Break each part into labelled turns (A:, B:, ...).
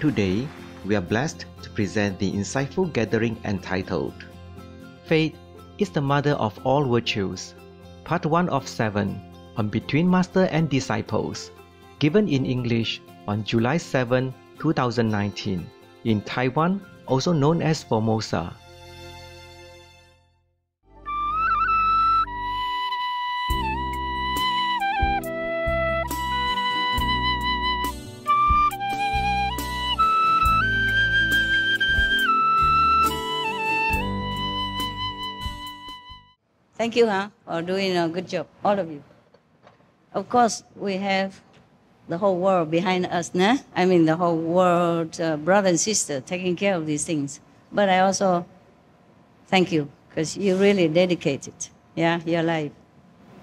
A: Today, we are blessed to present the insightful gathering entitled Faith is the Mother of All Virtues, Part 1 of 7 on Between Master and Disciples, given in English on July 7, 2019, in Taiwan, also known as Formosa.
B: Thank you, for doing a good job, all of you. Of course, we have the whole world behind us, nah? I mean, the whole world, brother and sister, taking care of these things. But I also thank you, because you really dedicated, your life.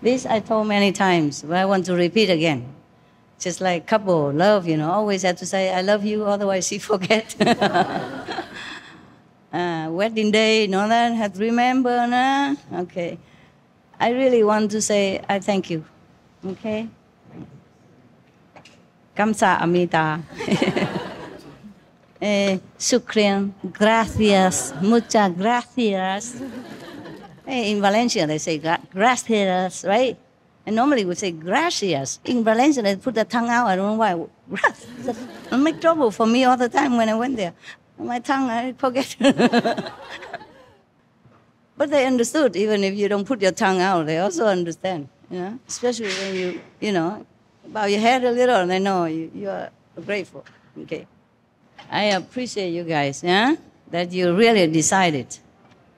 B: This I told many times, but I want to repeat again. Just like couple, love, always have to say, I love you, otherwise you forget. Wedding day, that, have to remember, nah? Okay. I really want to say, I thank you, okay? Kamsahamnida. Shukran, gracias, muchas gracias. In Valencia, they say gracias, right? And normally we say gracias. In Valencia, they put the tongue out. I don't know why. Gracias. It make trouble for me all the time when I went there. My tongue, I forget. But they understood, even if you don't put your tongue out, they also understand, especially when you, bow your head a little, they know you are grateful, okay? I appreciate you guys, that you really decided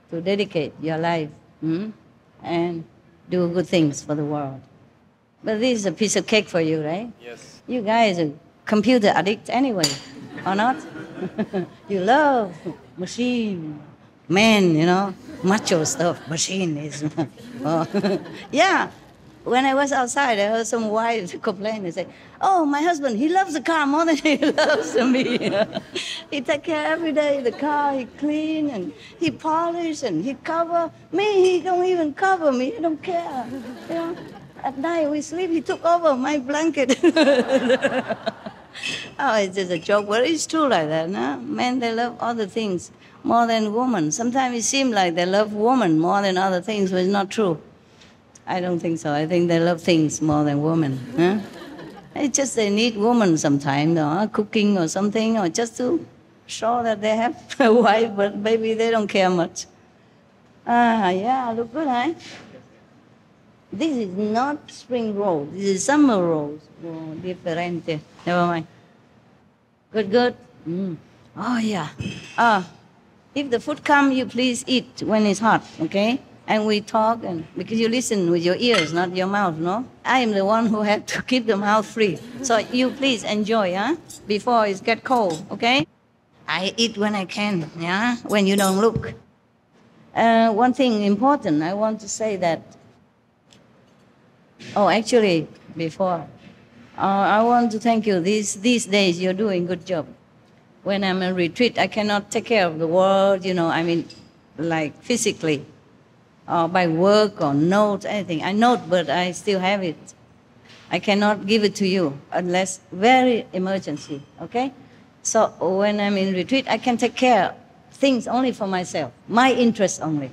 B: to dedicate your life and do good things for the world. But this is a piece of cake for you, right?
C: Yes.
B: You guys are computer addicts anyway, or not? You love machine, man, macho stuff, machine is. Yeah. When I was outside, I heard some wives complain and say, oh, my husband, he loves the car more than he loves me. He take care every day of the car, he clean, and he polish, and he cover. Me, he don't even cover me, he don't care. At night we sleep, he took over my blanket. Oh, it's just a joke, but it's true like that, no? Men, they love other things more than women. Sometimes it seems like they love women more than other things, but it's not true. I don't think so. I think they love things more than women. It's just they need women sometimes, cooking or something, or just to show that they have a wife, but maybe they don't care much. Yeah, look good, huh? This is not spring roll. This is summer rolls. Oh, differente. Never mind. Good. Oh, yeah. If the food comes, you please eat when it's hot, okay? And we talk, and because you listen with your ears, not your mouth, no? I am the one who had to keep the mouth free. So you please enjoy, before it gets cold, okay? I eat when I can, when you don't look. One thing important, I want to say that, actually, before, I want to thank you. These days, you're doing a good job. When I'm in retreat, I cannot take care of the world, like physically. Or by work or notes, anything. I note, but I still have it. I cannot give it to you unless very emergency, okay? So when I'm in retreat, I can take care of things only for myself, my interest only,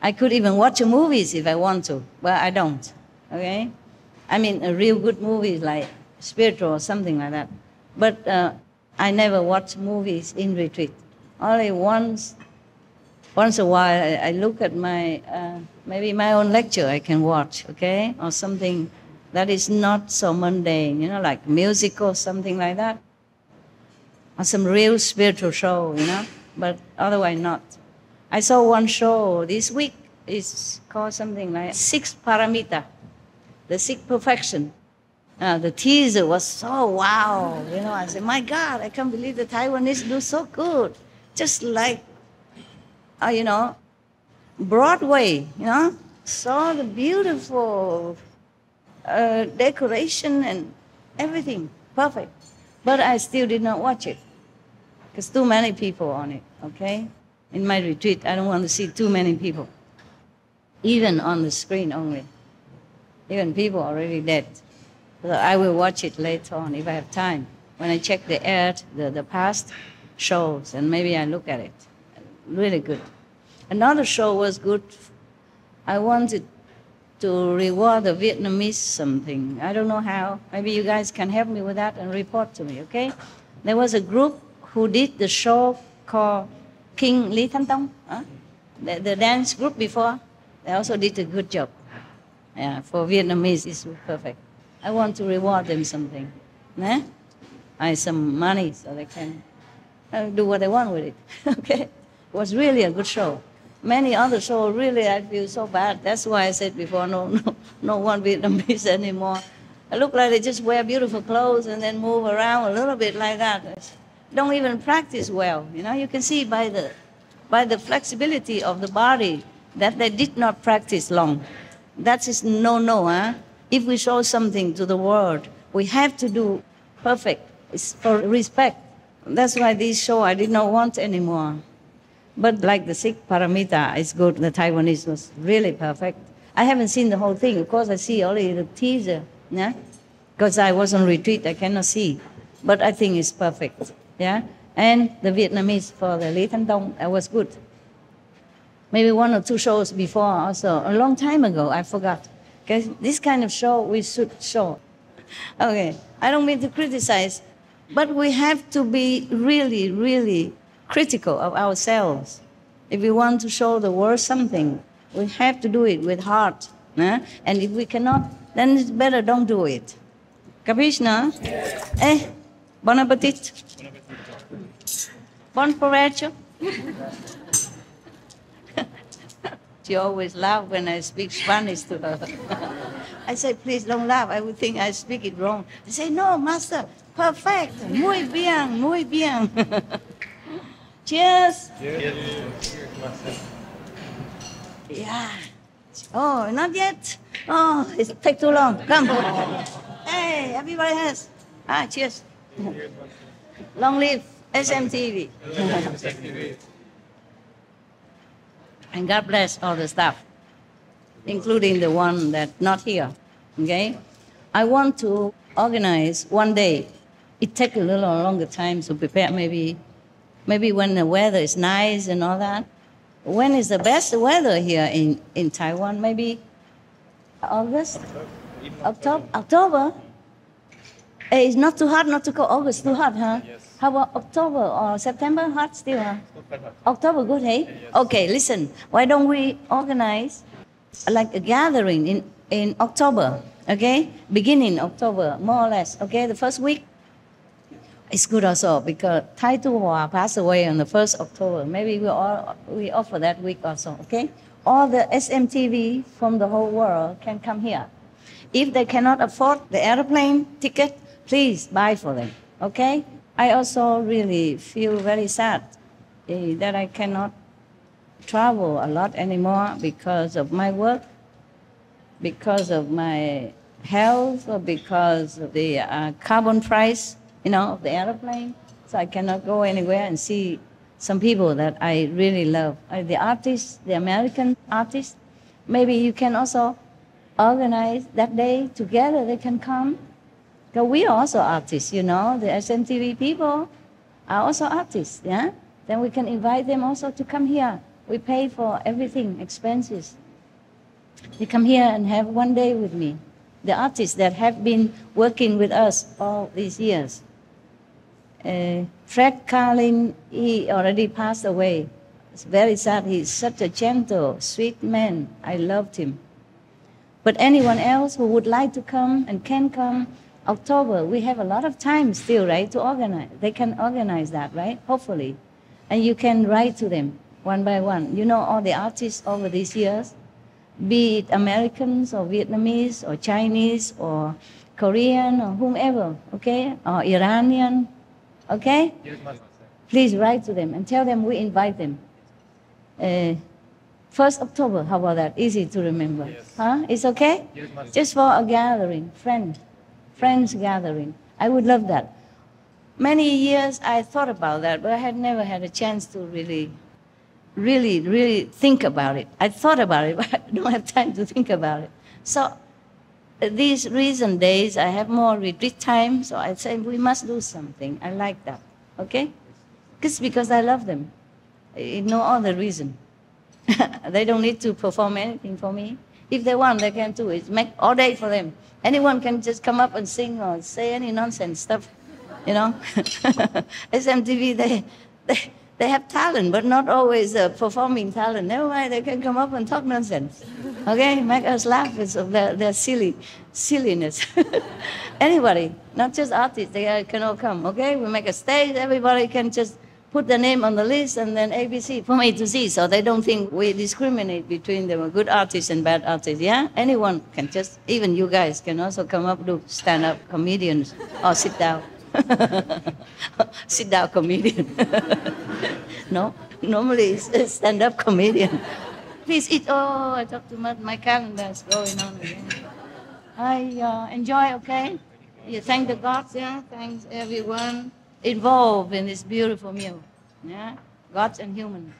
B: I could even watch movies if I want to, but I don't, okay? I mean, a real good movie like spiritual or something like that. But I never watch movies in retreat. Only once a while, I look at my, maybe my own lecture I can watch, okay? Or something that is not so mundane, like music or something like that. Or some real spiritual show, but otherwise not. I saw one show this week. It's called something like Six Paramita, the Six Perfection. The teaser was so wow, I said, my God, I can't believe the Taiwanese do so good. Just like, Broadway, saw the beautiful decoration and everything, perfect. But I still did not watch it, because too many people on it, okay? In my retreat, I don't want to see too many people, even on the screen only. Even people already dead. So I will watch it later on if I have time. when I check the past shows, and maybe I look at it. Really good. Another show was good. I wanted to reward the Vietnamese something. I don't know how. Maybe you guys can help me with that and report to me, okay? There was a group who did the show called King Lý Thánh Tông. The dance group before, they also did a good job. Yeah, for Vietnamese, it's perfect. I want to reward them something. Some money so they can do what they want with it. Okay? It was really a good show. Many other shows, really, I feel so bad. That's why I said before, no one Vietnamese anymore. I look like they just wear beautiful clothes and then move around a little bit like that. Don't even practice well. You know, you can see by the flexibility of the body that they did not practice long. That is no, huh? If we show something to the world, we have to do perfect. It's for respect. That's why this show I did not want anymore. But like the Sikh Paramita is good. The Taiwanese was really perfect. I haven't seen the whole thing. Of course, I see only the teaser. Yeah? Because I was on retreat, I cannot see. But I think it's perfect. Yeah? And the Vietnamese for the Lý Thánh Tông, that was good. Maybe 1 or 2 shows before also. A long time ago, I forgot. Okay? This kind of show we should show. Okay, I don't mean to criticize, but we have to be really, really critical of ourselves. If we want to show the world something, we have to do it with heart. And if we cannot, then it's better don't do it. Capisce, no? Bon appetit. Bon provecho. She always laughs when I speak Spanish to her. I say, please don't laugh. I would think I speak it wrong. They say, no, master, perfect. Muy bien, muy bien. Cheers. Cheers. Yeah. Oh, not yet. Oh, it takes too long. Come. Hey, everybody has. Cheers. Long live SMTV. And God bless all the staff, including the one that's not here. Okay? I want to organize one day. It takes a little longer time to prepare, maybe when the weather is nice and all that. When is the best weather here in Taiwan? Maybe August? October? It's not too hot, not too cold. August too hot, huh? Yes. How about October or September? Hot still, huh? October good, hey? Yes. Okay, listen. Why don't we organize like a gathering in October, okay? Beginning October, more or less, okay? The first week. It's good also because Tai Tu Hoa passed away on the 1st October. Maybe we offer that week also, okay? All the SMTV from the whole world can come here. If they cannot afford the airplane ticket, please buy for them, okay? I also really feel very sad that I cannot travel a lot anymore because of my work, because of my health, or because of the carbon price, of the airplane. So I cannot go anywhere and see some people that I really love. The artists, the American artists, maybe you can also organize that day together. They can come. Because we are also artists, the SMTV people are also artists, yeah? Then we can invite them also to come here. We pay for everything, expenses. They come here and have one day with me. The artists that have been working with us all these years. Fred Carlin, he already passed away. It's very sad. He's such a gentle, sweet man. I loved him. But anyone else who would like to come and can come, October, we have a lot of time still, right, to organize. They can organize that, right, hopefully. And you can write to them one by one. All the artists over these years, be it Americans or Vietnamese or Chinese or Korean or whomever, okay, or Iranian, okay? Please write to them and tell them we invite them. 1st October, how about that? Easy to remember. Yes. Huh? It's okay? Yes, just for a gathering, friends gathering. I would love that. Many years I thought about that, but I had never had a chance to really think about it. I thought about it, but I don't have time to think about it. So these recent days, I have more retreat time, so I say we must do something. I like that, okay? It's because I love them. No other reason. They don't need to perform anything for me. If they want, they can do it. Make all day for them. Anyone can just come up and sing or say any nonsense stuff, you know. SMTV, they have talent, but not always performing talent. Never mind, they can come up and talk nonsense. Okay, make us laugh with their silliness. Anybody, not just artists, they can all come. Okay, we make a stage. Everybody can just put the name on the list and then ABC from A to Z, so they don't think we discriminate between them, good artists and bad artists. Yeah, anyone can just, even you guys can also come up, do stand-up comedians or sit down. Sit down comedian. No, normally it's stand-up comedian. Please eat. Oh, I talk too much. My calendar is going on again. I enjoy, okay? You thank the gods, yeah? Thanks everyone involved in this beautiful meal. Yeah? Gods and humans.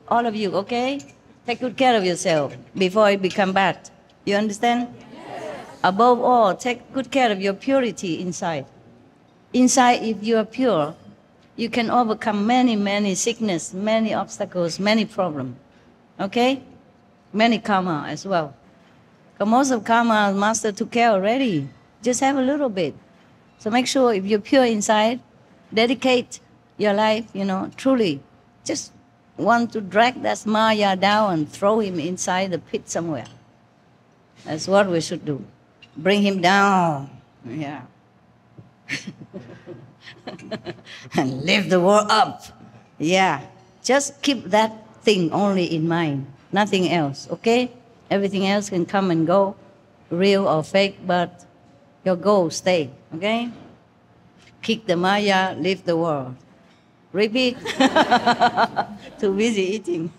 B: All of you, okay? Take good care of yourself before it become bad. You understand? Yes. Above all, take good care of your purity inside. Inside, if you are pure, you can overcome many, many sickness, many obstacles, many problems. Okay? Many karma as well. Because most of karma, Master took care already. Just have a little bit. So make sure if you're pure inside, dedicate your life, you know, truly. Just want to drag that Maya down and throw him inside the pit somewhere. That's what we should do. Bring him down. Yeah. And lift the world up. Yeah. Just keep that thing only in mind. Nothing else, okay? Everything else can come and go, real or fake, but your goal stay, okay? Kick the Maya, lift the world. Repeat. Too busy eating.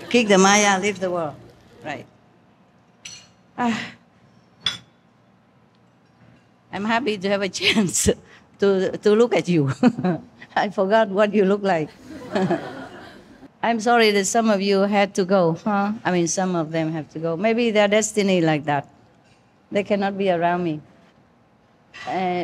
B: Kick the Maya, lift the world. Right. I'm happy to have a chance to look at you. I forgot what you look like. I'm sorry that some of you had to go, huh? I mean, some of them have to go. Maybe their destiny like that. They cannot be around me.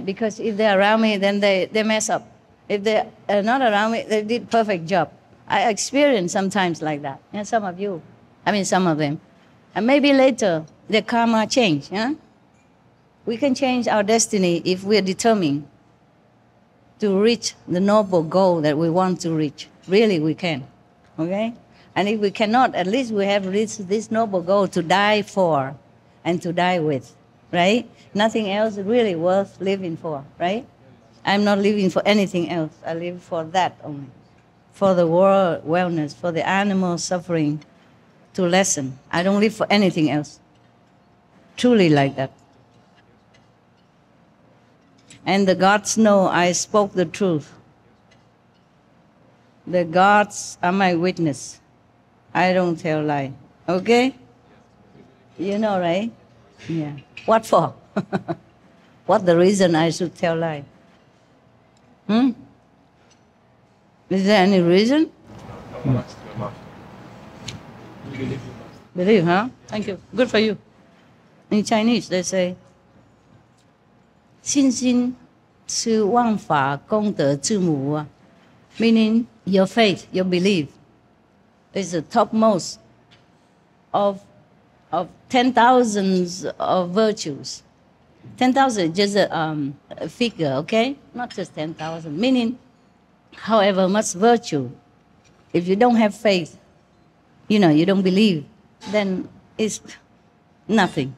B: Because if they're around me, then they mess up. If they're not around me, they did perfect job. I experience sometimes like that. And some of you, I mean, some of them. And maybe later, the karma change, yeah? We can change our destiny if we're determined to reach the noble goal that we want to reach. Really, we can, okay? And if we cannot, at least we have reached this noble goal to die for and to die with, right? Nothing else really worth living for, right? I'm not living for anything else. I live for that only. For the world wellness, for the animal suffering to lessen. I don't live for anything else. Truly like that. And the gods know I spoke the truth. The gods are my witness. I don't tell lie. Okay? You know, right? Yeah. What for? What the reason I should tell lie? Is there any reason? Believe, huh? Thank you. Good for you. In Chinese, they say, 信心是万法功德之母啊, meaning your faith, your belief, is the topmost of 10,000s of virtues. 10,000 is just a figure, okay? Not just 10,000, meaning however much virtue. If you don't have faith, you know, you don't believe, then it's nothing.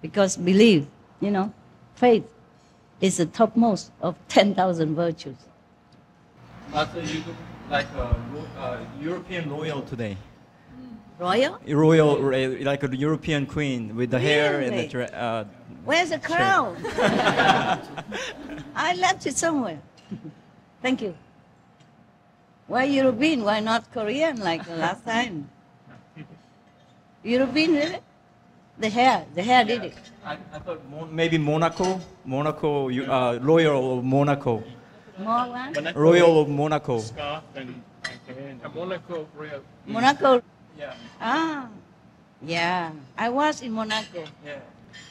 B: Because believe, you know, faith is the topmost of 10,000 virtues.
C: Master, you look like a European royal today.
B: Royal?
C: Royal, like a European queen with the hair and the
B: Where's the crown? I left it somewhere. Thank you. Why European? Why not Korean like the last time? European, really? The hair did it.
C: I thought maybe Monaco, royal of Monaco.
B: More what?
C: Royal of Monaco.
D: Scarf and Monaco royal.
B: Monaco.
D: Yeah.
B: Ah. Yeah, I was in Monaco.
C: Yeah.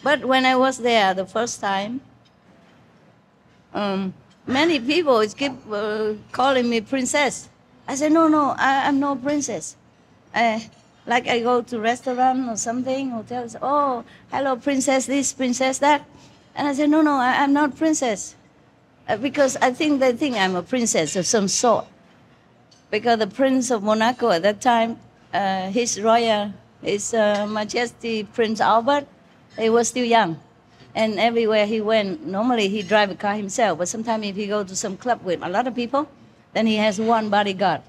B: But when I was there the first time, many people keep calling me princess. I said, no, I'm no princess. Like I go to restaurant or something, hotels, oh, hello, princess this, princess that. And I said, no, I'm not princess. Because I think they think I'm a princess of some sort. Because the Prince of Monaco at that time, His Majesty Prince Albert, he was still young. And everywhere he went, normally he drive a car himself, but sometimes if he go to some club with a lot of people, then he has one bodyguard.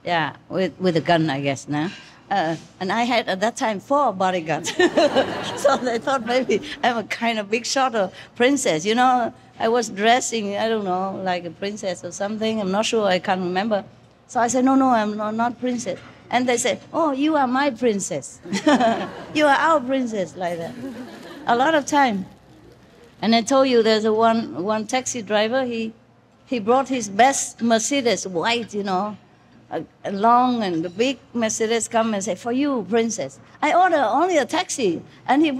B: Yeah, with a gun, I guess, now. And I had, at that time, 4 bodyguards. So they thought maybe I'm a kind of big shot of princess. You know, I was dressing, I don't know, like a princess or something. I'm not sure, I can't remember. So I said, no, I'm not princess. And they said, oh, you are my princess. You are our princess, like that. A lot of time. And I told you there's one taxi driver, he brought his best Mercedes, white, you know, a long and the big Mercedes, come and say, for you, princess. I ordered only a taxi, and he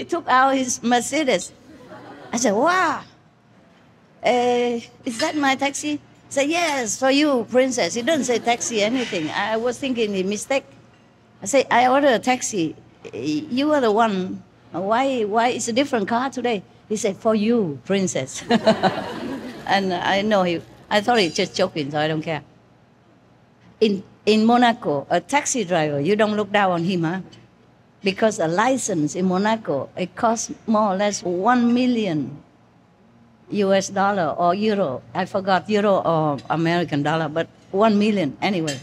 B: took out his Mercedes. I said, wow, is that my taxi? He said, yes, for you, princess. He didn't say taxi, anything. I was thinking he mistake. I said, I ordered a taxi. You are the one. Why it's a different car today? He said, for you, princess. And I know I thought he was just joking, so I don't care. In Monaco, a taxi driver, you don't look down on him, huh? Because a license in Monaco, it costs more or less $1 million US or euro. I forgot euro or American dollar, but 1 million anyway.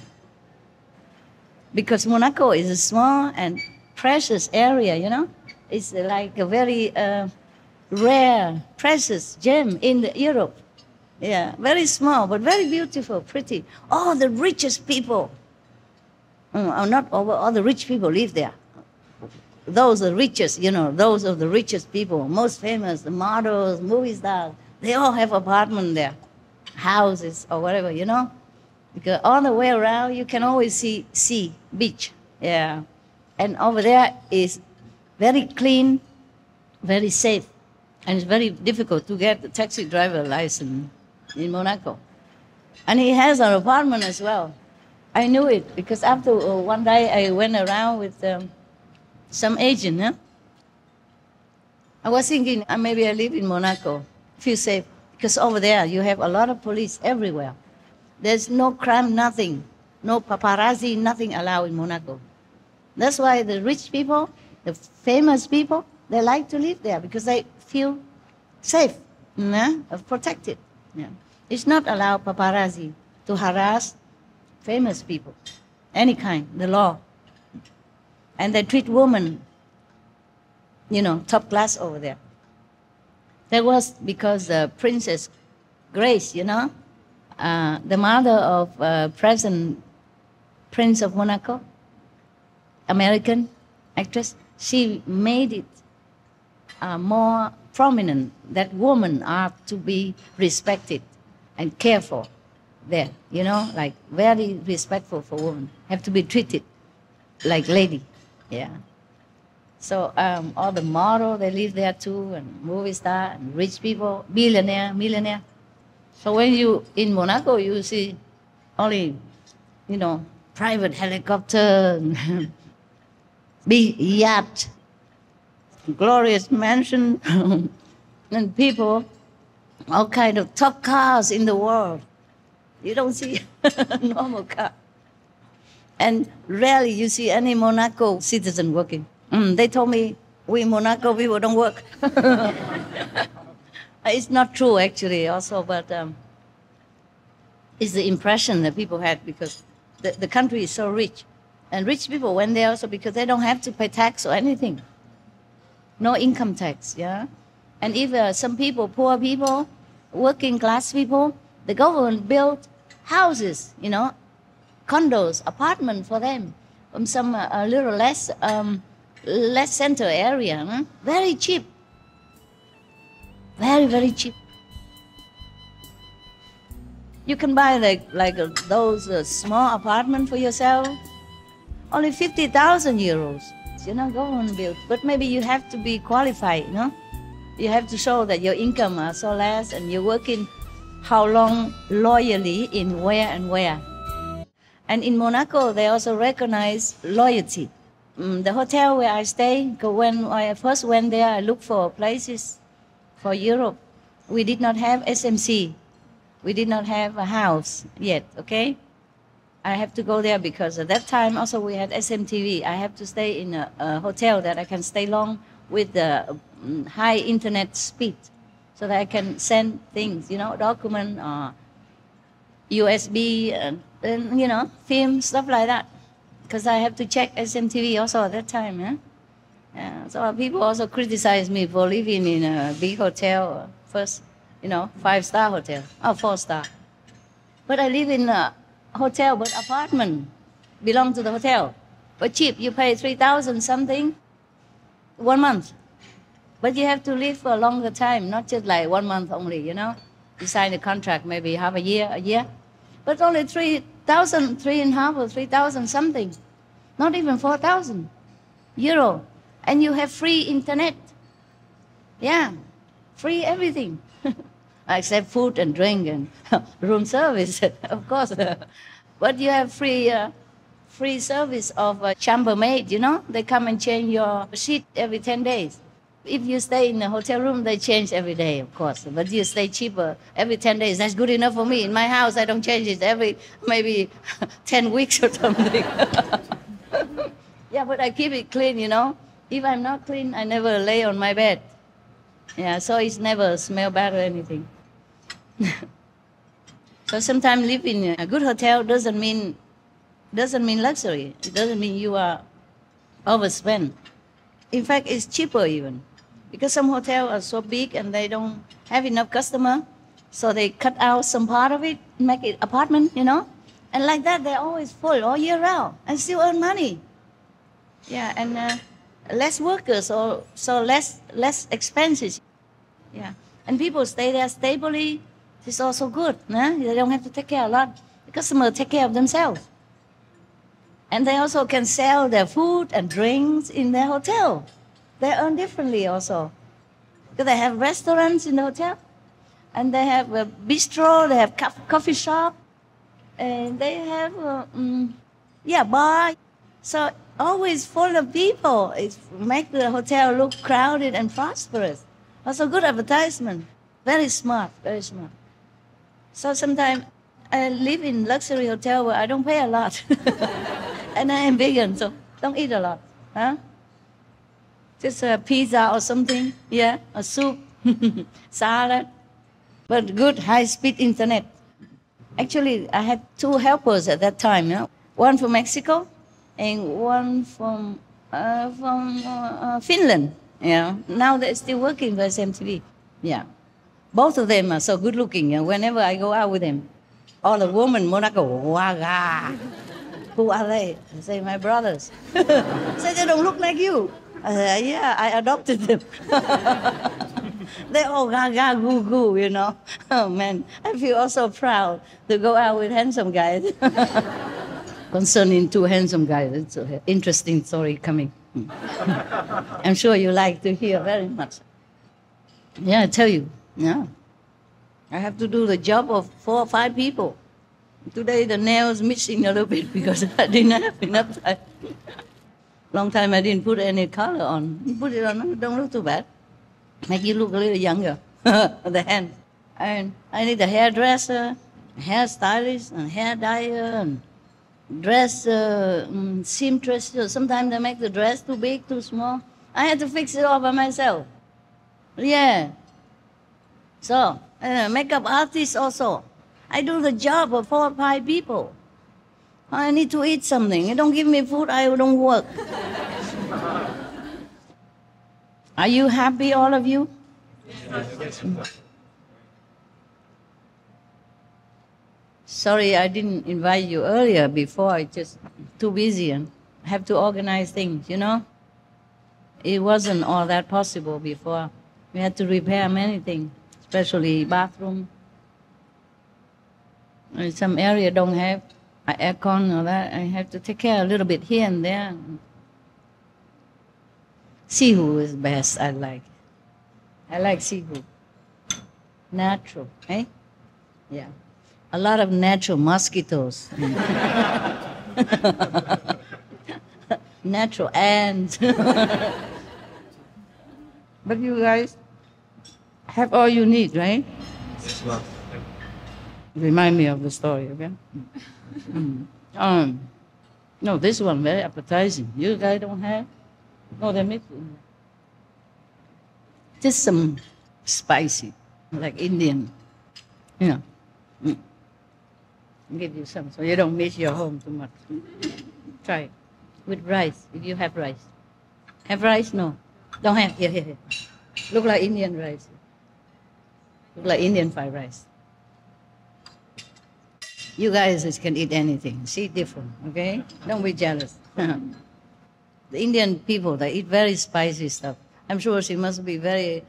B: Because Monaco is a small and precious area, you know? It's like a very rare, precious gem in Europe. Yeah, very small, but very beautiful, pretty. All the richest people, not all the rich people live there. Those are the richest, you know, those are the richest people, most famous, the models, movie stars, they all have apartments there, houses or whatever, you know? Because all the way around, you can always see sea, beach, yeah. And over there is very clean, very safe, and it's very difficult to get the taxi driver license in Monaco. And he has an apartment as well. I knew it because after one day I went around with some agent. Huh? I was thinking maybe I live in Monaco, feel safe, because over there you have a lot of police everywhere. There's no crime, nothing, no paparazzi, nothing allowed in Monaco. That's why the rich people, the famous people, they like to live there because they feel safe, protected. Yeah. It's not allowed paparazzi to harass famous people, any kind, the law. And they treat women, you know, top class over there. That was because Princess Grace, you know, the mother of present Prince of Monaco, American actress, she made it more prominent that women are to be respected and cared for there, you know, like very respectful for women, have to be treated like lady, yeah. So all the models, they live there too, and movie star, and rich people, millionaire. So when you, in Monaco, you see only, you know, private helicopter, big yacht, glorious mansion, and people, all kind of top cars in the world. You don't see a normal car. And rarely you see any Monaco citizen working. They told me, we Monaco people don't work. It's not true, actually, also, but it's the impression that people had because the country is so rich. And rich people went there also because they don't have to pay tax or anything. No income tax, yeah? And if some people, poor people, working class people, the government built houses, you know, condos, apartments for them, from some a little less center area, very cheap, very, very cheap. You can buy like those small apartments for yourself, only 50,000 euros. You know, government built. But maybe you have to be qualified, you know? You have to show that your income are so less and you're working how long loyally in where and where. And in Monaco, they also recognize loyalty. The hotel where I stay, when I first went there, I looked for places for Europe. We did not have SMC. We did not have a house yet, okay? I have to go there because at that time also we had SMTV. I have to stay in a hotel that I can stay long with the high internet speed so that I can send things, you know, document or USB and you know, film, stuff like that. Because I have to check SMTV also at that time, yeah? Yeah, so people also criticize me for living in a big hotel, first, you know, 5-star hotel, or 4-star. But I live in a hotel, but apartment belong to the hotel. But cheap, you pay 3,000 something 1 month. But you have to live for a longer time, not just like 1 month only, you know. You sign a contract, maybe half a year. But only 3,000, 3.5 or 3,000 something. Not even 4,000 euro. And you have free internet. Yeah, free everything. Except food and drink and room service, of course. But you have free service of a chambermaid, you know? They come and change your sheet every 10 days. If you stay in a hotel room, they change every day, of course. But you stay cheaper every 10 days. That's good enough for me. In my house, I don't change it every maybe 10 weeks or something. Yeah, but I keep it clean, you know? If I'm not clean, I never lay on my bed. Yeah, so it's never smell bad or anything. So sometimes living in a good hotel doesn't mean luxury. It doesn't mean you are overspent. In fact, it's cheaper even. Because some hotels are so big and they don't have enough customer, so they cut out some part of it, make it apartment, you know? And like that, they're always full all year round and still earn money. Yeah, and less workers, so less expenses. Yeah, and people stay there stably. It's also good. Nah? They don't have to take care a lot. The customers take care of themselves. And they also can sell their food and drinks in their hotel. They earn differently also. Because they have restaurants in the hotel. And they have a bistro, they have coffee shop. And they have, bar. So always full of people. It makes the hotel look crowded and prosperous. Also good advertisement. Very smart, very smart. So sometimes I live in luxury hotel where I don't pay a lot. And I am vegan, so don't eat a lot. Huh? Just a pizza or something, yeah, a soup, salad. But good high-speed internet. Actually, I had 2 helpers at that time. Yeah? One from Mexico and one from Finland. Yeah. Now they're still working for SMTV. Yeah. Both of them are so good looking. Yeah? Whenever I go out with them, all the women in Monaco, waga. Who are they? I say, my brothers. Say, they don't look like you. I say, yeah, I adopted them. They all gaga, goo, goo, you know. Oh, man, I feel also proud to go out with handsome guys. Concerning 2 handsome guys, it's an interesting story coming. I'm sure you like to hear very much. Yeah, I tell you, yeah. I have to do the job of 4 or 5 people. Today the nails missing a little bit because I didn't have enough time. Long time I didn't put any color on. You put it on, don't look too bad. Make you look a little younger, the hand. And I need a hairdresser, hairstylist, and hair dyer, and dress seamstress. Sometimes they make the dress too big, too small. I had to fix it all by myself. Yeah. So, makeup artist also. I do the job of 4 or 5 people. I need to eat something. You don't give me food, I don't work. Are you happy, all of you? Yes. Sorry, I didn't invite you earlier before. I just too busy and have to organize things, you know? It wasn't all that possible before. We had to repair many things, especially bathroom. In some area don't have. aircon or that, I have to take care a little bit here and there. SIêU is best, I like. I like SIêU. Natural, eh? Yeah. A lot of natural mosquitoes. Natural ants. But you guys have all you need, right?
C: Yes, ma'am.
B: Remind me of the story, okay? No, this one very appetizing. You guys don't have? No, they mix it. Just some spicy, like Indian. You know. Give you some so you don't miss your home too much. Try it. With rice, if you have rice. Have rice? No. Don't have. Here. Look like Indian rice. Look like Indian fried rice. You guys can eat anything. See, different, okay? Don't be jealous. The Indian people, they eat very spicy stuff. I'm sure she must be very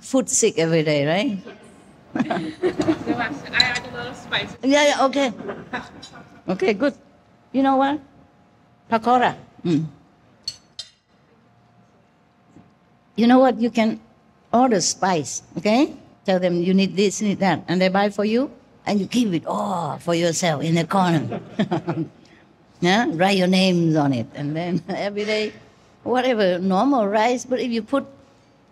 B: food sick every day, right?
D: I add a lot of spices.
B: Yeah, okay. Okay, good. You know what? Pakora. You know what? You can order spice, okay? Tell them you need this, need that, and they buy for you, and you keep it all for yourself in the corner. Yeah? Write your names on it, and then every day, whatever, normal rice, but if you put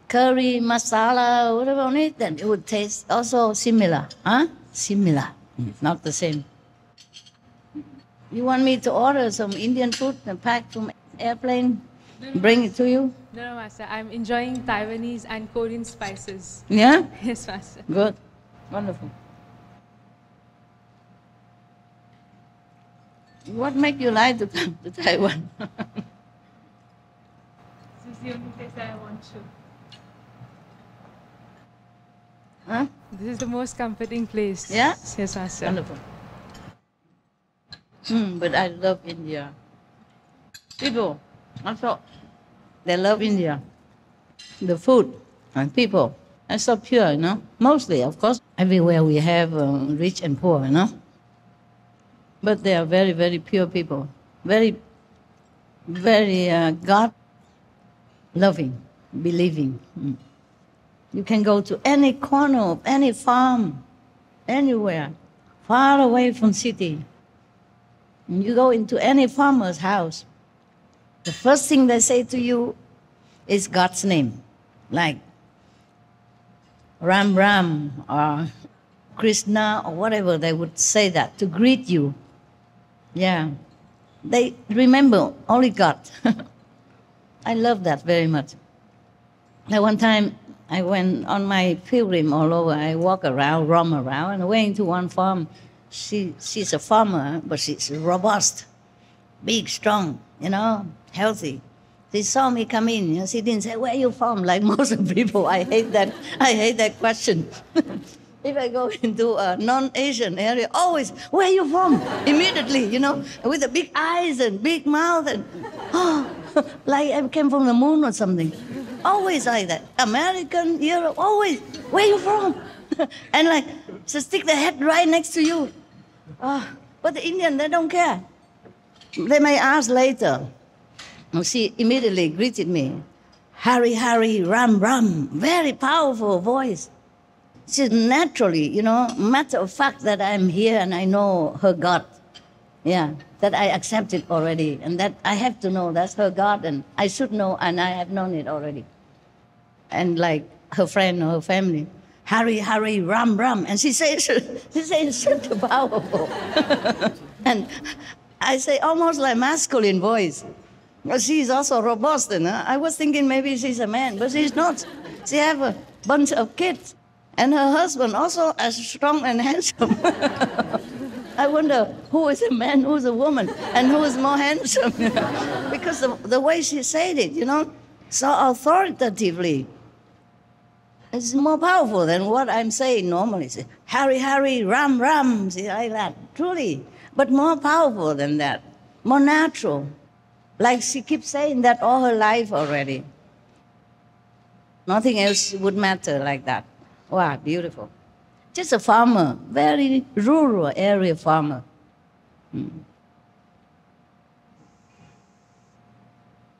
B: curry, masala, whatever on it, then it would taste also similar. Huh? Similar. Not the same. You want me to order some Indian food and pack from airplane, bring it to you?
D: No, Master. I'm enjoying Taiwanese and Korean spices.
B: Yeah?
D: Yes, Master.
B: Good. Wonderful. What makes you like to come to Taiwan?
D: This is the only place that I want to.
B: Huh?
D: This is the most comforting place.
B: Yeah?
D: Yes, Master.
B: Wonderful. But I love India. People, also, they love India. The food and people are so pure, you know. Mostly, of course, everywhere we have rich and poor, you know. But they are very, very pure people. Very, very God-loving, believing. You can go to any corner of any farm, anywhere, far away from city. You go into any farmer's house, the first thing they say to you is God's name, like Ram Ram or Krishna or whatever, they would say that to greet you. Yeah. They remember only God. I love that very much. Now, one time I went on my pilgrim all over. I walk around, roam around, and I went into one farm. She's a farmer, but she's robust, big, strong, you know, healthy. She saw me come in. You know, she didn't say, "Where are you from?" like most of the people. I hate that question. If I go into a non-Asian area, always, "Where are you from?" Immediately, you know, with the big eyes and big mouth and, like I came from the moon or something. Always like that. American, Europe, always, "Where are you from?" And like, so stick the head right next to you. But the Indian, they don't care. They may ask later. She immediately greeted me. "Hari, Hari, Ram, Ram." Very powerful voice. She's naturally, you know, matter of fact that I'm here and I know her God. Yeah, that I accept it already. And that I have to know that's her God and I should know and I have known it already. And like her friend or her family, "Hari, Hari, Ram, Ram." And she says such a powerful. And I say almost like masculine voice. But she's also robust. You know? I was thinking maybe she's a man, but she's not. She have a bunch of kids. And her husband also as strong and handsome. I wonder who is a man, who's a woman, and who is more handsome. Because the way she said it, you know, so authoritatively. It's more powerful than what I'm saying normally. Say, "Hari, Hari, Ram, Ram." See, like that, truly. But more powerful than that, more natural. Like she keeps saying that all her life already. Nothing else would matter like that. Wow, beautiful. Just a farmer, very rural area farmer.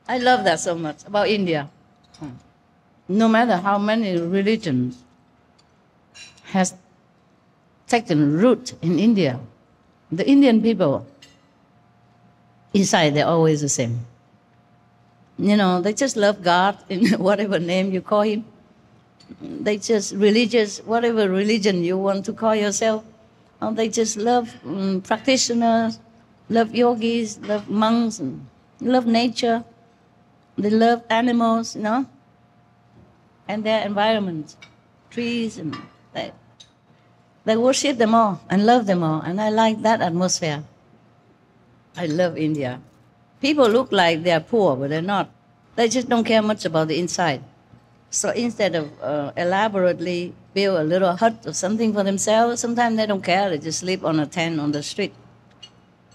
B: I love that so much about India. No matter how many religions has taken root in India, the Indian people, inside they're always the same. You know, they just love God in whatever name you call Him. They just religious, whatever religion you want to call yourself. They just love practitioners, love yogis, love monks, and love nature. They love animals, you know, and their environment, trees, and they worship them all and love them all. And I like that atmosphere. I love India. People look like they are poor, but they're not. They just don't care much about the inside. So instead of elaborately build a little hut or something for themselves, sometimes they don't care. They just sleep on a tent on the street.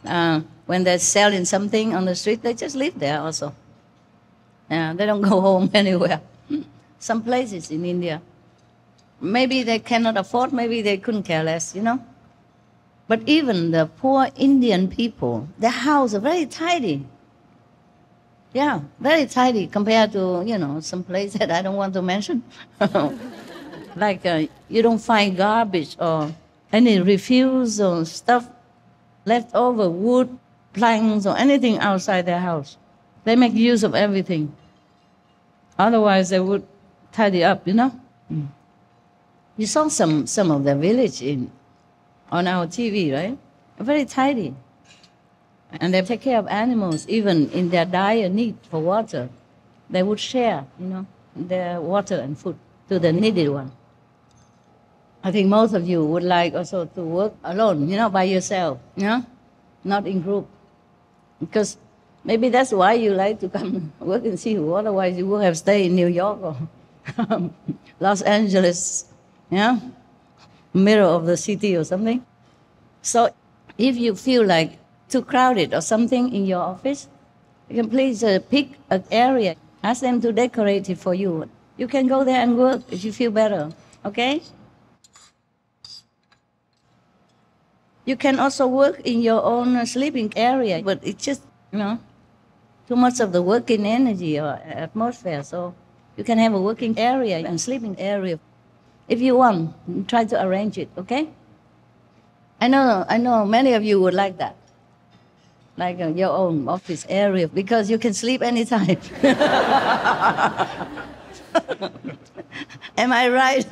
B: When they're selling something on the street, they just live there also. They don't go home anywhere. Some places in India, maybe they cannot afford, maybe they couldn't care less, you know. But even the poor Indian people, their houses are very tidy. Yeah, very tidy compared to, you know, some place that I don't want to mention. Like you don't find garbage or any refuse or stuff, leftover wood, planks or anything outside their house. They make use of everything. Otherwise, they would tidy up, you know. You saw some of the village on our TV, right? Very tidy. And they take care of animals, even in their dire need for water. They would share, you know, their water and food to the needy one. I think most of you would like also to work alone, you know, by yourself, you know, not in group. Because maybe that's why you like to come work in SIêU. Otherwise, you would have stayed in New York or Los Angeles, yeah, middle of the city or something. So if you feel like too crowded or something in your office, you can please pick an area. Ask them to decorate it for you. You can go there and work if you feel better, okay? You can also work in your own sleeping area, but it's just, you know, too much of the working energy or atmosphere. So you can have a working area and sleeping area. If you want, try to arrange it, okay? I know many of you would like that. Like your own office area, because you can sleep anytime. Am I right?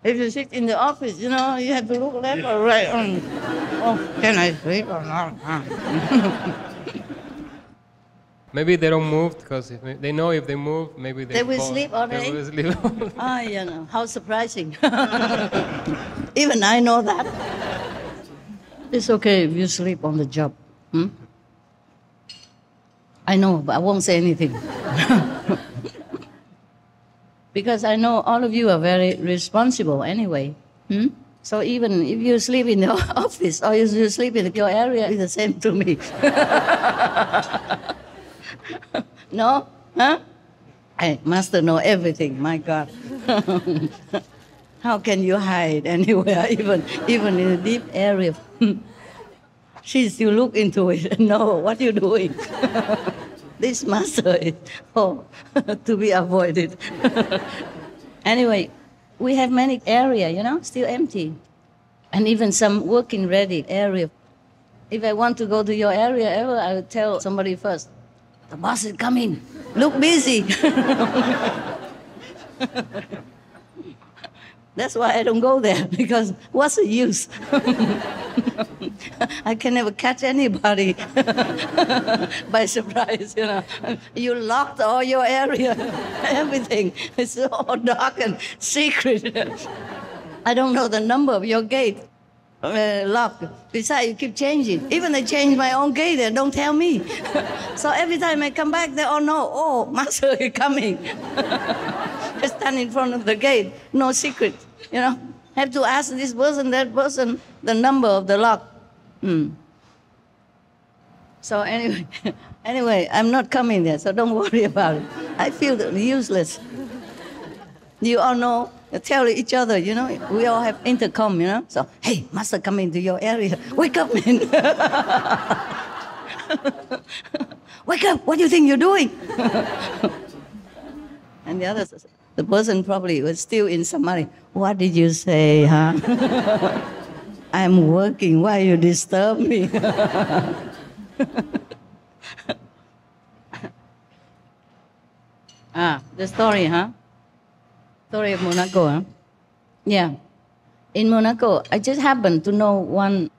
B: If you sit in the office, you know, you have to look left or right. Oh, can I sleep or not?
E: Maybe they don't move because they know if they move, maybe they
B: will
E: fall.
B: Sleep all day.
E: They will sleep all day.
B: Ah, you know, how surprising. Even I know that. It's okay if you sleep on the job. I know, but I won't say anything. Because I know all of you are very responsible anyway. So even if you sleep in the office or you sleep in your area, it's the same to me. No? Huh? Hey, Master know everything, my God. How can you hide anywhere, even in a deep area? She still look into it and know what you're doing. This Master is to be avoided. Anyway, we have many areas, you know, still empty. And even some working ready area. If I want to go to your area ever, I would tell somebody first, the boss is coming. Look busy. That's why I don't go there, because what's the use? I can never catch anybody by surprise, you know. You locked all your area, everything. It's all dark and secret. I don't know the number of your gate. Lock. Besides, you keep changing. Even I change my own gate, they don't tell me. So every time I come back, they all know, oh, Master is coming. I stand in front of the gate, no secret, you know. Have to ask this person, that person, the number of the lock. So anyway, I'm not coming there, so don't worry about it. I feel useless. You all know They tell each other, you know, we all have intercom, you know. So, hey, master coming to your area. Wake up, man. Wake up, what do you think you're doing? And the others, the person probably was still in Samadhi. What did you say, huh? I'm working, why you disturb me? The story, huh? Story of Monaco, huh? Yeah. In Monaco, I just happened to know one,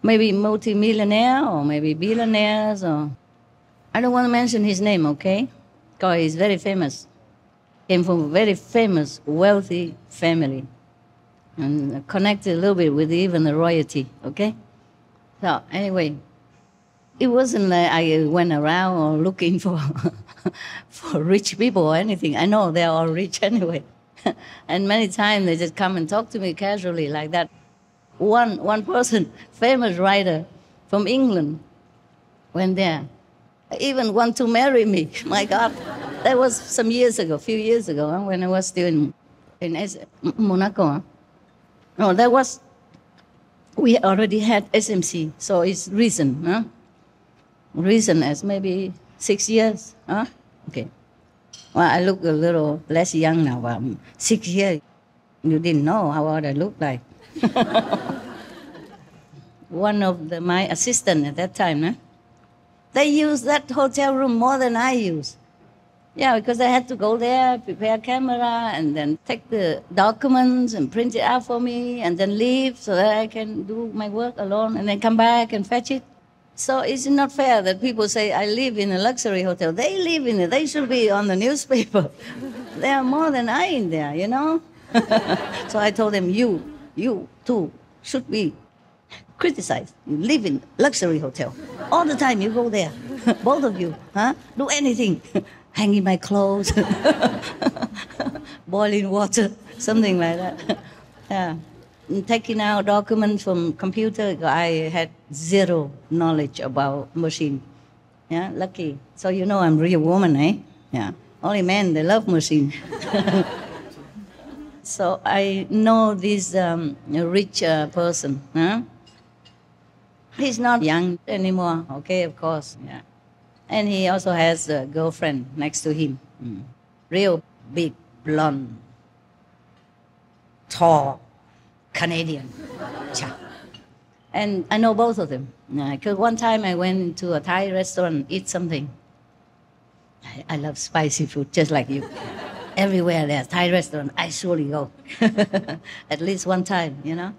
B: maybe multi-millionaire or maybe billionaires or... I don't want to mention his name, okay? Because he's very famous. Came from a very famous, wealthy family. And connected a little bit with even the royalty, okay? So anyway, it wasn't like I went around or looking for, for rich people or anything. I know they're all rich anyway. And many times they just come and talk to me casually like that. One person, famous writer from England, went there. Even want to marry me. My God, that was some years ago, a few years ago, huh, when I was still in Monaco. Huh? No, that was, we already had SMC, so it's recent. Huh? Recent as maybe 6 years. Huh? Okay. Well, I look a little less young now, but 6 years, you didn't know how old I looked like. One of my assistants at that time, huh? They used that hotel room more than I used. Yeah, because I had to go there, prepare a camera, and then take the documents and print it out for me, and then leave so that I can do my work alone, and then come back and fetch it. So it's not fair that people say, I live in a luxury hotel. They live in it. They should be on the newspaper. There are more than I in there, you know? So I told them, you too should be criticized. You live in luxury hotel. All the time you go there. Both of you, huh? Do anything. Hanging my clothes. Boiling water. Something like that. Yeah. Taking out documents from computer, I had zero knowledge about machine. Yeah, lucky. So you know I'm a real woman, eh? Yeah. Only men, they love machine. So I know this rich person. Huh? He's not young anymore, okay, of course. Yeah. And he also has a girlfriend next to him. Real big, blonde, tall, Canadian. And I know both of them. Because one time I went to a Thai restaurant, eat something. I love spicy food, just like you. Everywhere there's Thai restaurant, I surely go. At least one time, you know.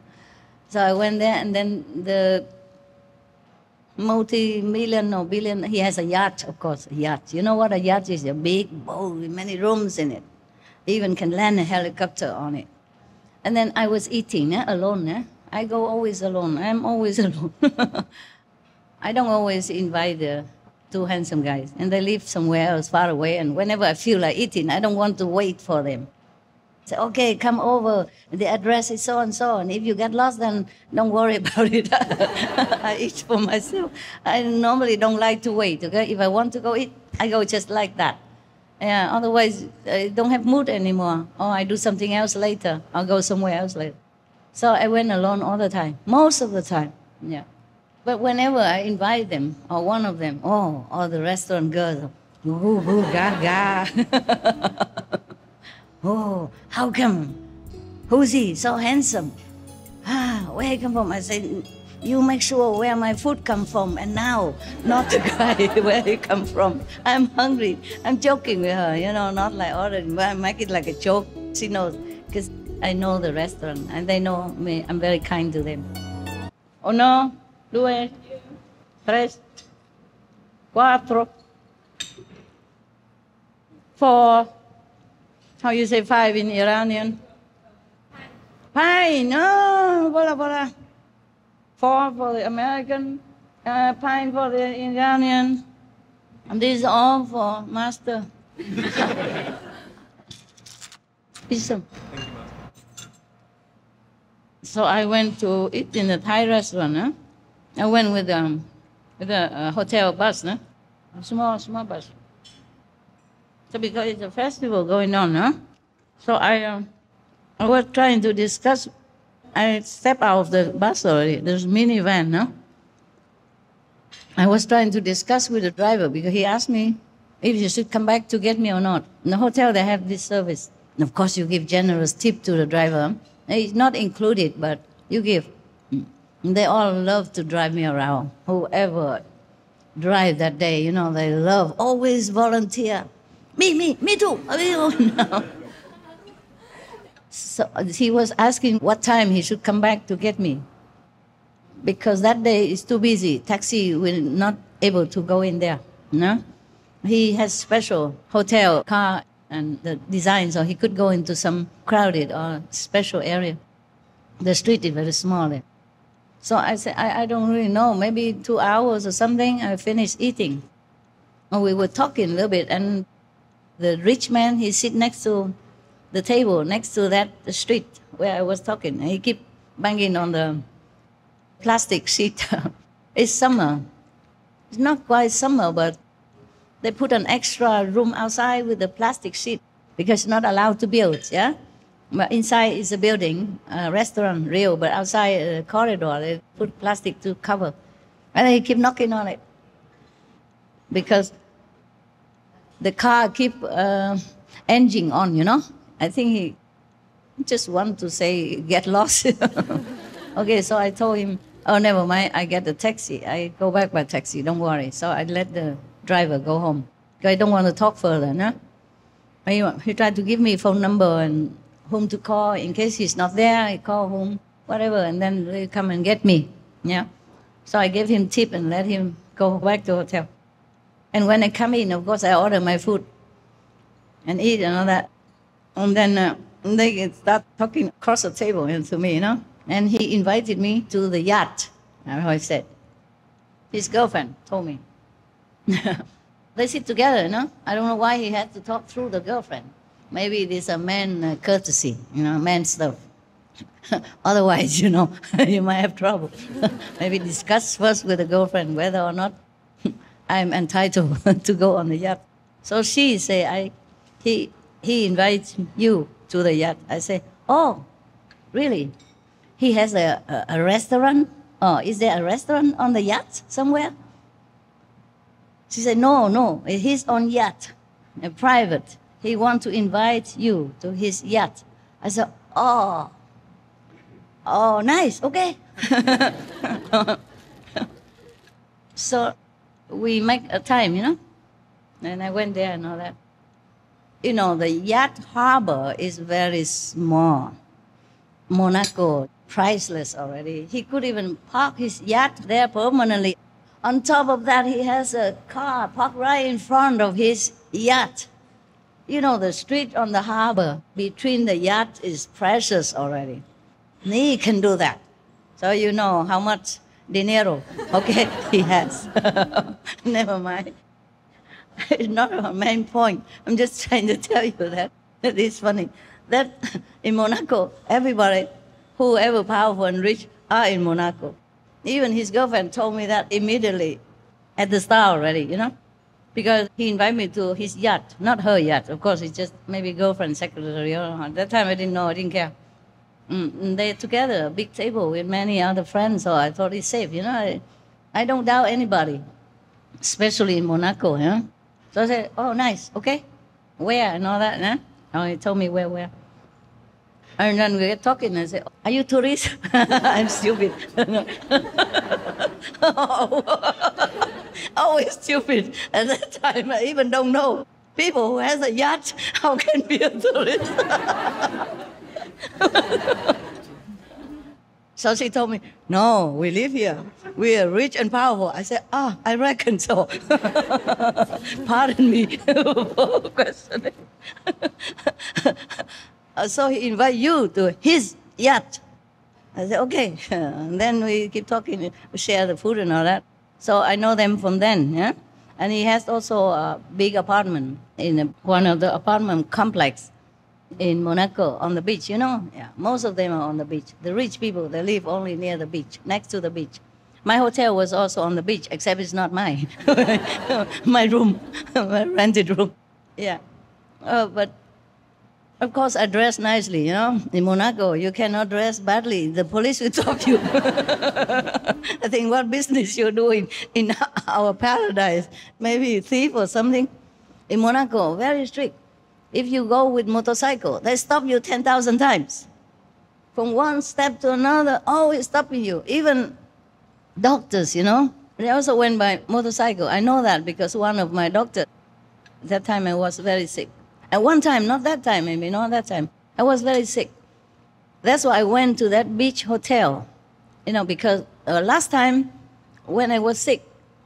B: So I went there, and then the multi-million or billion, he has a yacht, of course, a yacht. You know what a yacht is? A big boat with many rooms in it. Even can land a helicopter on it. And then I was eating alone. I go always alone. I'm always alone. I don't always invite the two handsome guys. And they live somewhere else far away. And whenever I feel like eating, I don't want to wait for them. Say, okay, come over. The address is so and so. And if you get lost, then don't worry about it. I eat for myself. I normally don't like to wait. Okay, if I want to go eat, I go just like that. Yeah, otherwise, I don't have mood anymore. Or I do something else later. I'll go somewhere else later. So I went alone all the time, most of the time, yeah. But whenever I invite them, or one of them, all the restaurant girls, ooh, gaga. Oh, how come? Who's he? So handsome. Where he come from? I say, you make sure where my food come from, and now, not the guy where he come from. I'm hungry. I'm joking with her, you know, not like ordering, but I make it like a joke. She knows, because I know the restaurant, and they know me. I'm very kind to them. 1, 2, 3, 4, 4. How you say 5 in Iranian? Pine. No, voila. 4 for the American, pine for the Iranian. And these are all for master. Listen. So I went to eat in a Thai restaurant. Huh? I went with a hotel bus, huh? A small bus. So because it's a festival going on, huh? So I I was trying to discuss. I stepped out of the bus already. There's a minivan, no? I was trying to discuss with the driver because he asked me if you should come back to get me or not. In the hotel, they have this service. And of course, you give generous tip to the driver. It's not included, but you give. And they all love to drive me around. Whoever drive that day, you know, they love, always volunteer. Me too. No. So he was asking what time he should come back to get me. Because that day is too busy. Taxi will not able to go in there. No? He has special hotel car and the design, so he could go into some crowded or special area. The street is very small there. So I said, I don't really know, maybe 2 hours or something, I finished eating. And we were talking a little bit, and the rich man, he sit next to the table, next to that street where I was talking. And he keep banging on the plastic sheet. It's summer. It's not quite summer, but they put an extra room outside with the plastic sheet because it's not allowed to build, yeah? But inside is a building, a restaurant, real, but outside a corridor, they put plastic to cover. And they keep knocking on it because the car keep engine on, you know? I think he just want to say, get lost. Okay, so I told him, oh, never mind, I get the taxi. I go back by taxi, don't worry. So I let the driver go home. Because I don't want to talk further, no? He tried to give me phone number and whom to call in case he's not there. I call whom, whatever, and then they come and get me. Yeah. So I gave him tip and let him go back to the hotel. And when I come in, of course, I order my food and eat and all that. And then they start talking across the table to me, you know. And he invited me to the yacht. That's how I said. His girlfriend told me. They sit together, you know. I don't know why he had to talk through the girlfriend. Maybe it is a man courtesy, you know, man stuff. Otherwise, you know, you might have trouble. Maybe discuss first with the girlfriend whether or not I'm entitled to go on the yacht. So she say, he invites you to the yacht. I say, oh, really? He has a restaurant? Oh, is there a restaurant on the yacht somewhere? She said, no, his own yacht, a private. He wants to invite you to his yacht. I said, oh, nice, okay. So we make a time, you know, and I went there and all that. You know, the yacht harbor is very small. Monaco, priceless already. He could even park his yacht there permanently. On top of that, he has a car parked right in front of his yacht. You know, the street on the harbor between the yacht is precious already. He can do that. So you know how much dinero, okay, he has. Never mind. It's not a main point. I'm just trying to tell you that. It's funny. That in Monaco, everybody, whoever powerful and rich, are in Monaco. Even his girlfriend told me that immediately at the start already, you know? Because he invited me to his yacht, not her yacht. Of course, it's just maybe girlfriend, secretary. At that time, I didn't know, I didn't care. They're together, a big table with many other friends, so I thought it's safe, you know? I don't doubt anybody, especially in Monaco, you know? So I said, oh, nice, okay. Where and all that, huh? Oh, he told me where. And then we get talking and I say, are you tourist? I'm stupid. Always stupid. At that time, I even don't know. People who has a yacht, how can be a tourist? So she told me, no, we live here. We are rich and powerful. I said, I reckon so. Pardon me for questioning. So he invite you to his yacht. I said, okay. And then we keep talking, we share the food and all that. So I know them from then, yeah? And he has also a big apartment in one of the apartment complex in Monaco on the beach, you know? Yeah, most of them are on the beach. The rich people, they live only near the beach, next to the beach. My hotel was also on the beach, except it's not mine. My room, my rented room. Yeah. But Of course, I dress nicely, you know. In Monaco, you cannot dress badly. The police will stop you. I think, what business you're doing in our paradise? Maybe thief or something. In Monaco, very strict. If you go with motorcycle, they stop you 10,000 times. From one step to another, always stopping you. Even doctors, you know, they also went by motorcycle. I know that because one of my doctors, at that time I was very sick. At one time, not that time, maybe not that time, I was very sick. That's why I went to that beach hotel, you know, because last time when I was sick,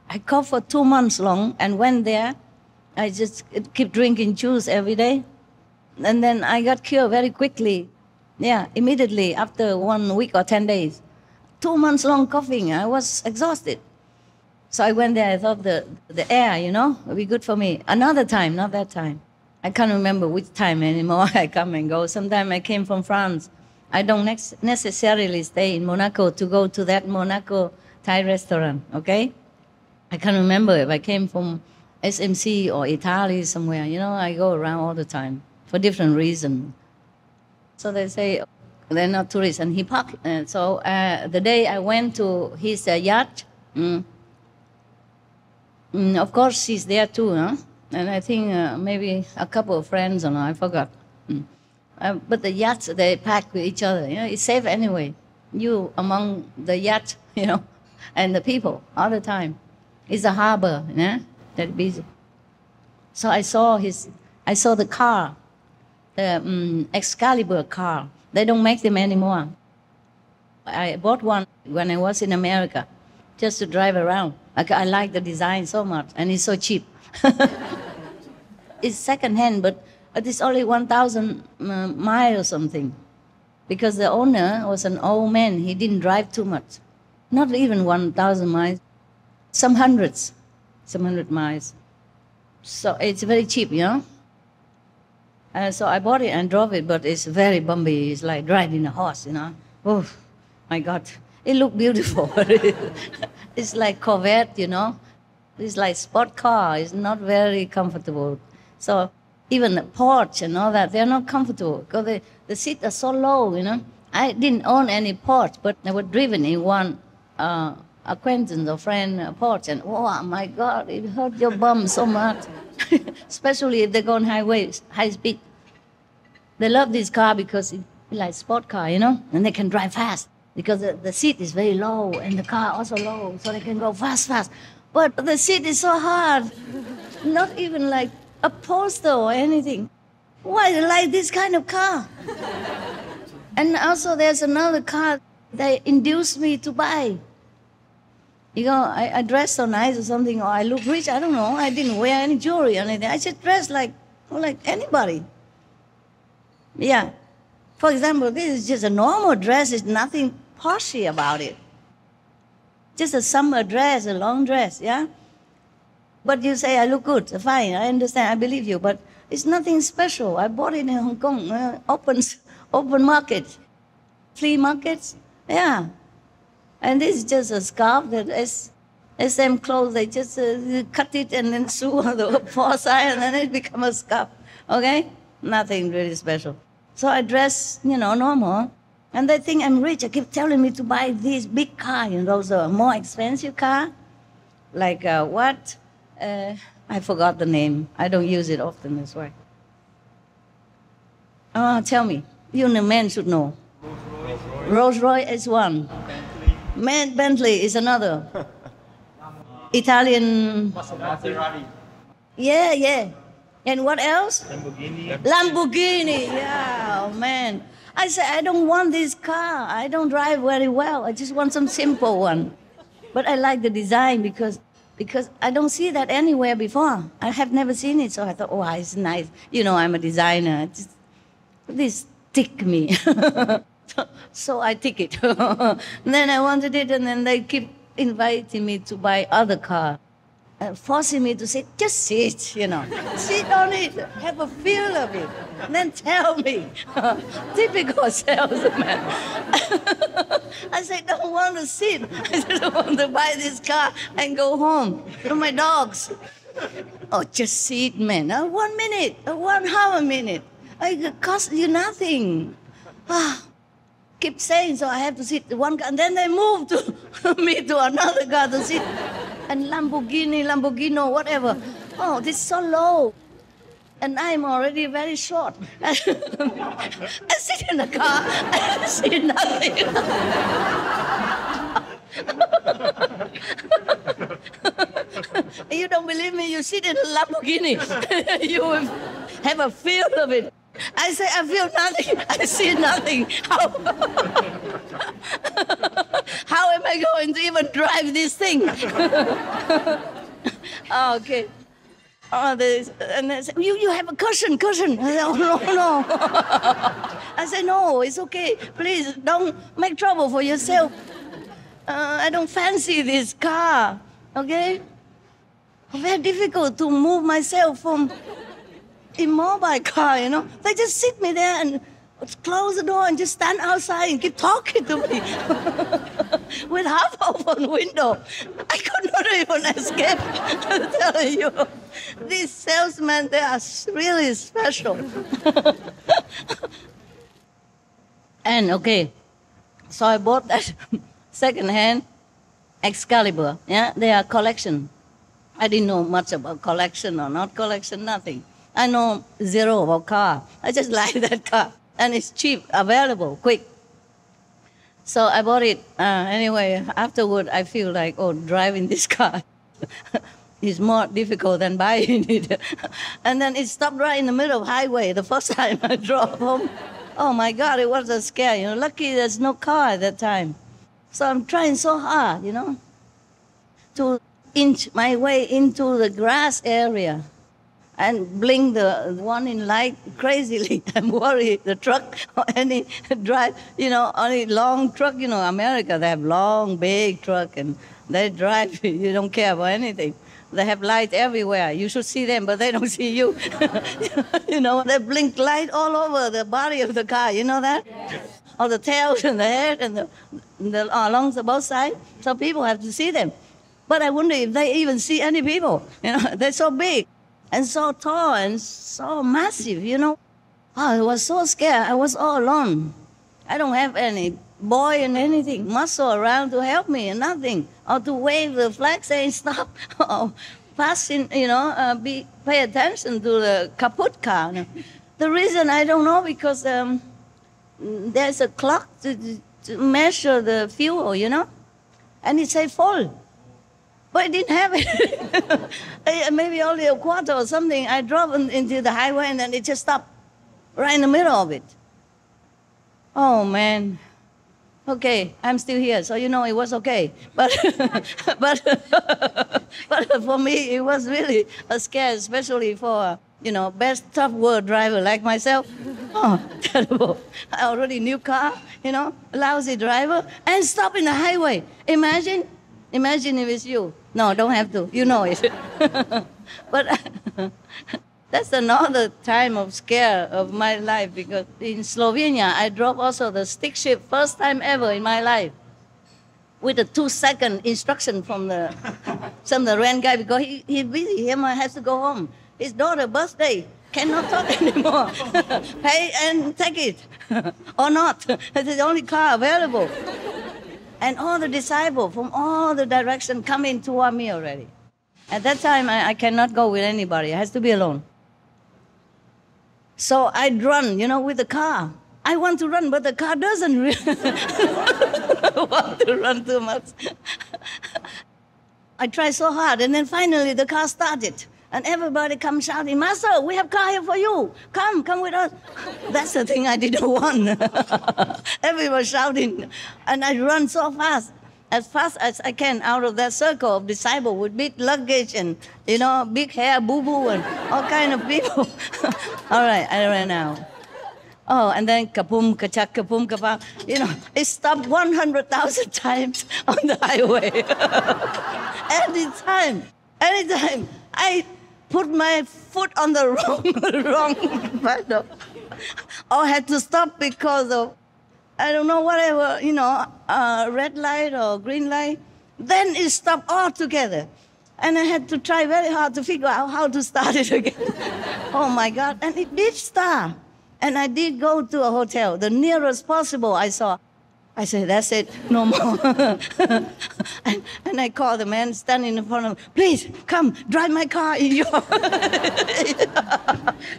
B: I coughed for 2 months long and went there. I just keep drinking juice every day. And then I got cured very quickly. Yeah, immediately after 1 week or 10 days. 2 months long coughing, I was exhausted. So I went there, I thought the air, you know, would be good for me. Another time, not that time. I can't remember which time anymore. I come and go. Sometimes I came from France. I don't necessarily stay in Monaco to go to that Monaco Thai restaurant, okay? I can't remember if I came from SMC or Italy somewhere. You know, I go around all the time for different reasons. So they say they're not tourists, and he parked. So the day I went to his yacht, of course he's there too, huh? And I think maybe a couple of friends, or no, I forgot. But the yachts, they pack with each other. You know, it's safe anyway. You among the yacht, you know, and the people all the time. It's a harbor, yeah, that busy. So I saw the car, the Excalibur car. They don't make them anymore. I bought one when I was in America, just to drive around. I like the design so much, and it's so cheap. It's second-hand, but it's only 1,000 miles or something. Because the owner was an old man. He didn't drive too much. Not even 1,000 miles. Some hundred miles. So it's very cheap, you know. So I bought it and drove it, but it's very bumpy. It's like riding a horse, you know. Oh, my God. It looked beautiful. It's like Corvette, you know. It's like sport car. It's not very comfortable. So even the porch and all that, they're not comfortable because the seats are so low, you know. I didn't own any porch, but I was driven in one acquaintance or friend porch, and oh my God, it hurt your bum so much. Especially if they go on highways, high speed. They love this car because it's like sport car, you know, and they can drive fast because the seat is very low and the car also low, so they can go fast. But the seat is so hard, not even like a poster or anything. Why do you like this kind of car? And also there's another car they induced me to buy. You know, I dress so nice or something, or I look rich, I don't know. I didn't wear any jewelry or anything. I just dress like anybody. Yeah. For example, this is just a normal dress. There's nothing poshy about it. Just a summer dress, a long dress, yeah? But you say, I look good, fine, I understand, I believe you, but it's nothing special. I bought it in Hong Kong, open market, flea markets, yeah. And this is just a scarf that SM clothes, they just cut it and then sew on the four sides and then it becomes a scarf, okay? Nothing really special. So I dress, you know, normal. And they think I'm rich. They keep telling me to buy this big car, you know, those are more expensive car. Like what? I forgot the name. I don't use it often, that's why. Tell me. You the man should know. Rolls-Royce is one. Bentley is another. Italian.
C: Maserati.
B: Yeah. And what else? Lamborghini. Yeah, oh man. I said, I don't want this car. I don't drive very well. I just want some simple one. But I like the design because I don't see that anywhere before. I have never seen it, so I thought, oh, it's nice. You know, I'm a designer. This tick me. So I tick it. Then I wanted it, and then they keep inviting me to buy other car. Forcing me to say, just sit, you know. Sit on it, have a feel of it, then tell me. Typical salesman. I said, don't want to sit. I just want to buy this car and go home to my dogs. Oh, just sit, man. 1 minute, 1 hour minute. It costs you nothing. Keep saying, so I have to sit one car. And then they moved to me to another car to sit. And Lamborghini, whatever. Oh, this is so low. And I'm already very short. I sit in the car, I see nothing. You don't believe me? You sit in a Lamborghini, you will have a feel of it. I say, I feel nothing, I see nothing. How am I going to even drive this thing? Okay. And they say, you have a cushion. I say, oh, no. I say, no, it's okay. Please, don't make trouble for yourself. I don't fancy this car, okay? Very difficult to move myself from immobile car, you know. They just sit me there and close the door and just stand outside and keep talking to me with half open window. I could not even escape. I'm telling you, these salesmen, they are really special. And okay, so I bought that second-hand Excalibur. Yeah, they are collection. I didn't know much about collection or not collection, nothing. I know zero about car. I just like that car. And it's cheap, available, quick. So I bought it. Anyway, afterward, I feel like, driving this car is more difficult than buying it. And then it stopped right in the middle of the highway the first time I drove home. Oh my God, it was a scare. You know, lucky there's no car at that time. So I'm trying so hard, you know, to inch my way into the grass area and blink the warning light crazily. I'm worried the truck or any drive, you know, any long truck, you know, America, they have long, big truck and they drive, you don't care about anything. They have light everywhere. You should see them, but they don't see you. You know, they blink light all over the body of the car, you know that? Yes. All the tails and the head and along the both sides. So people have to see them. But I wonder if they even see any people. You know, they're so big and so tall and so massive, you know. I was so scared. I was all alone. I don't have any boy and anything, muscle around to help me and nothing. Or to wave the flag saying stop. Or passing, you know, pay attention to the kaput car. The reason I don't know because there's a clock to measure the fuel, you know. And it say full. But I didn't have it. Maybe only a quarter or something. I drove into the highway and then it just stopped right in the middle of it. Oh, man. Okay, I'm still here, so you know it was okay. But for me, it was really a scare, especially for, you know, best tough world driver like myself. Oh, terrible. I already new car, you know, lousy driver, and stop in the highway. Imagine if it's you. No, don't have to. You know it. But that's another time of scare of my life because in Slovenia, I drove also the stick shift first time ever in my life with a 2-second instruction from the rent guy because he's busy. He has to go home. His daughter's birthday. Cannot talk anymore. Pay and take it or not. It's the only car available. And all the disciples from all the directions come in toward me already. At that time, I cannot go with anybody. I has to be alone. So I'd run, you know, with the car. I want to run, but the car doesn't really want to run too much. I tried so hard, and then finally the car started. And everybody comes shouting, Master, we have car here for you. Come with us. That's the thing I didn't want. Everyone shouting. And I run so fast as I can out of that circle of disciples with big luggage and, you know, big hair, boo-boo, and all kind of people. All right, I ran out. Oh, and then kapum, kachak, kapum, kapam. You know, it stopped 100,000 times on the highway. Anytime, I put my foot on the wrong pedal. Or had to stop because of, I don't know, whatever, you know, red light or green light. Then it stopped altogether. And I had to try very hard to figure out how to start it again. Oh my God, and it did start. And I did go to a hotel, the nearest possible I saw. I said, that's it, no more. and I called the man standing in front of me, please, come, drive my car in your...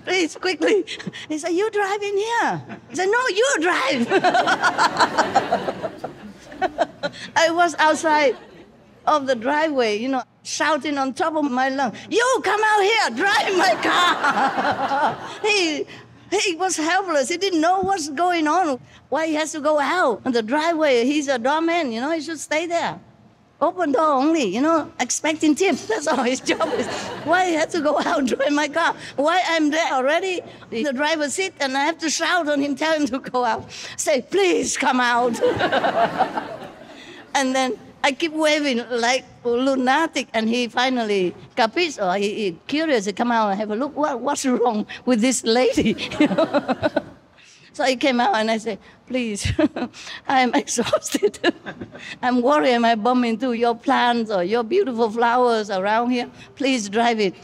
B: Please, quickly. He said, you drive in here. I said, no, you drive. I was outside of the driveway, you know, shouting on top of my lungs, you come out here, drive my car. He was helpless. He didn't know what's going on. Why he has to go out on the driveway? He's a doorman, you know, he should stay there. Open door only, you know, expecting tips. That's all his job is. Why he has to go out, drive my car? Why I'm there already? The driver sit and I have to shout on him, tell him to go out. Say, please come out. And then I keep waving like a lunatic, and he finally capisce, or he curious to come out and have a look. What's wrong with this lady? So he came out and I said, please, I'm exhausted. I'm worried I might bump into your plants or your beautiful flowers around here. Please drive it.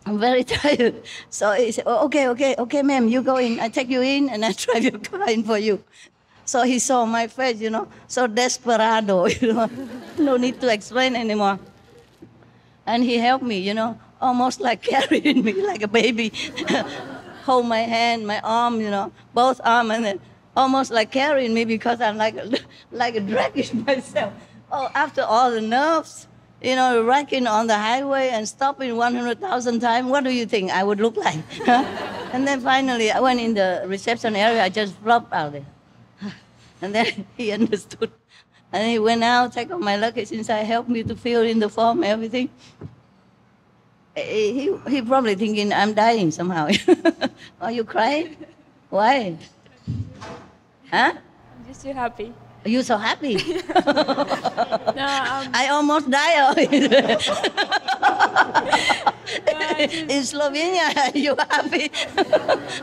B: I'm very tired. So he said, oh, okay, ma'am, you go in. I take you in and I drive your car in for you. So he saw my face, you know, so desperado, you know, no need to explain anymore. And he helped me, you know, almost like carrying me like a baby. Hold my hand, my arm, you know, both arms, and then almost like carrying me because I'm like a dragging myself. Oh, after all the nerves, you know, wrecking on the highway and stopping 100,000 times, what do you think I would look like? And then finally, I went in the reception area, I just flopped out there. And then he understood. And he went out, take off my luggage inside, helped me to fill in the form, everything. He probably thinking I'm dying somehow. Are you crying? Why? Huh?
D: I'm just so happy.
B: Are you so happy?
D: No,
B: I almost died. In Slovenia, are you happy?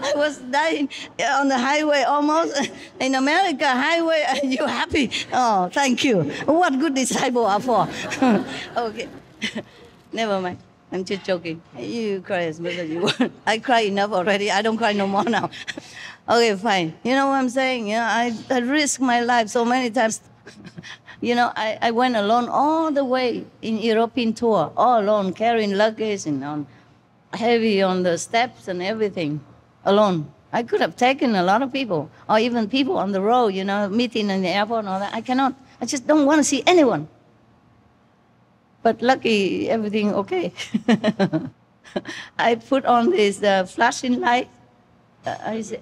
B: I was dying on the highway almost. In America, highway, are you happy? Oh, thank you. What good disciple are for? Okay. Never mind. I'm just joking. You cry as much as you want. I cry enough already. I don't cry no more now. Okay, fine. You know what I'm saying? You know, I risked my life so many times. You know, I went alone all the way in European tour, all alone, carrying luggage and on heavy on the steps and everything, alone. I could have taken a lot of people, or even people on the road, you know, meeting in the airport and all that. I cannot. I just don't want to see anyone. But lucky, everything okay. I put on this flashing light,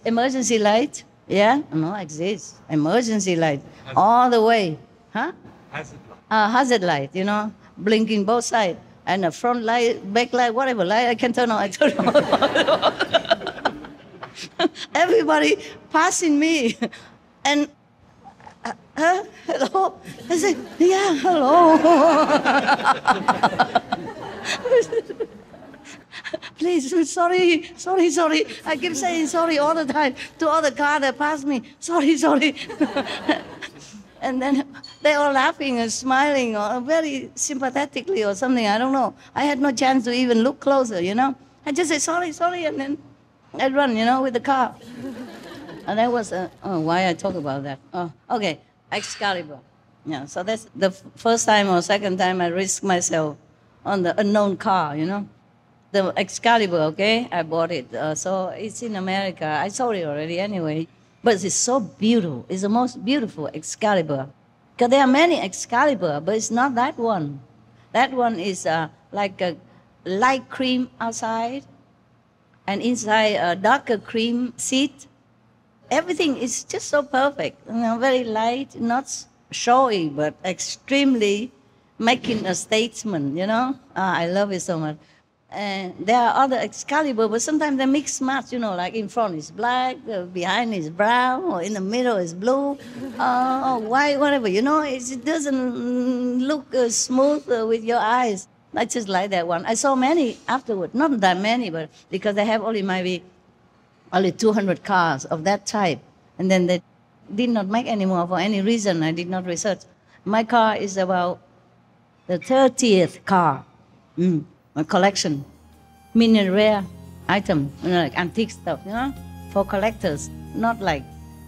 B: emergency light. Yeah, no, exists. Emergency light, all the way. Huh?
C: Hazard light.
B: Hazard light, you know, blinking both sides. And a front light, back light, whatever light I can turn on, I turn on. Everybody passing me. And, hello? I said, yeah, hello. Please, sorry. I keep saying sorry all the time to all the cars that pass me. Sorry. And then they all laughing and smiling or very sympathetically or something, I don't know. I had no chance to even look closer, you know. I just say sorry, and then I'd run, you know, with the car. And that was, why I talk about that. Oh, okay, Excalibur. Yeah, so that's the first time or second time I risked myself on the unknown car, you know. The Excalibur, okay, I bought it. So it's in America. I sold it already anyway. But it's so beautiful. It's the most beautiful Excalibur. Because there are many Excalibur, but it's not that one. That one is like a light cream outside, and inside a darker cream seat. Everything is just so perfect. You know, very light, not showy, but extremely making a statement, you know. I love it so much. And there are other Excalibur, but sometimes they mix match, you know, like in front is black, behind is brown, or in the middle is blue, or white, whatever, you know. It doesn't look smooth with your eyes. I just like that one. I saw many afterward, not that many, but because they have only maybe 200 cars of that type. And then they did not make any more for any reason. I did not research. My car is about the 30th car. My collection, mini rare item, you know, like antique stuff, you know. for collectors, not like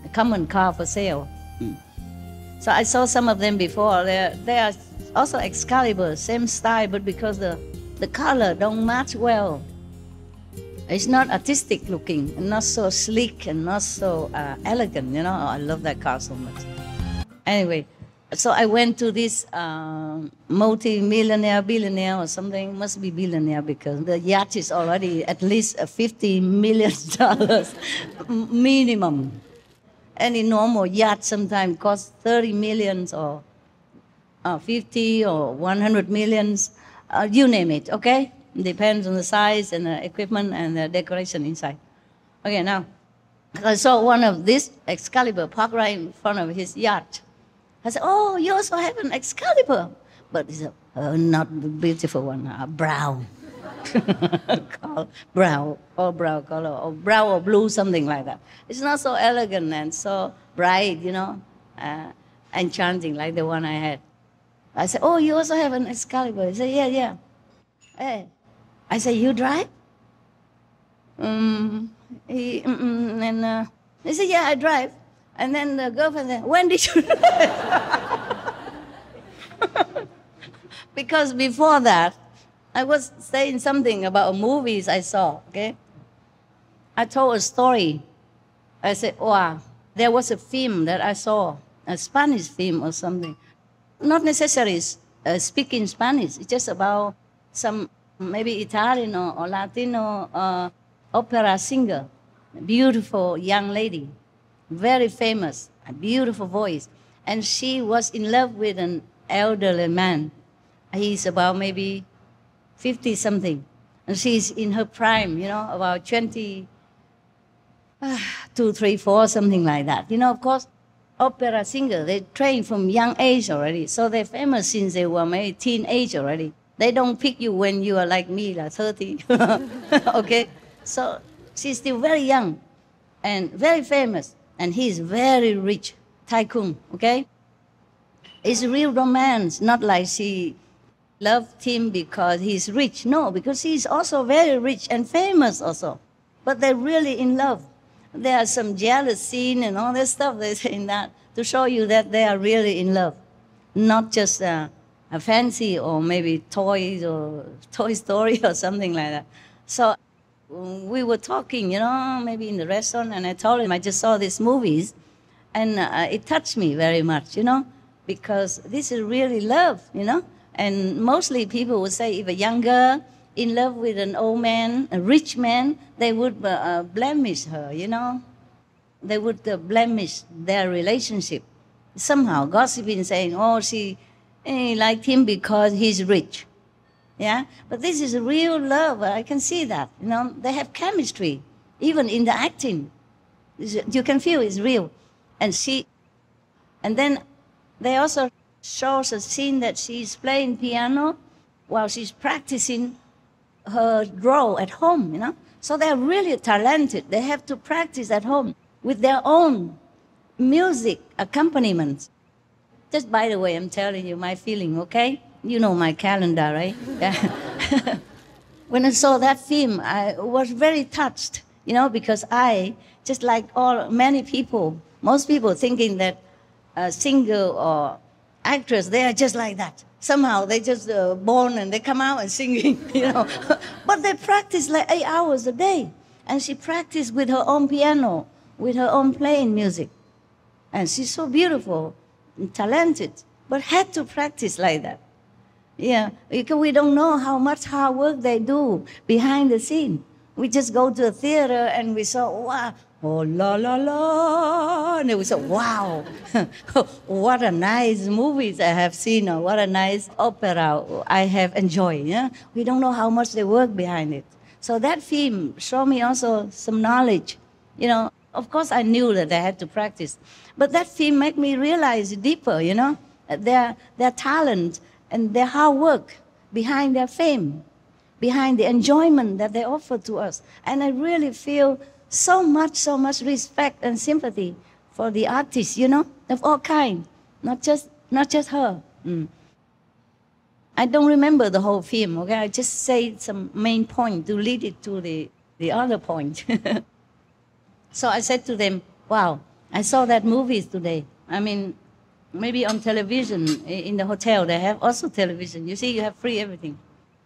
B: a common car for sale. So I saw some of them before. They are also Excalibur, same style, but because the color don't match well. It's not artistic looking, and not so sleek, and not so elegant, you know. I love that car so much. Anyway, so I went to this multi-millionaire, billionaire or something, must be billionaire because the yacht is already at least $50 million minimum. Any normal yacht sometimes costs 30 millions or 50 or 100 millions, you name it, okay? Depends on the size and the equipment and the decoration inside. Okay, now, I saw one of this Excalibur parked right in front of his yacht. I said, oh, you also have an Excalibur. But it's not the beautiful one, brown. Brown color, or brown or blue, something like that. It's not so elegant and so bright, you know, enchanting like the one I had. I said, oh, you also have an Excalibur? He said, yeah. Hey. I said, you drive? He said, yeah, I drive. And then the girlfriend said, when did you drive? Because before that, I was saying something about movies I saw, okay? I told a story. I said, wow, there was a film that I saw, a Spanish film or something. Not necessarily speaking Spanish, it's just about some maybe Italian or Latino opera singer, a beautiful young lady, very famous, a beautiful voice. And she was in love with an elderly man. He's about maybe 50-something. And she's in her prime, you know, about 22, 3, 4, something like that. You know, of course, opera singer, they train from young age already. So they're famous since they were maybe teenage already. They don't pick you when you are like me, like 30. Okay? So she's still very young and very famous. And he's very rich, tycoon, okay? It's a real romance, not like she loved him because he's rich. No, because he's also very rich and famous also. But they're really in love. There are some jealous scene and all that stuff they say in that to show you that they are really in love. Not just a fancy or maybe toys or Toy Story or something like that. So we were talking, you know, maybe in the restaurant, and I told him I just saw these movies, and it touched me very much, you know, because this is really love, you know. And mostly people would say if a young girl in love with an old man, a rich man, they would blemish her, you know. They would blemish their relationship. Somehow gossiping, saying, oh, she liked him because he's rich. Yeah, but this is real love. I can see that. You know, they have chemistry, even in the acting. You can feel it's real. And then they also show us a scene that she's playing piano while she's practicing her role at home. You know, so they're really talented. They have to practice at home with their own music accompaniments. Just by the way, I'm telling you my feeling, okay? You know my calendar, right? Yeah. When I saw that film, I was very touched, you know, because I, just like many people, most people thinking that a singer or actress, they are just like that. Somehow they just born and they come out and singing, you know. But they practice like 8 hours a day. And she practiced with her own piano, with her own playing music. And she's so beautiful and talented, but had to practice like that. Yeah, because we don't know how much hard work they do behind the scene. We just go to a theater and we saw, wow, oh, la, la, la, and we said, wow, what a nice movies I have seen, or what a nice opera I have enjoyed. Yeah? We don't know how much they work behind it. So that film showed me also some knowledge. You know, of course I knew that they had to practice, but that film made me realize deeper, you know, their talent and their hard work behind their fame, behind the enjoyment that they offer to us. And I really feel so much respect and sympathy for the artists, you know, of all kinds, not just her. I don't remember the whole film, okay? I just say some main point to lead it to the other point. So I said to them, wow, I saw that movies today. I mean, maybe on television, in the hotel, they have also television. You see, you have free everything.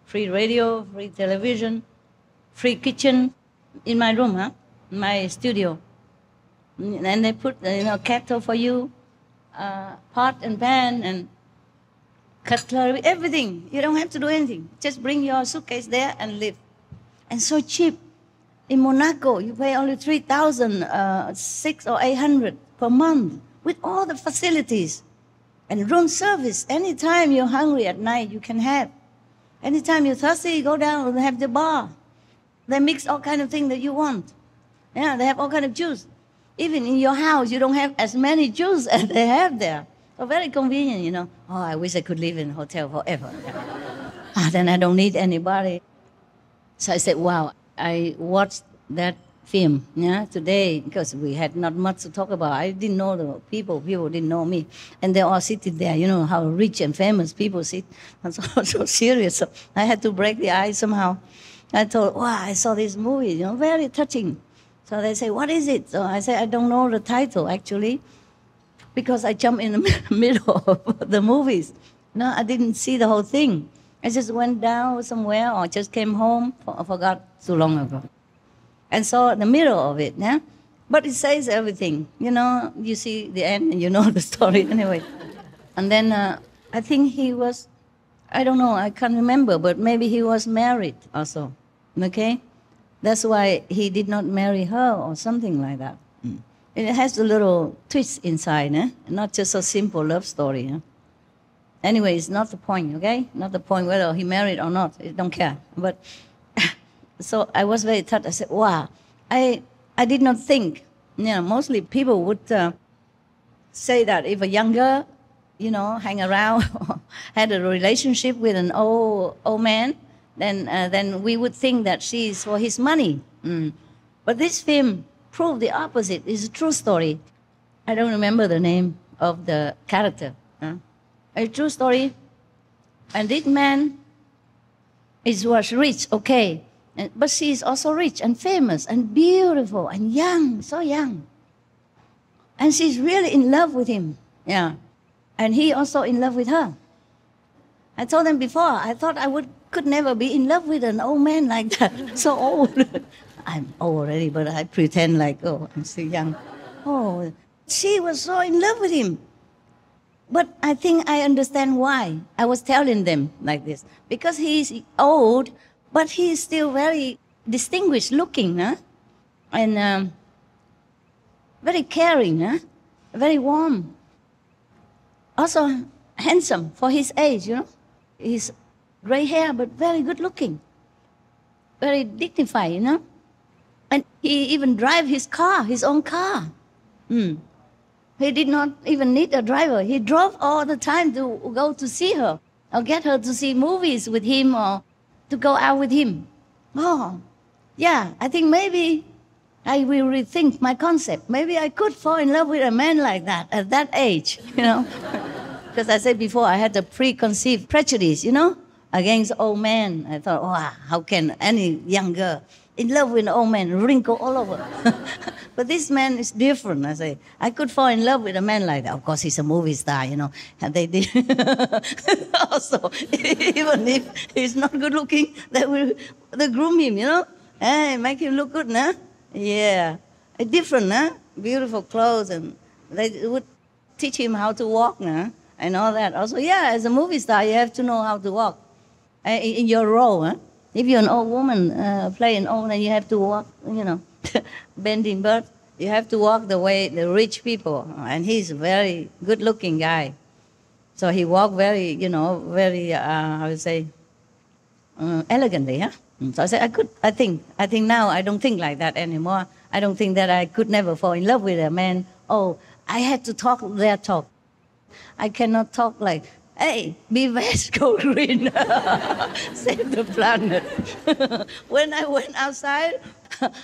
B: Free radio, free television, free kitchen in my room, my studio. And they put, kettle for you, pot and pan and cutlery, everything. You don't have to do anything. Just bring your suitcase there and live. And so cheap. In Monaco, you pay only 3,000, 600 or 800 per month with all the facilities. And room service, anytime you're hungry at night, you can have. Anytime you're thirsty, go down and have the bar. They mix all kind of things that you want. Yeah, they have all kind of juice. Even in your house, you don't have as many juice as they have there. So very convenient, Oh, I wish I could live in a hotel forever. Then I don't need anybody. So I said, wow, I watched that film today because we had not much to talk about. I didn't know the people didn't know me. And they all sitting there, how rich and famous people sit. I'm so serious. So I had to break the ice somehow. I thought, wow, I saw this movie, very touching. So they say, what is it? So I say, I don't know the title, actually, because I jumped in the middle of the movies. No, I didn't see the whole thing. I just went down somewhere or just came home. I forgot too long ago. And saw the middle of it, But it says everything. You see the end and you know the story anyway. And then I think he was, I don't know, I can't remember, but maybe he was married also, okay? That's why he did not marry her or something like that. It has a little twist inside, not just a simple love story. Anyway, it's not the point, okay? Not the point whether he married or not. I don't care. But so I was very touched. I said, wow, I did not think. Mostly people would say that if a young girl, hang around, had a relationship with an old man, then we would think that she's for his money. But this film proved the opposite. It's a true story. I don't remember the name of the character. A true story. And this man was rich, okay. But she is also rich and famous and beautiful and young, so young. And she's really in love with him. Yeah. And he also in love with her. I told them before, I thought I could never be in love with an old man like that, so old. I'm old already, but I pretend like, oh, I'm still young. Oh, she was so in love with him. But I think I understand why. I was telling them like this. Because he's old, but he's still very distinguished looking, and very caring, very warm. Also handsome for his age, He's gray hair, but very good looking. Very dignified, And he even drive his car, his own car. He did not even need a driver. He drove all the time to go to see her or get her to see movies with him or to go out with him. Oh, yeah, I think maybe I will rethink my concept. Maybe I could fall in love with a man like that at that age, Because I said before, I had a preconceived prejudice, against old men. I thought, wow, how can any young girl in love with an old man, wrinkle all over? But this man is different, I say. I could fall in love with a man like that. Of course, he's a movie star, And they did. Also, even if he's not good looking, they groom him, Hey, make him look good, Yeah. Different, Beautiful clothes. And they would teach him how to walk, And all that. Also, yeah, as a movie star, you have to know how to walk. In your role, If you're an old woman playing old, then you have to walk, bending bird. You have to walk the way the rich people. And he's a very good-looking guy. So he walked very, very, how to say, elegantly, So I said, I think now I don't think like that anymore. I don't think that I could never fall in love with a man. Oh, I had to talk their talk. I cannot talk like, hey, be veg, go green, save the planet. When I went outside,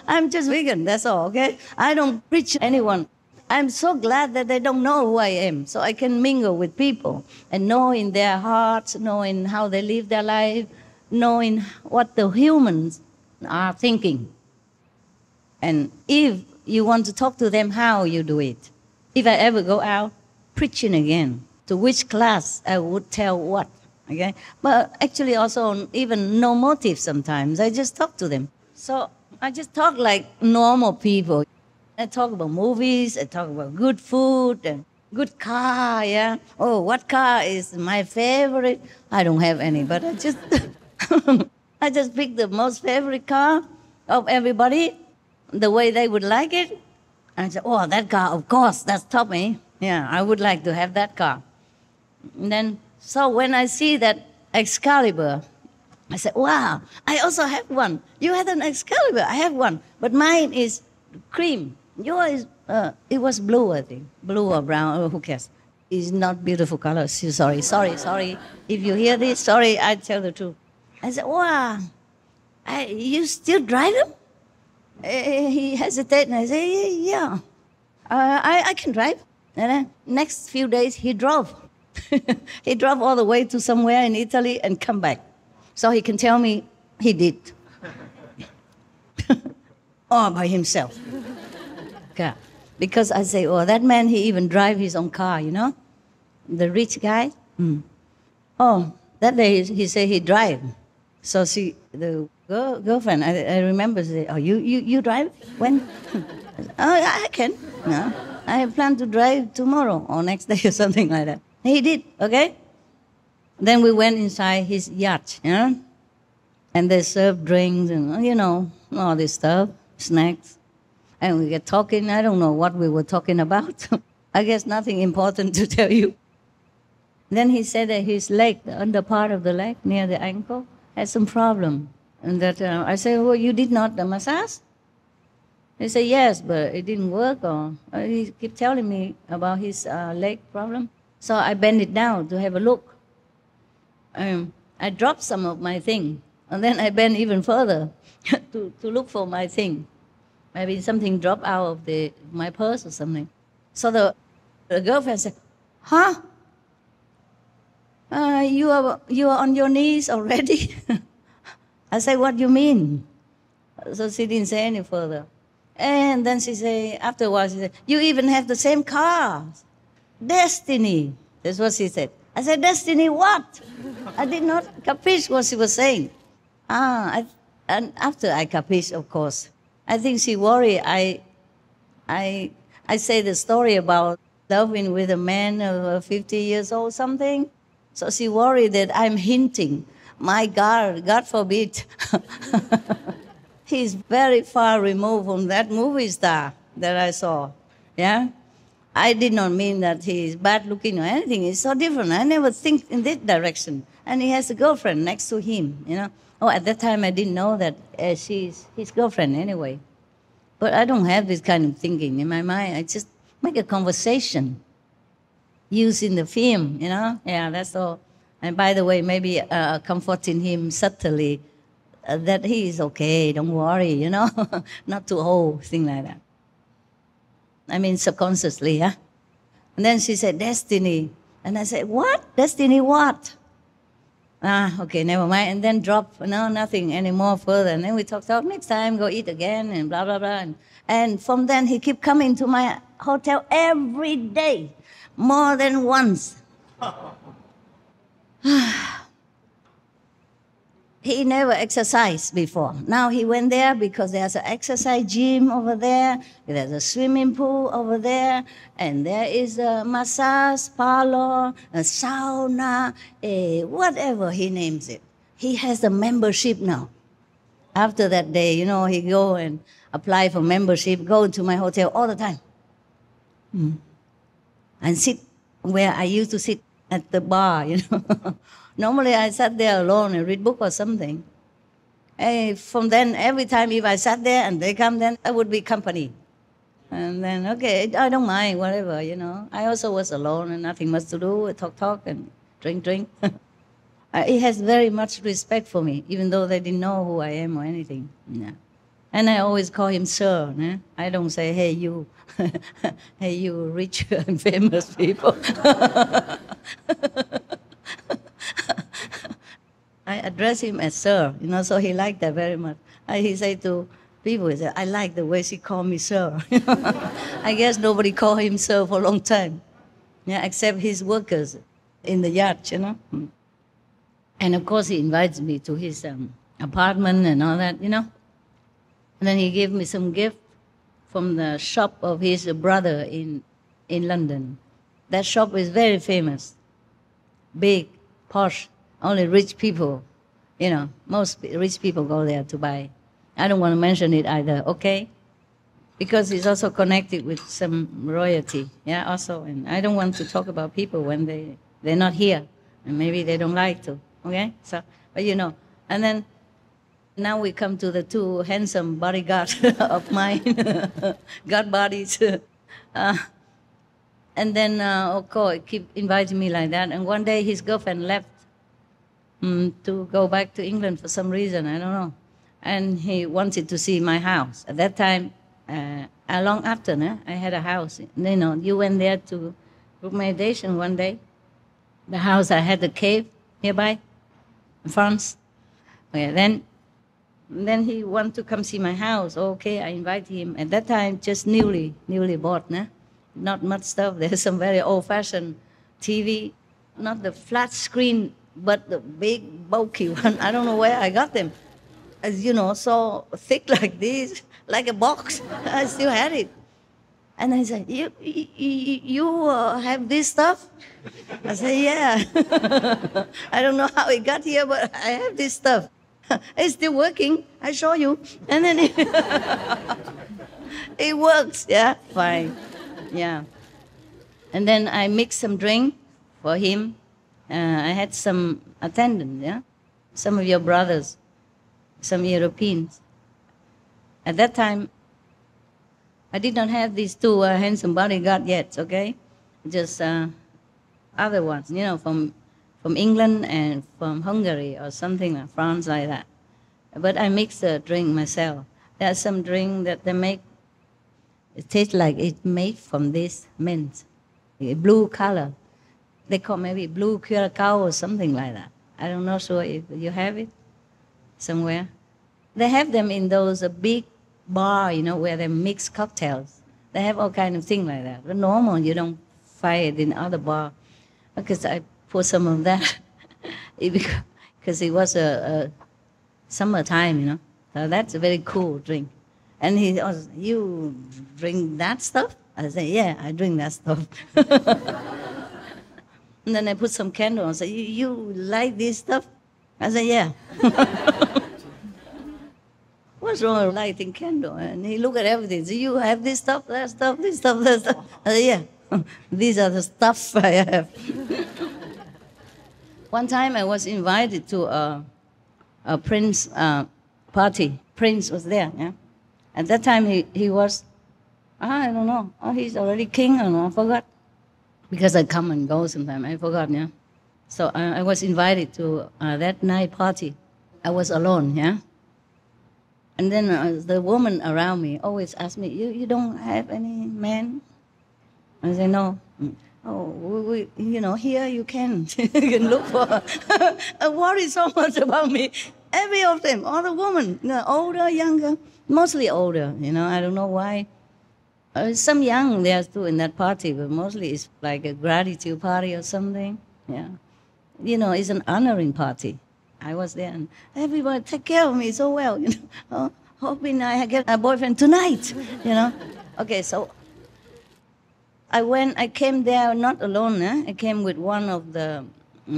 B: I'm just vegan, that's all, okay? I don't preach anyone. I'm so glad that they don't know who I am, so I can mingle with people and know in their hearts, knowing how they live their life, knowing what the humans are thinking. And if you want to talk to them, how you do it. If I ever go out preaching again, to which class I would tell what, okay? But actually also even no motive sometimes. I just talk to them. So I just talk like normal people. I talk about movies, I talk about good food and good car, yeah? Oh, what car is my favorite? I don't have any, but I just I just pick the most favorite car of everybody, the way they would like it. And I say, oh, that car, of course, that's Tommy. Yeah, I would like to have that car. And then, so when I see that Excalibur, I said, wow, I also have one. You had an Excalibur, I have one. But mine is cream. Yours, it was blue, I think. Blue or brown, who cares? It's not beautiful color. Sorry. If you hear this, sorry, I tell the truth. I said, wow, you still drive him? He hesitated, and I said, yeah, I can drive. And then next few days, he drove. He drove all the way to somewhere in Italy and come back. So he can tell me he did. All by himself. Yeah. Because I say, oh, that man, he even drive his own car, you know? The rich guy. Oh, that day he said he drive. So the girlfriend, I remember, say, oh, you drive? When? Oh, I can. No, I plan to drive tomorrow or next day or something like that. He did, okay? Then we went inside his yacht, you know? And they served drinks and, you know, all this stuff, snacks. And we get talking. I don't know what we were talking about. I guess nothing important to tell you. Then he said that his leg, the under part of the leg, near the ankle, had some problem. And that I said, well, you did not massage? He said, yes, but it didn't work. Or he kept telling me about his leg problem. So I bent it down to have a look. I dropped some of my thing. And then I bent even further to look for my thing. Maybe something dropped out of my purse or something. So the girlfriend said, huh? You are on your knees already? I said, what do you mean? So she didn't say any further. And then she said, afterwards, she said, you even have the same car. Destiny. That's what she said. I said, destiny what? I did not capiche what she was saying. And after I capiche, of course, I think she worried. I say the story about loving with a man of 50 years old something. So she worried that I'm hinting. My God forbid. He's very far removed from that movie star that I saw. Yeah? I did not mean that he's bad looking or anything. It's so different. I never think in this direction. And he has a girlfriend next to him, you know. Oh, at that time I didn't know that she's his girlfriend anyway. But I don't have this kind of thinking in my mind. I just make a conversation using the film, you know. Yeah, that's all. And by the way, maybe comforting him subtly that he is okay, don't worry, you know. Not too old, thing like that. I mean, subconsciously, yeah. And then she said, destiny. And I said, what? Destiny what? Okay, never mind. And then drop, no, nothing anymore further. And then we talk, next time, go eat again, and blah, blah, blah. And from then, he kept coming to my hotel every day, more than once. He never exercised before. Now he went there because there's an exercise gym over there, there's a swimming pool over there, and there is a massage parlor, a sauna, whatever he names it. He has a membership now. After that day, you know, he go and apply for membership, go to my hotel all the time. And sit where I used to sit at the bar, you know. Normally I sat there alone and read book or something. And from then, every time if I sat there and they come, then I would be company. And then, okay, I don't mind, whatever, you know. I also was alone and nothing much to do, talk and drink. He has very much respect for me, even though they didn't know who I am or anything. Yeah. And I always call him sir. Eh? I don't say, hey, you. Hey, you rich and famous people. I address him as sir, you know, so he liked that very much. He said to People say, I like the way she called me sir. I guess nobody called him sir for a long time, yeah, except his workers in the yard, you know. And of course, he invites me to his apartment and all that, you know. And then he gave me some gift from the shop of his brother in London. That shop is very famous, big, posh, only rich people, you know, most rich people go there to buy. I don't want to mention it either, okay? Because it's also connected with some royalty, yeah, also. And I don't want to talk about people when they're not here, and maybe they don't like to, okay? So, but you know, and then now we come to the two handsome bodyguards of mine, God bodies. And then, of course, keep inviting me like that. And one day his girlfriend left to go back to England for some reason, I don't know. And he wanted to see my house. At that time, long after, I had a house. You know, you went there to group meditation one day. The house, I had the cave nearby, in France. Okay, then he wanted to come see my house. Okay, I invited him. At that time, just newly bought, not much stuff. There's some very old-fashioned TV, not the flat screen, but the big, bulky one. I don't know where I got them. As you know, so thick like this, like a box. I still had it. And I said, you have this stuff? I said, yeah. I don't know how it got here, but I have this stuff. It's still working. I show you. And then it works, yeah, fine, yeah. And then I mixed some drink for him. I had some attendants, yeah, some of your brothers, some Europeans. At that time, I did not have these two handsome bodyguards yet, okay? Just other ones, you know, from England and from Hungary or something like France, like that. But I mix the drink myself. There's some drink that they make, it tastes like it's made from this mint, a blue color. They call maybe blue curacao or something like that. I don't know sure if you have it somewhere. They have them in those big bar, you know, where they mix cocktails. They have all kind of things like that. But normal, you don't find it in other bar. Because I put some of that because it was a summertime, you know. So that's a very cool drink. And he was, you drink that stuff? I said, yeah, I drink that stuff. And then I put some candle. I said, you like this stuff? I said, yeah. What's wrong with lighting candle? And he looked at everything. So you have this stuff, that stuff, this stuff, that stuff. I said, yeah, these are the stuff I have. One time I was invited to a prince party. Prince was there, yeah. At that time he was, I don't know, he's already king or no, I forgot. Because I come and go sometimes, I forgot, yeah. So I was invited to that night party. I was alone, yeah. And then the woman around me always asked me, you don't have any man? I said, no. Oh, you know, here you can. You can look for. I worry so much about me. Every of them, all the women, you know, older, younger, mostly older, you know, I don't know why. Some young there too in that party, but mostly it's like a gratitude party or something, yeah. You know, it's an honoring party. I was there, and everybody take care of me so well, you know. Hoping I get a boyfriend tonight, you know. Okay, so I came there not alone, I came with one of the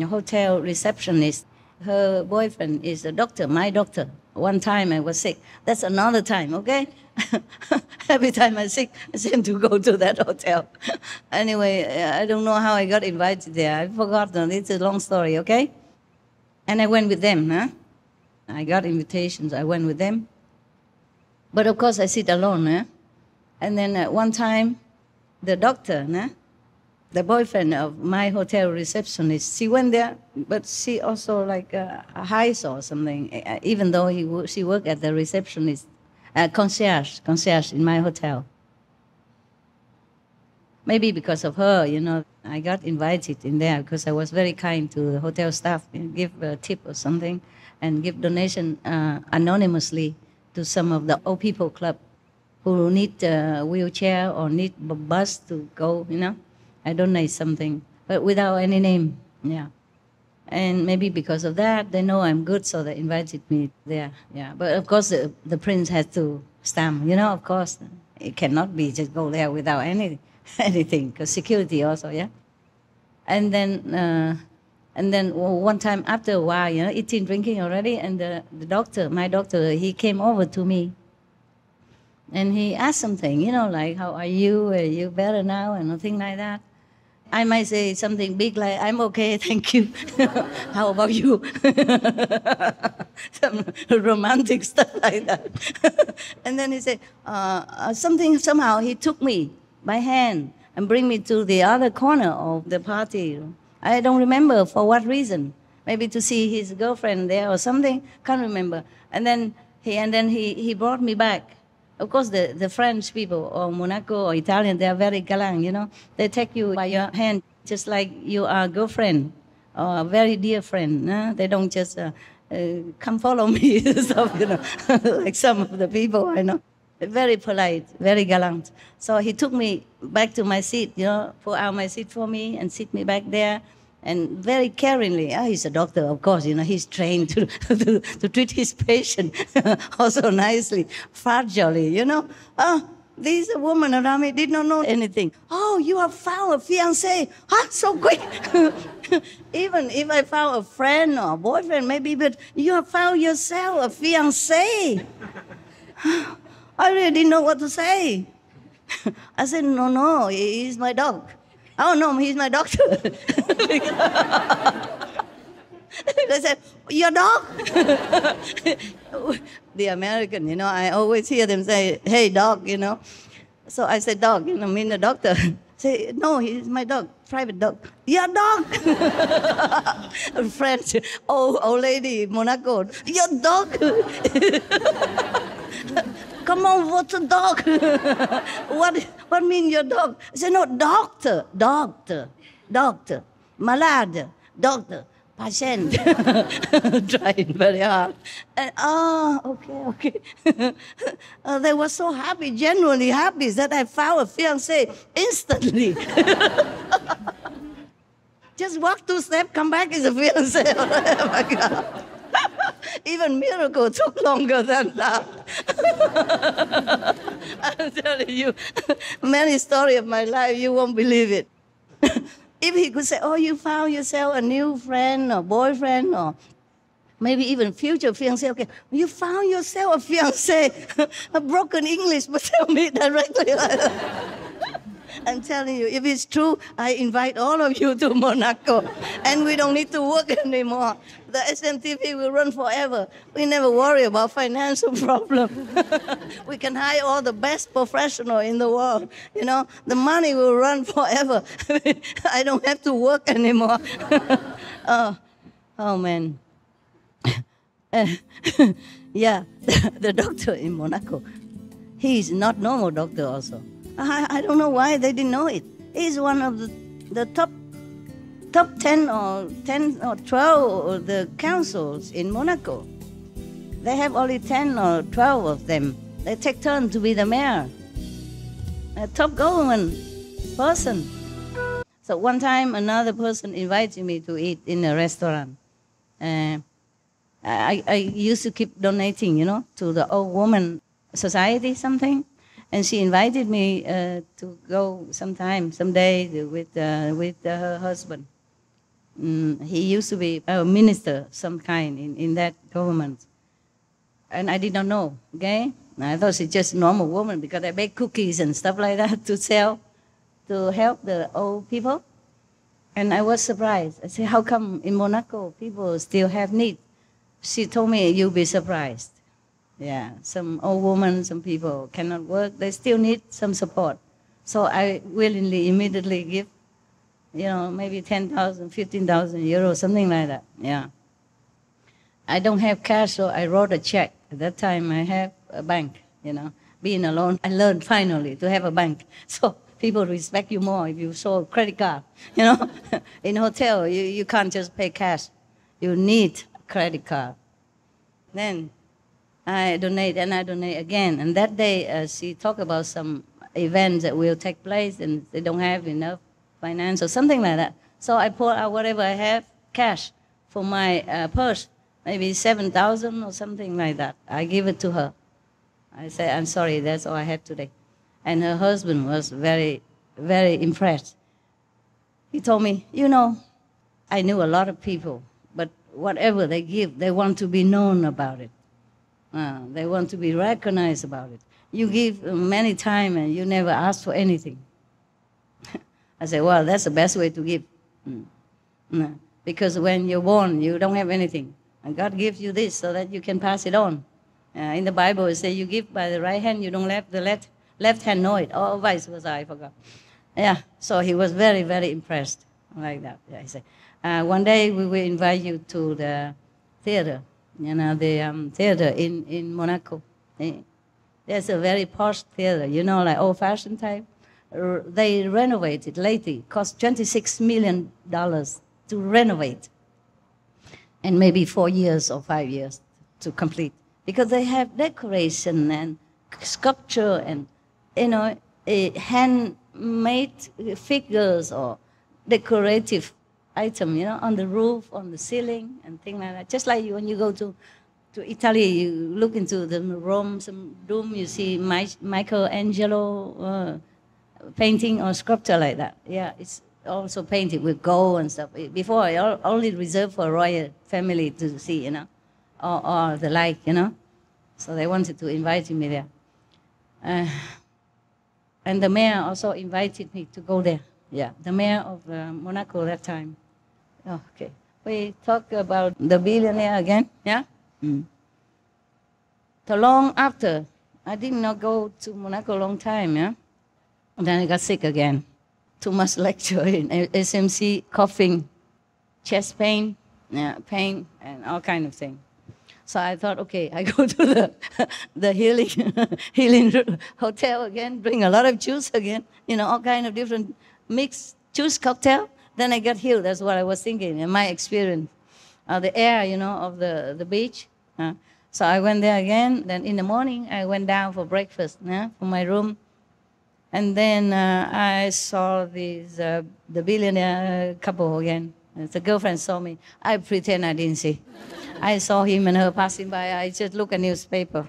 B: hotel receptionists. Her boyfriend is a doctor, my doctor. One time I was sick. That's another time, okay? Every time I'm sick, I seem to go to that hotel. Anyway, I don't know how I got invited there. I forgot. It's a long story, okay? And I went with them, huh? I got invitations. I went with them. But of course, I sit alone, huh? And then one time, the doctor, huh? The boyfriend of my hotel receptionist, she went there, but she also like a heist or something, even though she worked at the receptionist, concierge in my hotel. Maybe because of her, you know, I got invited in there because I was very kind to the hotel staff, give a tip or something, and give donation anonymously to some of the old people club who need a wheelchair or need a bus to go, you know. I donate something, but without any name, yeah. And maybe because of that, they know I'm good, so they invited me there, yeah. But of course, the prince has to stamp, you know, of course. It cannot be just go there without anything, because security also, yeah. And then one time after a while, you know, eating, drinking already, and the doctor, my doctor, he came over to me. And he asked something, you know, like, how are you? Are you better now? And nothing like that. I might say something big like, I'm okay, thank you. How about you? Some romantic stuff like that. And then he said, somehow he took me by hand and bring me to the other corner of the party. I don't remember for what reason. Maybe to see his girlfriend there or something, can't remember. And then he brought me back. Of course, the French people or Monaco or Italian, they are very gallant, you know. They take you by your hand just like you are a girlfriend or a very dear friend. No? They don't just come follow me, stuff, you know, like some of the people I know. Very polite, very gallant. So he took me back to my seat, you know, pull out my seat for me and sit me back there. And very caringly, he's a doctor, of course, you know, he's trained to treat his patient also nicely, fragilely, you know. This woman around me did not know anything. Oh, you have found a fiancé. Huh? So quick. Even if I found a friend or a boyfriend, maybe, but you have found yourself a fiancé. I really didn't know what to say. I said, no, he's my dog. Oh, no, he's my doctor. They said, your dog? The American, you know, I always hear them say, hey, dog, you know. So I said, dog, you know, mean the doctor. Say, no, he's my dog, private dog. Your dog? French, old lady, Monaco, your dog? Come on, what's a dog? What mean your dog? I said, no, doctor, malade, doctor, patient. Trying very hard. And, okay. They were so happy, genuinely happy, that I found a fiancé instantly. Just walk 2 steps, come back is a fiancé. Oh my God. Even miracle took longer than that. I'm telling you, many stories of my life, you won't believe it. If he could say, oh, you found yourself a new friend or boyfriend or maybe even future fiancé, okay, you found yourself a fiancé, a broken English, but tell me directly like that. I'm telling you, if it's true, I invite all of you to Monaco, and we don't need to work anymore. The SMTP will run forever. We never worry about financial problem. We can hire all the best professionals in the world. You know, the money will run forever. I don't have to work anymore. Oh man. Yeah, the doctor in Monaco, he's not normal doctor also. I don't know why they didn't know it. He's one of the top 10 or 12 of the councils in Monaco. They have only 10 or 12 of them. They take turns to be the mayor. A top government person. So one time another person invited me to eat in a restaurant. I used to keep donating, you know, to the old woman society something. And she invited me to go someday with her husband. He used to be a minister of some kind in that government. And I did not know, okay? I thought she's just a normal woman because I bake cookies and stuff like that to sell, to help the old people. And I was surprised. I said, how come in Monaco people still have need? She told me, you'll be surprised. Yeah, some old women, some people cannot work. They still need some support. So I willingly, immediately give, you know, maybe 10,000, 15,000 euros, something like that. Yeah. I don't have cash, so I wrote a check. At that time, I have a bank, you know. Being alone, I learned finally to have a bank. So people respect you more if you show a credit card, you know. In hotel, you can't just pay cash. You need a credit card. Then I donate and I donate again. And that day she talked about some events that will take place and they don't have enough finance or something like that. So I pour out whatever I have, cash, for my purse, maybe 7,000 or something like that. I give it to her. I said, I'm sorry, that's all I have today. And her husband was very, very impressed. He told me, you know, I knew a lot of people, but whatever they give, they want to be known about it. They want to be recognized about it. You give many times and you never ask for anything. I said, well, that's the best way to give. Because when you're born, you don't have anything. And God gives you this so that you can pass it on. In the Bible, it says you give by the right hand, you don't let the left hand know it. Or vice versa, I forgot. Yeah, so he was very, very impressed like that. Yeah, I said, one day we will invite you to the theater, you know, the theater in Monaco. There's a very posh theater, you know, like old-fashioned type. They renovated lately. It cost $26 million to renovate. And maybe 4 years or 5 years to complete. Because they have decoration and sculpture and, you know, handmade figures or decorative item, you know, on the roof, on the ceiling, and things like that. Just like when you go to Italy, you look into the Rome, some room, you see Michelangelo painting or sculpture like that. Yeah, it's also painted with gold and stuff. Before, only reserved for royal family to see, you know, or the like, you know. So they wanted to invite me there. And the mayor also invited me to go there. Yeah, the mayor of Monaco that time. Oh, okay. We talk about the billionaire again, yeah? So long after, I did not go to Monaco a long time, yeah? And then I got sick again. Too much lecture in SMC, coughing, chest pain, pain, and all kind of things. So I thought, okay, I go to the healing hotel again, bring a lot of juice again, you know, all kind of different mixed juice cocktail. Then I got healed. That's what I was thinking in my experience. The air, you know, of the beach. So I went there again. Then in the morning, I went down for breakfast from my room. And then I saw the billionaire couple again. The girlfriend saw me. I pretend I didn't see. I saw him and her passing by. I just look at newspaper.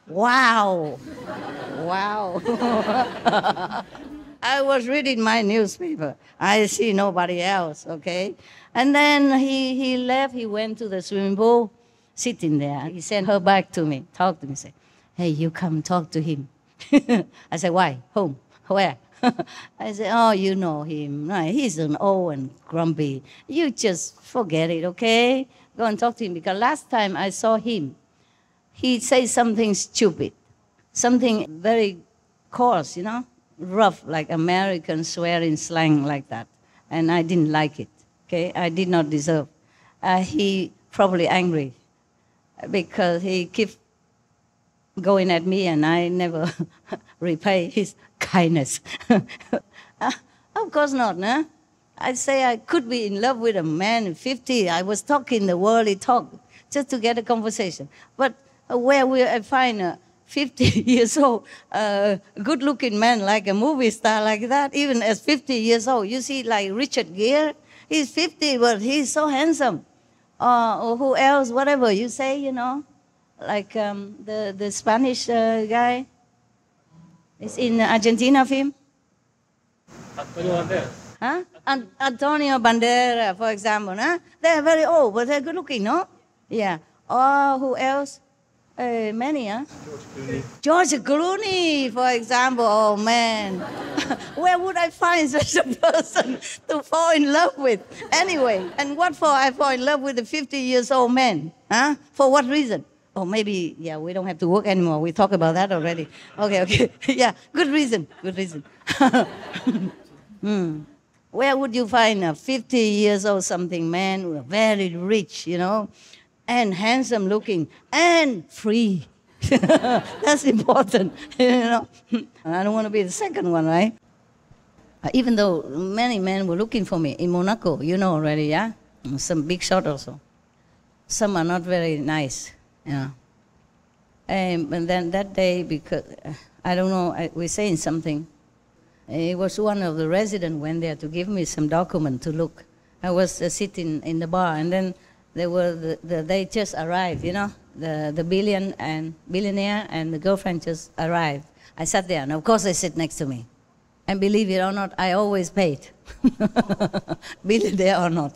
B: Wow. Wow. I was reading my newspaper. I see nobody else, okay? And then he left. He went to the swimming pool, sitting there. He sent her back to me, talked to me, said, hey, you come talk to him. I said, why? Whom? Where? I said, oh, you know him. He's an old and grumpy. You just forget it, okay? Go and talk to him. Because last time I saw him, he said something stupid, something very coarse, you know, rough, like American swearing slang like that. And I didn't like it, okay? I did not deserve. He probably angry because he kept going at me and I never repay his kindness. Of course not, no? I'd say I could be in love with a man 50. I was talking the worldly talk just to get a conversation. But where will I find a 50 years old good-looking man like a movie star like that, even as 50 years old? You see, like Richard Gere, he's 50, but he's so handsome. Or who else, whatever you say, you know. Like the Spanish guy. It's in Argentina film.
C: Antonio Banderas.
B: Huh? Antonio Banderas, for example. Huh? They're very old, but they're good looking, no? Yeah. Or who else? Many, huh? George Clooney, for example. Oh, man. Where would I find such a person to fall in love with? Anyway, and what for I fall in love with a 50-years-old man? Huh? For what reason? Oh, maybe, yeah, we don't have to work anymore. We talked about that already. Okay. Yeah, good reason. Where would you find a 50-years-old something man, very rich, you know, and handsome looking, and free? That's important, you know. I don't want to be the second one, right? Even though many men were looking for me in Monaco, you know already, yeah? Some big shot also. Some are not very nice. Yeah. And then that day, because I don't know, we're saying something. It was one of the residents went there to give me some document to look. I was sitting in the bar, and then they just arrived, you know, the billionaire and the girlfriend just arrived. I sat there, and of course they sit next to me. And believe it or not, I always paid, billionaire or not.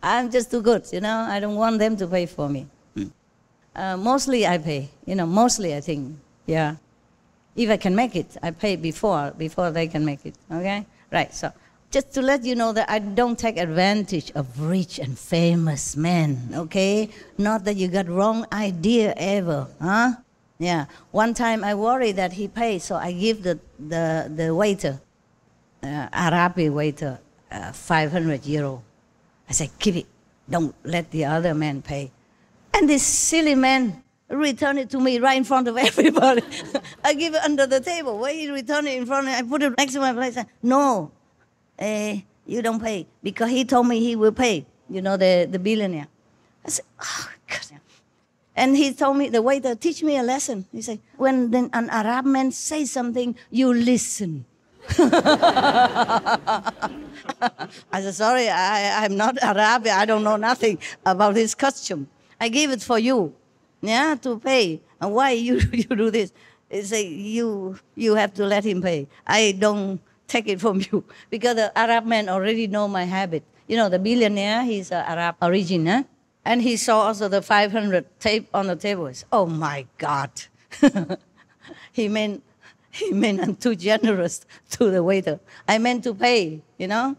B: I'm just too good, you know. I don't want them to pay for me. Mostly I pay, you know, mostly I think, yeah. If I can make it, I pay before they can make it, okay? Right, so just to let you know that I don't take advantage of rich and famous men, okay? Not that you got wrong idea ever, huh? Yeah, one time I worry that he pays, so I give the waiter, Arabic waiter, 500 euro. I said, keep it, don't let the other man pay. And this silly man returned it to me right in front of everybody. I give it under the table. Why he returned it in front of me? I put it next to my place. No, you don't pay. Because he told me he will pay, you know, the billionaire. I said, oh, God. And he told me, the waiter, teach me a lesson. He said, when an Arab man says something, you listen. I said, sorry, I'm not Arab. I don't know nothing about this custom. I gave it for you. Yeah, to pay. And why you do this? They say you have to let him pay. I don't take it from you because the Arab man already know my habit. You know, the billionaire, he's Arab origin, huh? And he saw also the 500 tape on the table. Said, oh my God, he meant I'm too generous to the waiter. I meant to pay, you know.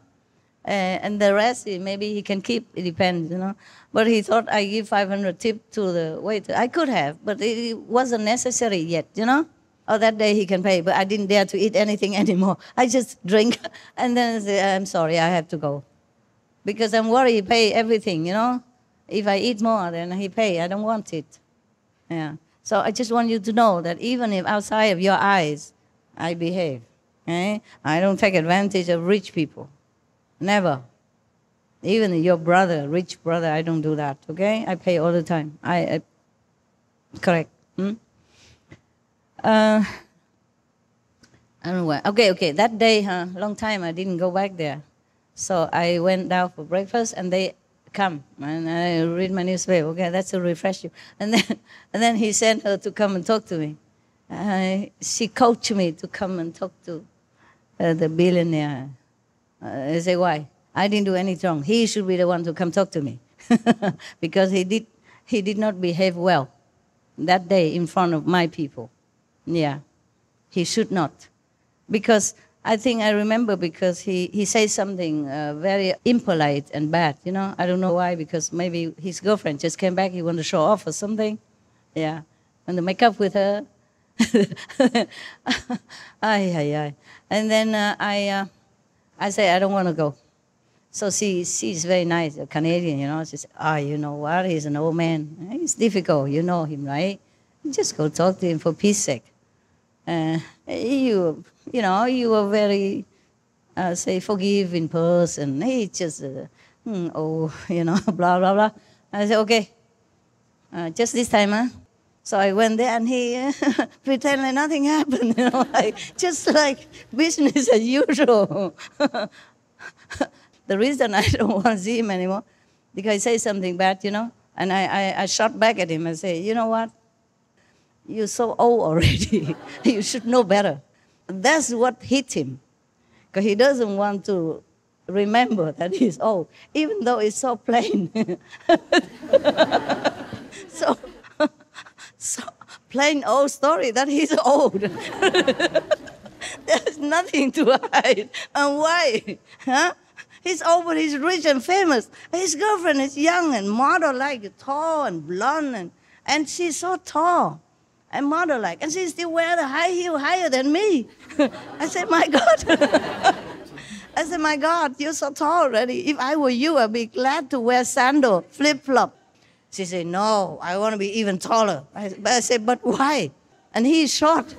B: And the rest, maybe he can keep, it depends, you know. But he thought I give 500 tip to the waiter. I could have, but it wasn't necessary yet, you know. Oh, that day he can pay, but I didn't dare to eat anything anymore. I just drink, and then I say, I'm sorry, I have to go. Because I'm worried he pay everything, you know. If I eat more, then he pay. I don't want it. Yeah. So I just want you to know that even if outside of your eyes, I behave. Okay? I don't take advantage of rich people. Never. Even your brother, rich brother, I don't do that, okay? I pay all the time. I correct. I don't know why. Okay, that day, long time I didn't go back there. So I went down for breakfast and they come and I read my newspaper. Okay, that's to refresh you. And then he sent her to come and talk to me. She coached me to come and talk to the billionaire. I say, why? I didn't do anything wrong. He should be the one to come talk to me. Because he did not behave well that day in front of my people. Yeah, he should not. Because I think I remember because he said something very impolite and bad, you know. I don't know why, because maybe his girlfriend just came back, he wanted to show off or something. Yeah, want to make up with her. And then I say, I don't want to go. So she's very nice, a Canadian, you know. She said, you know what, he's an old man. It's difficult, you know him, right? Just go talk to him for peace sake. You know, you are very, say, forgiving person. He just, you know, blah, blah, blah. I said, okay, just this time, huh? So I went there and he pretended like nothing happened, you know, just like business as usual. The reason I don't want to see him anymore, because he says something bad, you know, and I shot back at him and say, you know what? You're so old already. You should know better. That's what hit him, because he doesn't want to remember that he's old, even though it's so plain. So plain old story that he's old. There's nothing to hide. And why? Huh? He's old, but he's rich and famous. His girlfriend is young and model-like, tall and blonde, and she's so tall and model-like, and she still wears the high heel higher than me. I said, my God. I said, my God, you're so tall already. If I were you, I'd be glad to wear sandal, flip-flop. She said, no, I want to be even taller. I said, but why? And he's short.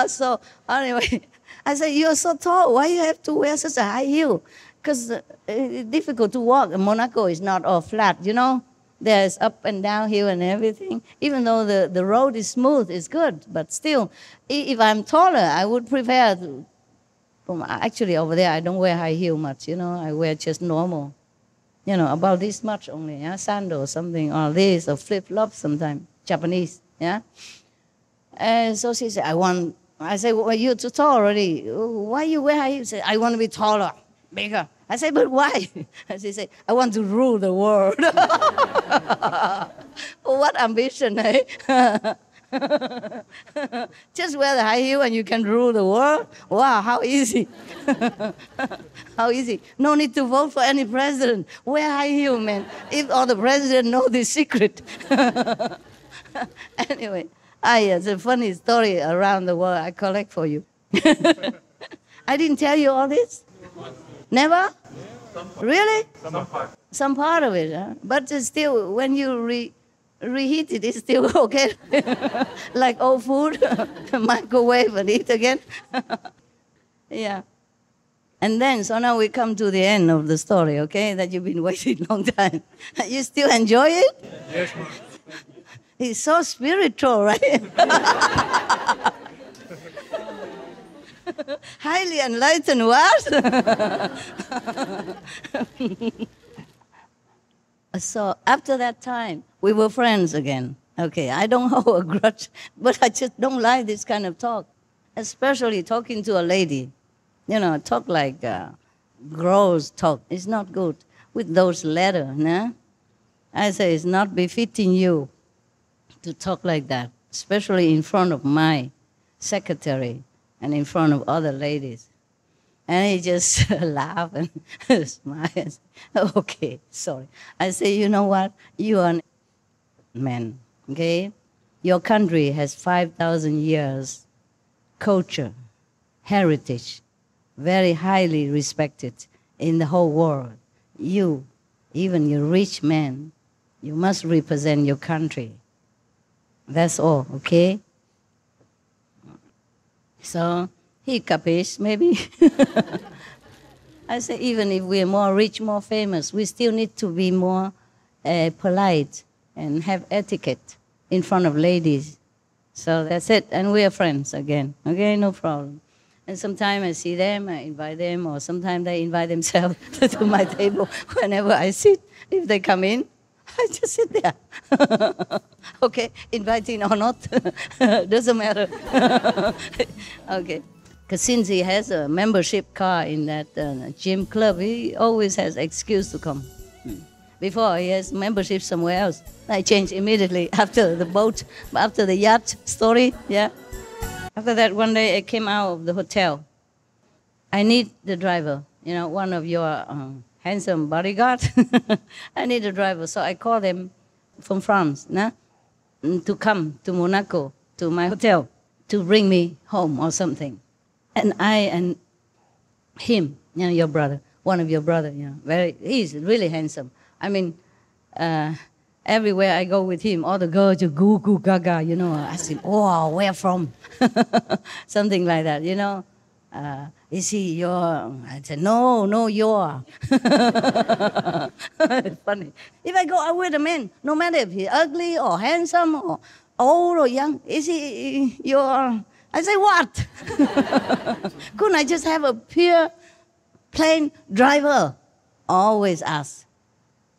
B: So anyway, I said, you're so tall. Why you have to wear such a high heel? Because it's difficult to walk. And Monaco is not all flat, you know. There's up and downhill and everything. Even though the road is smooth, it's good. But still, if I'm taller, I would prefer to... Actually, over there, I don't wear high heel much, you know. I wear just normal, you know, about this much only, yeah? Sandal or something, or this, or flip-flops sometimes, Japanese, yeah? So she said, I said, well, you're too tall already. Why you wear high heels? She said, I want to be taller, bigger. I said, but why? She said, I want to rule the world. What ambition, eh? Just wear the high heel and you can rule the world? Wow, how easy. How easy. No need to vote for any president. Wear high heel, man. If all the president know this secret. Anyway, it's a funny story around the world I collect for you. I didn't tell you all this? Never? Really? Some part of it, huh? But still, when you reheat it, it's still okay. Like old food, microwave and eat again. Yeah. And then, so now we come to the end of the story, okay? That you've been waiting a long time. You still enjoy it?
C: Yes, ma'am.
B: It's so spiritual, right? Highly enlightened, what? So after that time, we were friends again. Okay, I don't hold a grudge, but I just don't like this kind of talk, especially talking to a lady. You know, talk like gross talk. It's not good with those letters, nah? I say it's not befitting you to talk like that, especially in front of my secretary and in front of other ladies. And he just laughed and smiled. Okay, sorry. I say, you know what? You are a man, okay? Your country has 5,000 years culture, heritage, very highly respected in the whole world. You, even you rich man, you must represent your country. That's all, okay? So he capish, maybe. I say, even if we're more rich, more famous, we still need to be more polite and have etiquette in front of ladies. So that's it, and we are friends again, okay, no problem. And sometimes I see them, I invite them, or sometimes they invite themselves to my table whenever I sit. If they come in, I just sit there. Okay, inviting or not, doesn't matter. Okay. Because since he has a membership card in that gym club, he always has excuse to come. Before, he has membership somewhere else. I changed immediately after the boat, after the yacht story, yeah. After that, one day I came out of the hotel. I need the driver, you know, one of your handsome bodyguards. I need a driver, so I called them from France, nah, to come to Monaco, to my hotel, to bring me home or something. And I and him, you know, your brother, one of your brother, you know, he's really handsome. I mean, everywhere I go with him, all the girls just goo goo gaga, you know. I said, oh, where from? Something like that, you know. Is he your? I said, no, your. It's funny. If I go out with a man, no matter if he's ugly or handsome or old or young, is he your? I say, what? Couldn't I just have a pure, plain driver? Always ask.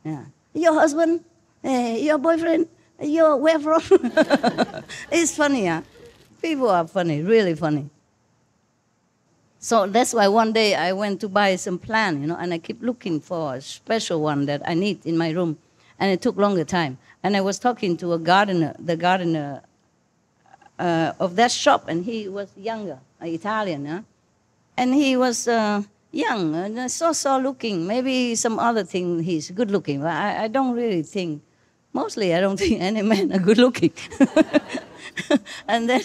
B: Yeah. Your husband? Your boyfriend? Your where from? It's funny, huh? People are funny, really funny. So that's why one day I went to buy some plant, you know, and I keep looking for a special one that I need in my room. And it took longer time. And I was talking to a gardener, the gardener of that shop, and he was younger, Italian, huh? And he was young, and so looking. Maybe some other thing he's good looking, but I don't really think, mostly I don't think any men are good looking. And then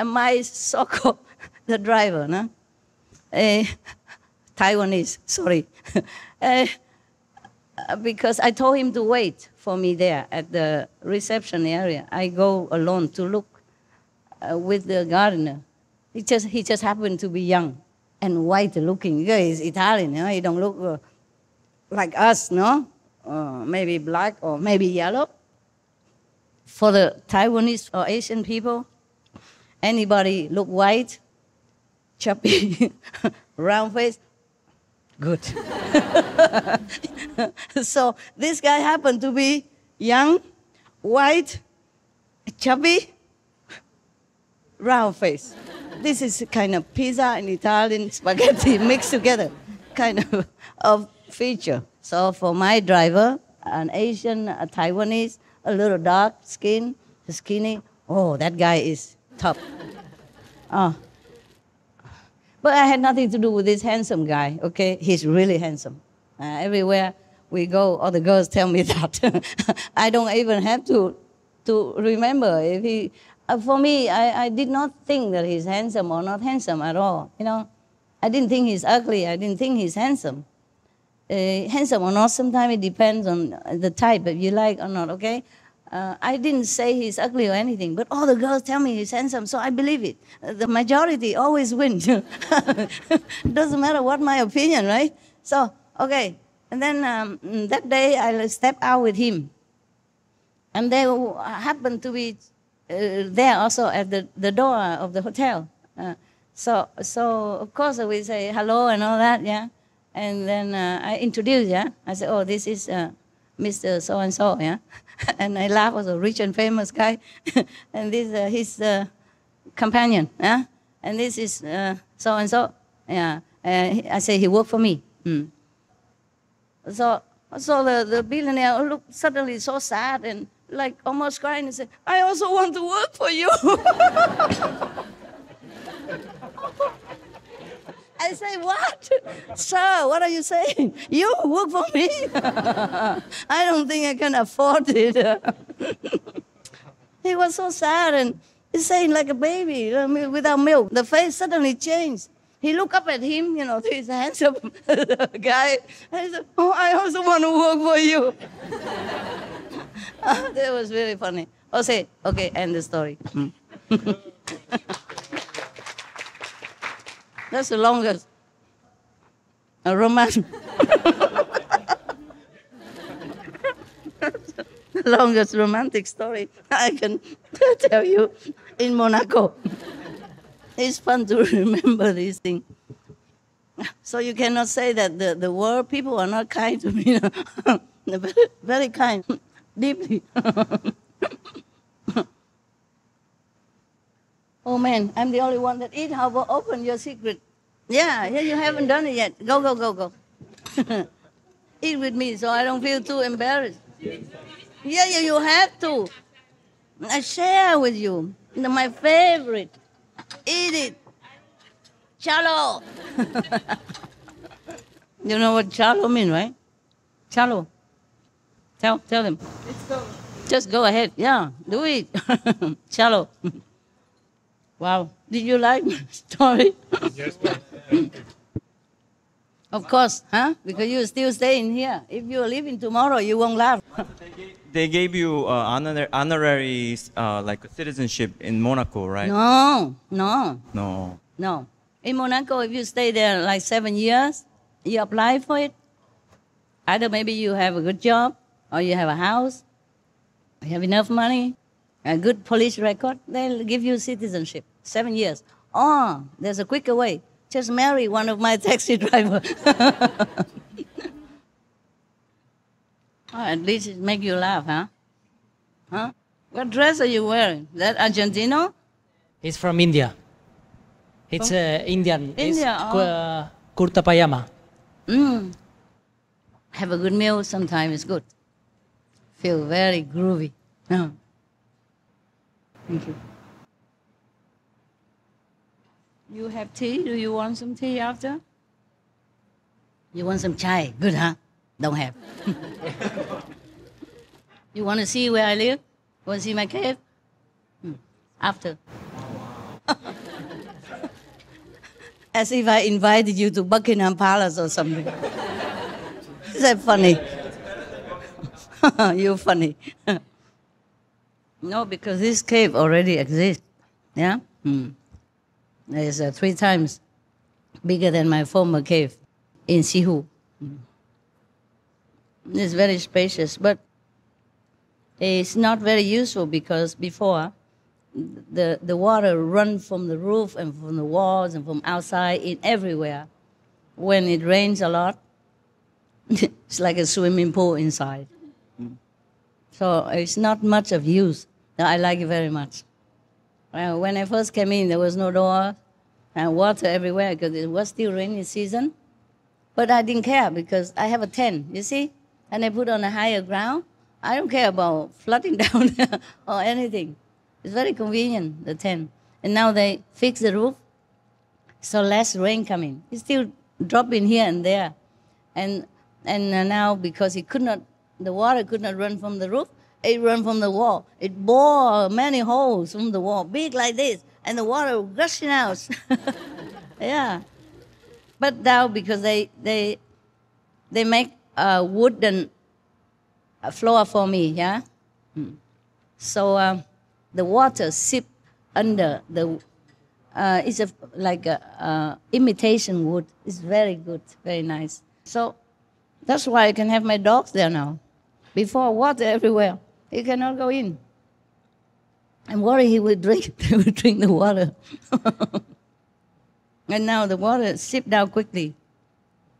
B: my so-called, the driver, no? Taiwanese, sorry. Because I told him to wait for me there at the reception area. I go alone to look with the gardener. He just happened to be young and white looking. He's Italian, you know? He don't look like us, no? maybe black or maybe yellow. For the Taiwanese or Asian people, anybody look white, chubby, round face, good. So this guy happened to be young, white, chubby, round face. This is a kind of pizza and Italian spaghetti mixed together, kind of feature. So for my driver, an Asian, a Taiwanese, a little dark skin, skinny, oh, that guy is top. But I had nothing to do with this handsome guy, okay? He's really handsome. Everywhere we go, all the girls tell me that. I don't even have to remember if he... for me, I did not think that he's handsome or not handsome at all, you know? I didn't think he's ugly. I didn't think he's handsome. Handsome or not, sometimes it depends on the type, if you like or not, okay? I didn't say he's ugly or anything, but all the girls tell me he's handsome, so I believe it. The majority always wins. Doesn't matter what my opinion, right? So, okay. And then that day, I stepped out with him. And they happened to be there also at the door of the hotel. So of course, we say hello and all that, yeah? And then I introduced, yeah? I said, oh, this is Mr. So-and-so, yeah? And I laugh, was a rich and famous guy. And this his companion, yeah? And this is so-and-so, yeah? I say he worked for me. So the billionaire looked suddenly so sad and like almost crying and said, I also want to work for you. I say, what? Sir, what are you saying? You work for me? I don't think I can afford it. He was so sad and he's saying like a baby without milk. The face suddenly changed. He looked up at him, you know, this handsome guy. And he said, oh, I also want to work for you. That was really funny. Oh, say, okay, end the story. That's the longest romance. The longest romantic story I can tell you in Monaco. It's fun to remember these things. So you cannot say that the world people are not kind to me. They're very, very kind, deeply. Oh man, I'm the only one that eat. How about open your secret? Yeah, you haven't done it yet. Go. Eat with me so I don't feel too embarrassed. Yeah, you have to. I share with you. My favorite. Eat it. Chalo. You know what chalo means, right? Chalo. Tell them. Just go ahead. Yeah, do it. Chalo. Wow. Did you like my story?
E: Yes.
B: Of course, huh? Because you're still staying here. If you're leaving tomorrow, you won't laugh.
F: They gave you honorary like citizenship in Monaco, right?
B: No. In Monaco, if you stay there like 7 years, you apply for it. Either maybe you have a good job, or you have a house, you have enough money, a good police record, they'll give you citizenship, 7 years. Or there's a quicker way. Just marry one of my taxi drivers. At least it make you laugh, huh? What dress are you wearing? That Argentino?
G: It's from India. It's Indian.
B: India,
G: It's kurta pajama.
B: Have a good meal sometimes, it's good. Feel very groovy. Thank you. You have tea? Do you want some tea after? You want some chai? Good, huh? Don't have. You want to see where I live? Want to see my cave? After. As if I invited you to Buckingham Palace or something. Is that funny? You're funny. No, because this cave already exists. Yeah? It's 3 times bigger than my former cave in SIêU. It's very spacious, but it's not very useful because before the water run from the roof and from the walls and from outside in everywhere. When it rains a lot, it's like a swimming pool inside. So it's not much of use. I like it very much. When I first came in, there was no door and water everywhere because it was still rainy season. But I didn't care because I have a tent, you see? And I put on a higher ground. I don't care about flooding down or anything. It's very convenient, the tent. And now they fix the roof, so less rain coming. It's still dropping here and there. And now because the water could not run from the roof, it ran from the wall. It bore many holes from the wall, big like this, and the water gushing out. Yeah. But now because they make a wooden floor for me, yeah? So the water sip under the, it's like a imitation wood. It's very good, very nice. So that's why I can have my dogs there now. Before, water everywhere. He cannot go in. I'm worried he will drink the water. And now the water sip down quickly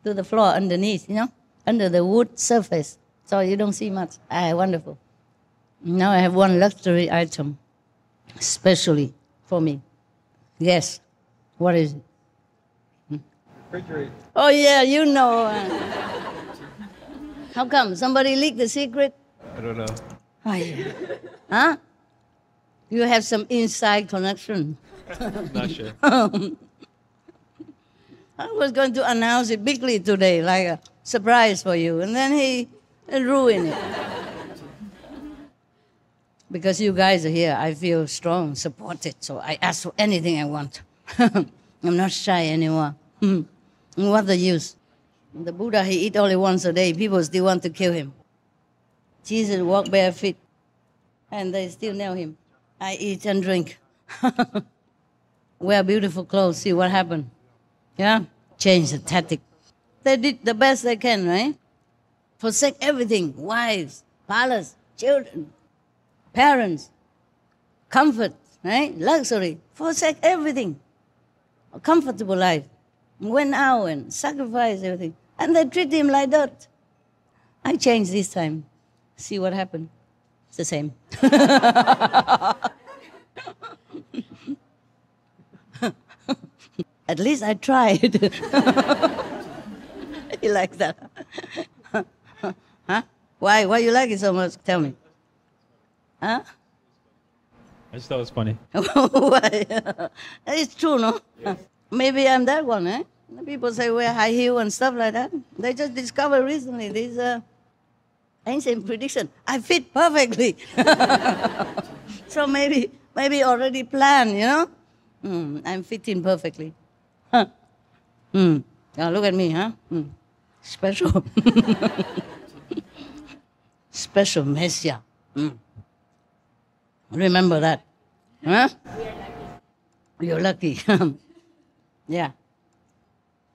B: to the floor underneath, you know, under the wood surface. So you don't see much. Wonderful. Now I have one luxury item, especially for me. Yes. What is it?
C: Refrigerator.
B: Oh, yeah, you know. How come? Somebody leaked the secret?
C: I don't know.
B: Oh, yeah. Huh? You have some inside connection.
C: Not sure.
B: I was going to announce it bigly today, like a surprise for you, and then he ruined it. Because you guys are here, I feel strong, supported, so I ask for anything I want. I'm not shy anymore. What's the use? The Buddha, he eat only once a day. People still want to kill him. Jesus walked bare feet, and they still nail him. I eat and drink. Wear beautiful clothes, see what happened. Yeah? Change the tactic. They did the best they can, right? Forsake everything. Wives, palace, children, parents, comfort, right? Luxury. Forsake everything. A comfortable life. Went out and sacrificed everything. And they treat him like that. I changed this time. See what happened. It's the same. At least I tried. You like that? Huh? Why you like it so much? Tell me. Huh?
C: I just thought it was funny.
B: Why? It's true, no? Yes. Maybe I'm that one, eh? People say wear high heel and stuff like that. They just discovered recently this ancient prediction. I fit perfectly. So maybe already planned, you know? I'm fitting perfectly. Huh. Now look at me, huh? Special. Special Messiah. Remember that. Huh? You're lucky. Yeah.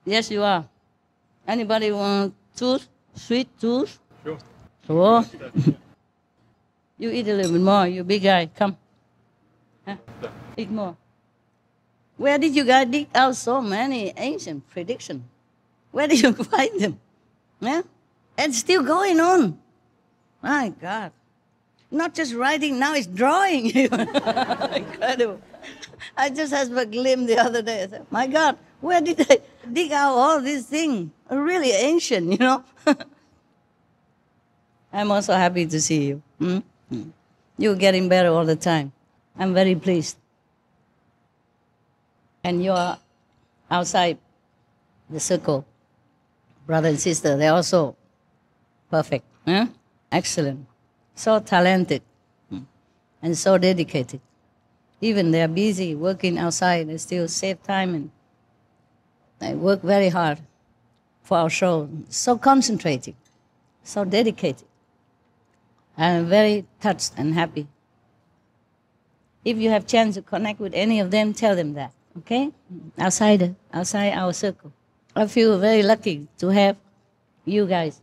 B: Yes, you are. Anybody want tooth? Sweet tooth?
C: Sure.
B: Oh. You eat a little bit more. You big guy. Come. Huh? Eat more. Where did you guys dig out so many ancient predictions? Where did you find them? Yeah? And still going on. My God. Not just writing, now it's drawing. Incredible. I just had a glimpse the other day. I said, my God, where did they dig out all these things? Really ancient, you know? I'm also happy to see you. You're getting better all the time. I'm very pleased. And you're outside the circle. Brother and sister, they're also perfect. Huh? Excellent. So talented and so dedicated. Even they're busy working outside, they still save time and they work very hard for our show. So concentrated, so dedicated. I'm very touched and happy. If you have chance to connect with any of them, tell them that, okay? Outside our circle. I feel very lucky to have you guys.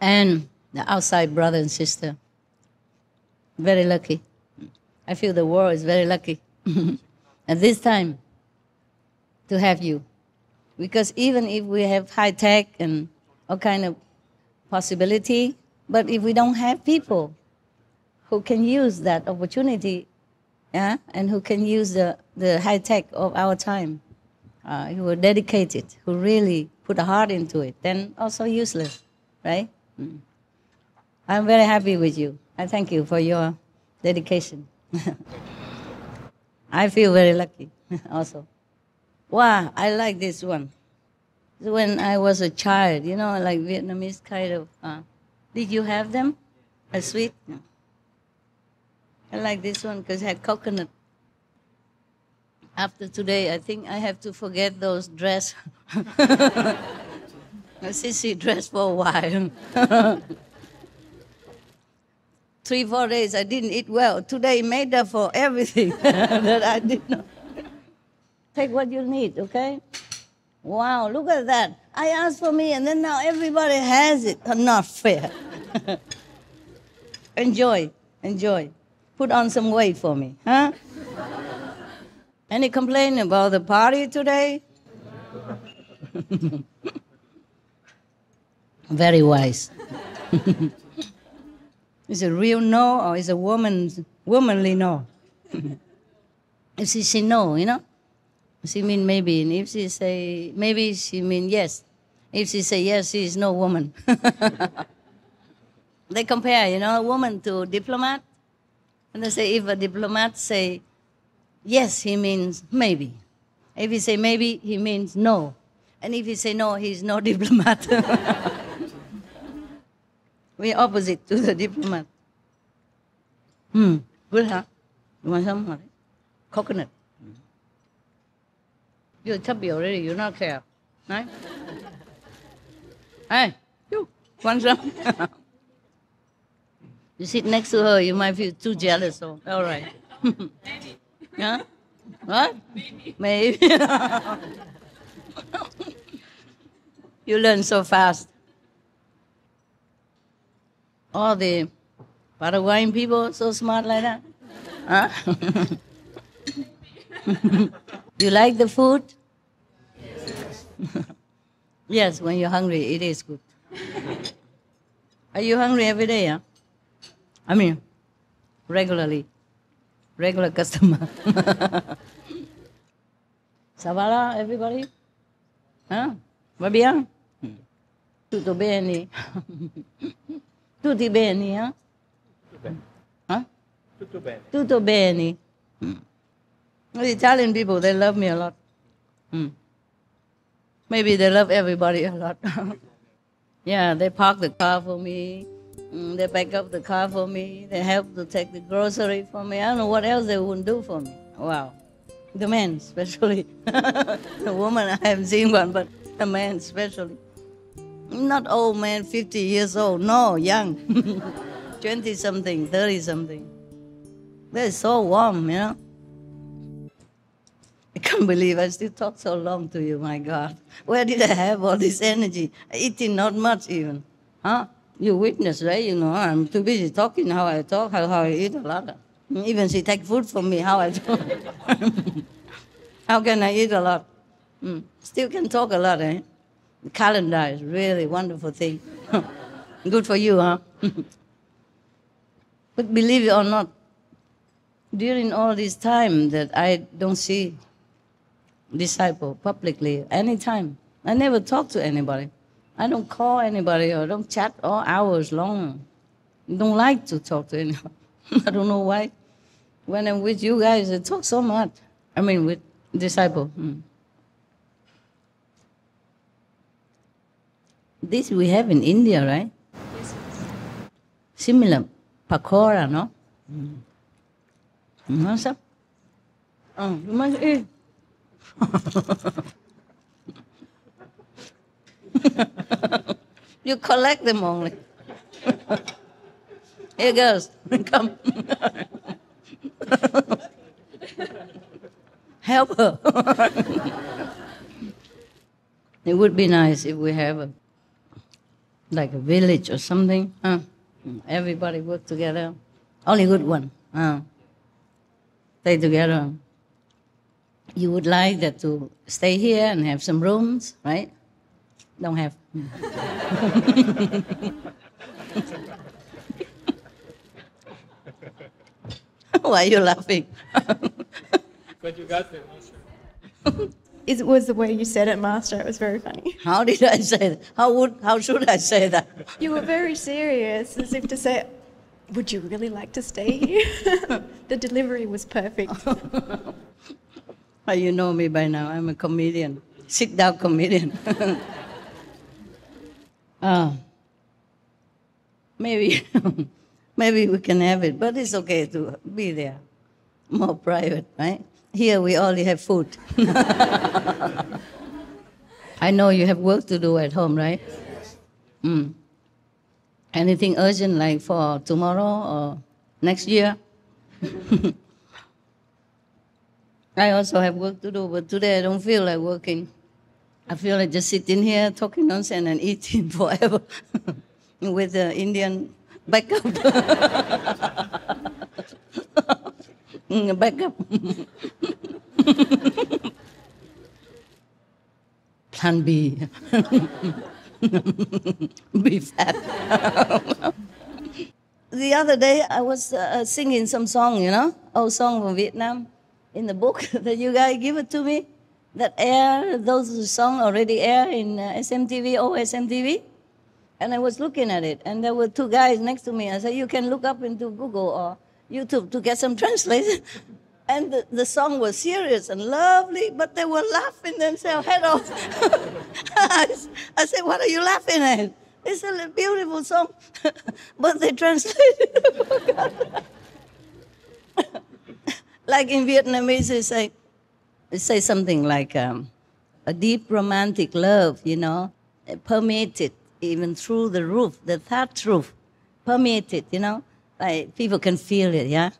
B: and the outside brother and sister. Very lucky. I feel the world is very lucky at this time to have you. Because even if we have high tech and all kind of possibility, but if we don't have people who can use that opportunity, yeah, and who can use the high tech of our time, who are dedicated, who really put a heart into it, then also useless, right? I'm very happy with you. I thank you for your dedication. I feel very lucky also. Wow, I like this one. When I was a child, you know, like Vietnamese kind of, did you have them? A sweet? No. I like this one because it had coconut. After today, I think I have to forget those dress. Sissy dressed for a while. 3-4 days I didn't eat well. Today made up for everything that I did not. Take what you need, okay? Wow, look at that. I asked for me and then now everybody has it. Not fair. Enjoy, enjoy. Put on some weight for me, huh? Any complaint about the party today? Very wise. Is it real no or is it womanly no? If she say no, you know, she mean maybe. And if she say maybe, she mean yes. If she say yes, she is no woman. They compare, you know, a woman to a diplomat. And they say if a diplomat say yes, he means maybe. If he say maybe, he means no. And if he say no, he's no diplomat. We're opposite to the diplomat. Good, huh? You want some? Coconut. You're chubby already, you're not care. Right? Hey, you want some? You sit next to her, you might feel too jealous. So, all right. Huh? What? Maybe. You learn so fast. All the Paraguayan people so smart like that? Huh? You like the food? Yes, when you're hungry, it is good. Are you hungry every day? Huh? I mean, regularly. Regular customer. Ça va là, everybody? Huh? Va bien? Tutto bene? Tutti bene, huh? Huh?
C: Tutto bene.
B: Tutto bene. The Italian people, they love me a lot. Maybe they love everybody a lot. Yeah, they park the car for me. They back up the car for me. They help to take the grocery for me. I don't know what else they wouldn't do for me. Wow. The men, especially. The woman, I haven't seen one, but the man especially. Not old man, 50 years old. No, young. 20-something, 30-something. They're so warm, you know. I can't believe I still talk so long to you, my God. Where did I have all this energy? Eating not much even. Huh? You witness, right? You know, I'm too busy talking how I talk, how I eat a lot. Even she take food from me, how I talk. How can I eat a lot? Still can talk a lot, eh? The calendar is really a wonderful thing. Good for you, huh? But believe it or not, during all this time that I don't see disciple publicly, anytime, I never talk to anybody. I don't call anybody or don't chat all hours long. I don't like to talk to anyone. I don't know why. When I'm with you guys, I talk so much. I mean, with disciple. This we have in India, right? Yes. Similar pakora, no? What's up? Oh, you must eat. You collect them only. Here goes. Come. Help her. It would be nice if we have like a village or something. Everybody work together. Only good one. Stay together. You would like that to stay here and have some rooms, right? Don't have. Why are you laughing?
E: But you got it, Master.
H: It was the way you said it, Master. It was very funny.
B: How did I say that? How should I say that?
H: You were very serious, as if to say, would you really like to stay here? The delivery was perfect.
B: You know me by now. I'm a comedian. Sit-down comedian. Maybe we can have it, but it's okay to be there. More private, right? Here we only have food. I know you have work to do at home, right? Anything urgent like for tomorrow or next year? I also have work to do, but today I don't feel like working. I feel like just sitting here talking nonsense and eating forever with the Indian backup. Backup. Plan B. Be fat. The other day I was singing some song, old song from Vietnam. In the book that you guys give it to me, that those songs already air in SMTV, SMTV. And I was looking at it, and there were two guys next to me. I said, you can look up into Google or YouTube to get some translation. And the song was serious and lovely, but they were laughing themselves head off. I said, what are you laughing at? It's a beautiful song, but they translated it. Like in Vietnamese, they say something like a deep romantic love, permeated even through the roof, the third roof, permeated, like people can feel it, yeah?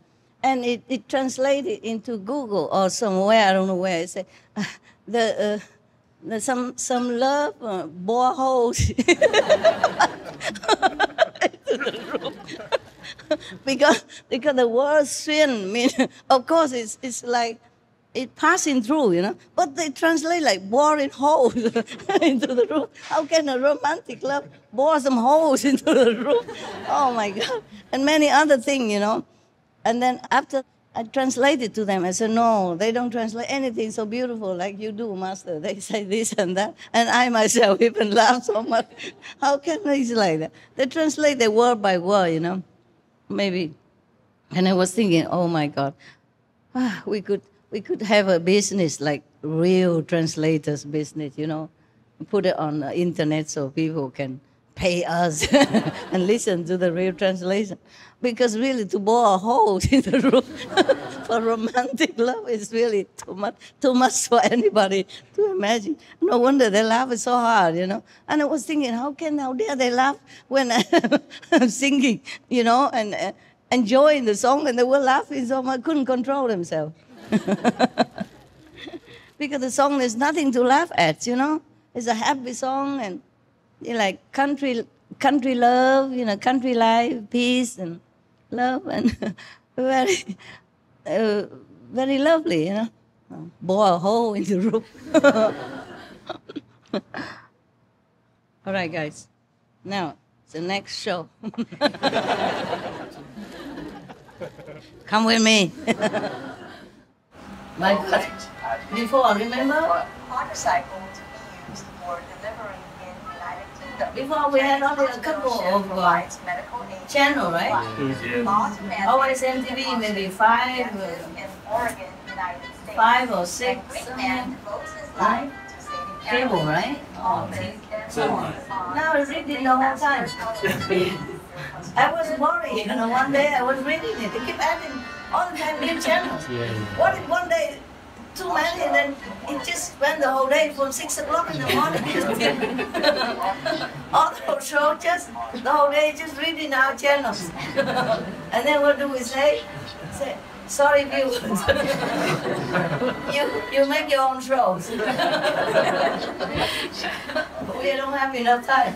B: And it translated into Google or somewhere, I don't know where, it said, some love bore holes into the roof. because the word "xuyên" mean, of course, it's like it passing through, But they translate like boring holes into the roof. How can a romantic love bore some holes into the roof? Oh my God! And many other things, And then after I translated to them, I said, no, they don't translate anything so beautiful like you do, Master. They say this and that. And I myself even laugh so much. How can they say like that? They translate the word by word, Maybe. And I was thinking, oh my God, we could have a business like real translators business, Put it on the internet so people can pay us and listen to the real translation. Because really to bore a hole in the roof for romantic love is really too much for anybody to imagine. No wonder they laugh so hard, And I was thinking, how dare they laugh when I'm singing, and enjoying the song, and they were laughing so much, couldn't control themselves. Because the song is nothing to laugh at, It's a happy song and like country love, country life, peace and love, and very, very lovely, Bore a hole in the roof. All right, guys. Now, it's the next show. Come with me. My God. Before, remember?
I: Motorcycle to be used for delivering in United Kingdom.
B: Before we had only a couple of channels, right? Always MTV, maybe 5 or 6. Right? Cable, right? Now it's reading the whole time. I was worried, one day I was reading it. They keep adding all the time new channels. What if one day too many, and then it just went the whole day from 6 o'clock in the morning. All the whole show, just the whole day, just reading our channels. And then what do we say? Say, sorry viewers, you make your own shows. We don't have enough time.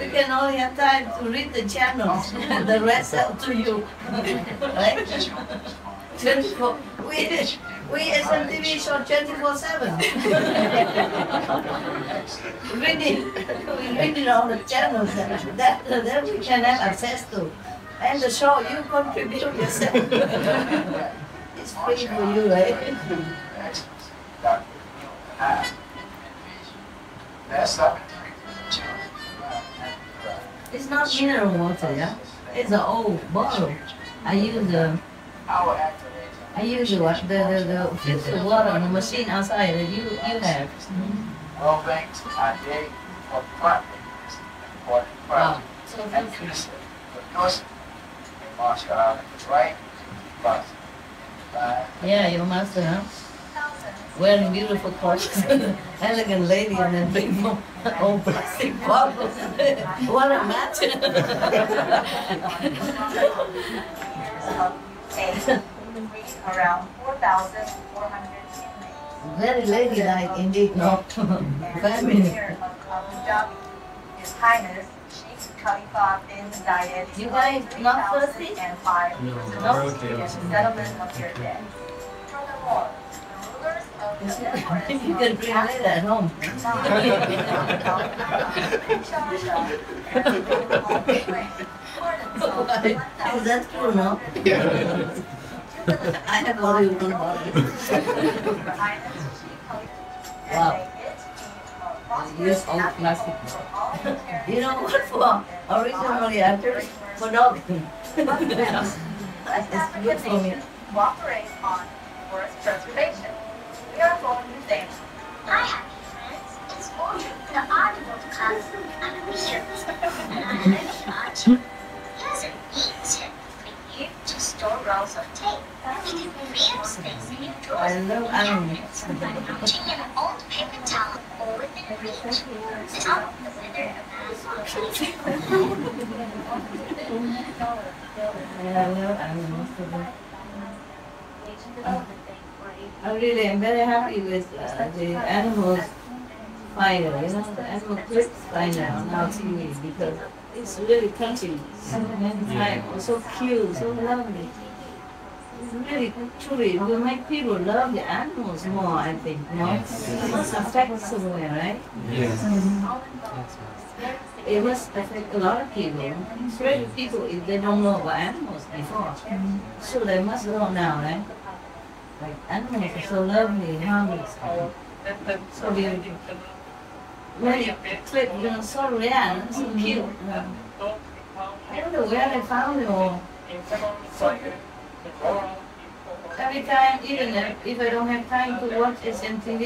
B: We can only have time to read the channels, and the rest up to you. Right? 24. We SMTV show 24/7. We read it on the channels that we can have access to. And the show, you contribute yourself. It's free for you, right? It's not mineral water, yeah? It's an old bottle. I use the what? The filter water on the machine outside that you have.
I: Well, thanks. I did for fun.
B: Wow. So
I: right?
B: Yeah, your master, huh? Wearing beautiful clothes, elegant lady, and then big old plastic bottles. What a match!
I: Around 4,400 inmates.
B: Very ladylike indeed, no? Feminine.
I: His Highness Sheikh Khalifa bin Zayed.
B: You guys not thirsty?
I: And 5
B: No.
I: settlement of your debt. Furthermore, rulers of the
B: You can bring it at home. Is that true, no? I have all you one bottle. Wow. Use old plastic. You know what for? Originally actors for dogs. It's good for me.
I: Cooperate on forest preservation. We are going to say,
J: Hi, happy friends. It's William, the audible cousin of VIểT. Here's a neat tip for you to store rolls of tape. You can freeze space in your drawers
B: I love animals.
J: by mounting an old paper towel or within reach. Tell the weather
B: I love animals. I really am very happy with the animals finder, you know, the animal clips finder on our TV because it's really touching. It's so cute, so lovely. It's really, truly, it will make people love the animals more, I think, you know? It must affect somewhere, right?
E: Yes.
B: It must affect a lot of people. Especially people if they don't know about animals before. So they must know now, right? Like animals are so lovely and harmless. So beautiful. Many clips, you know, so rare and so cute. I don't know where they found it all. Every time, even if I don't have time to watch SMTV,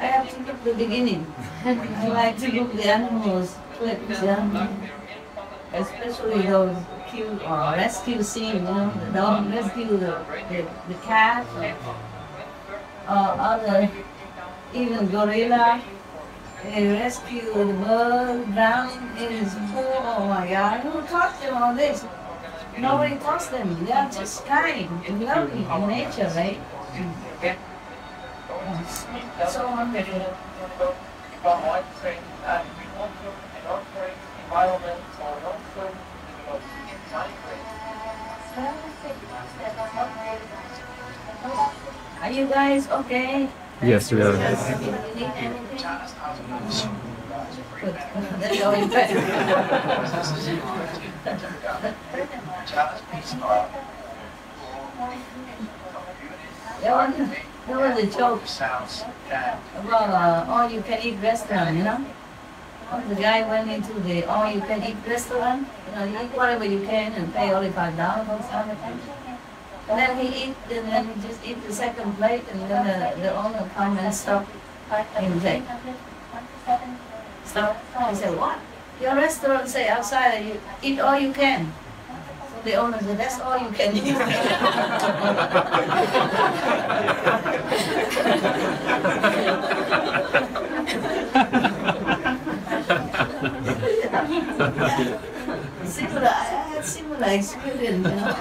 B: I have to look the beginning. I like to look the animals clips, yeah. Especially those cute rescue scenes, you know, the dog rescue the cat, or other, even gorilla, they rescue the bird drowning in his pool. Oh my God, who taught them all this? Nobody taught them. They are just kind and lovely in nature, right? So wonderful. Are you guys okay?
E: Yes, we are.
B: You need anything? Good. They're going back. There was a joke about all-you-can-eat restaurant, you know? The guy went into the all-you-can-eat restaurant, you know, you eat whatever you can and pay only $5 or something. And then he just eat the second plate, and then the owner come and stop and say, stop. He said, what? Your restaurant say outside you eat all you can. So the owner said, that's all you can eat. I had similar experience, you know.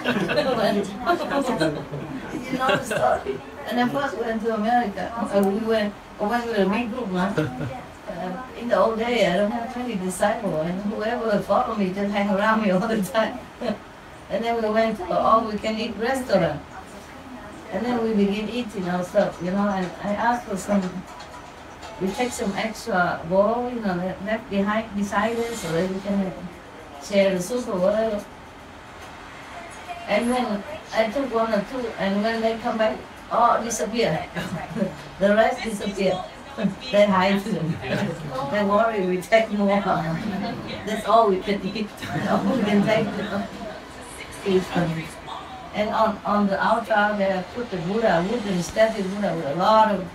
B: You know the story. And then first we went to America. We went with a big group, huh? In the old day, I don't have many disciples, and whoever followed me just hang around me all the time. And then we went to all-we-can-eat restaurant. And then we begin eating our stuff, you know, and I asked for some, we take some extra bowl, you know, left behind beside us so that we can share the soup or whatever. And then I took one or two, and when they come back, all disappear. The rest disappear. They hide them. They worry we take more. That's all we can eat. All we can take. And on the altar they put the Buddha, wooden statue Buddha with a lot of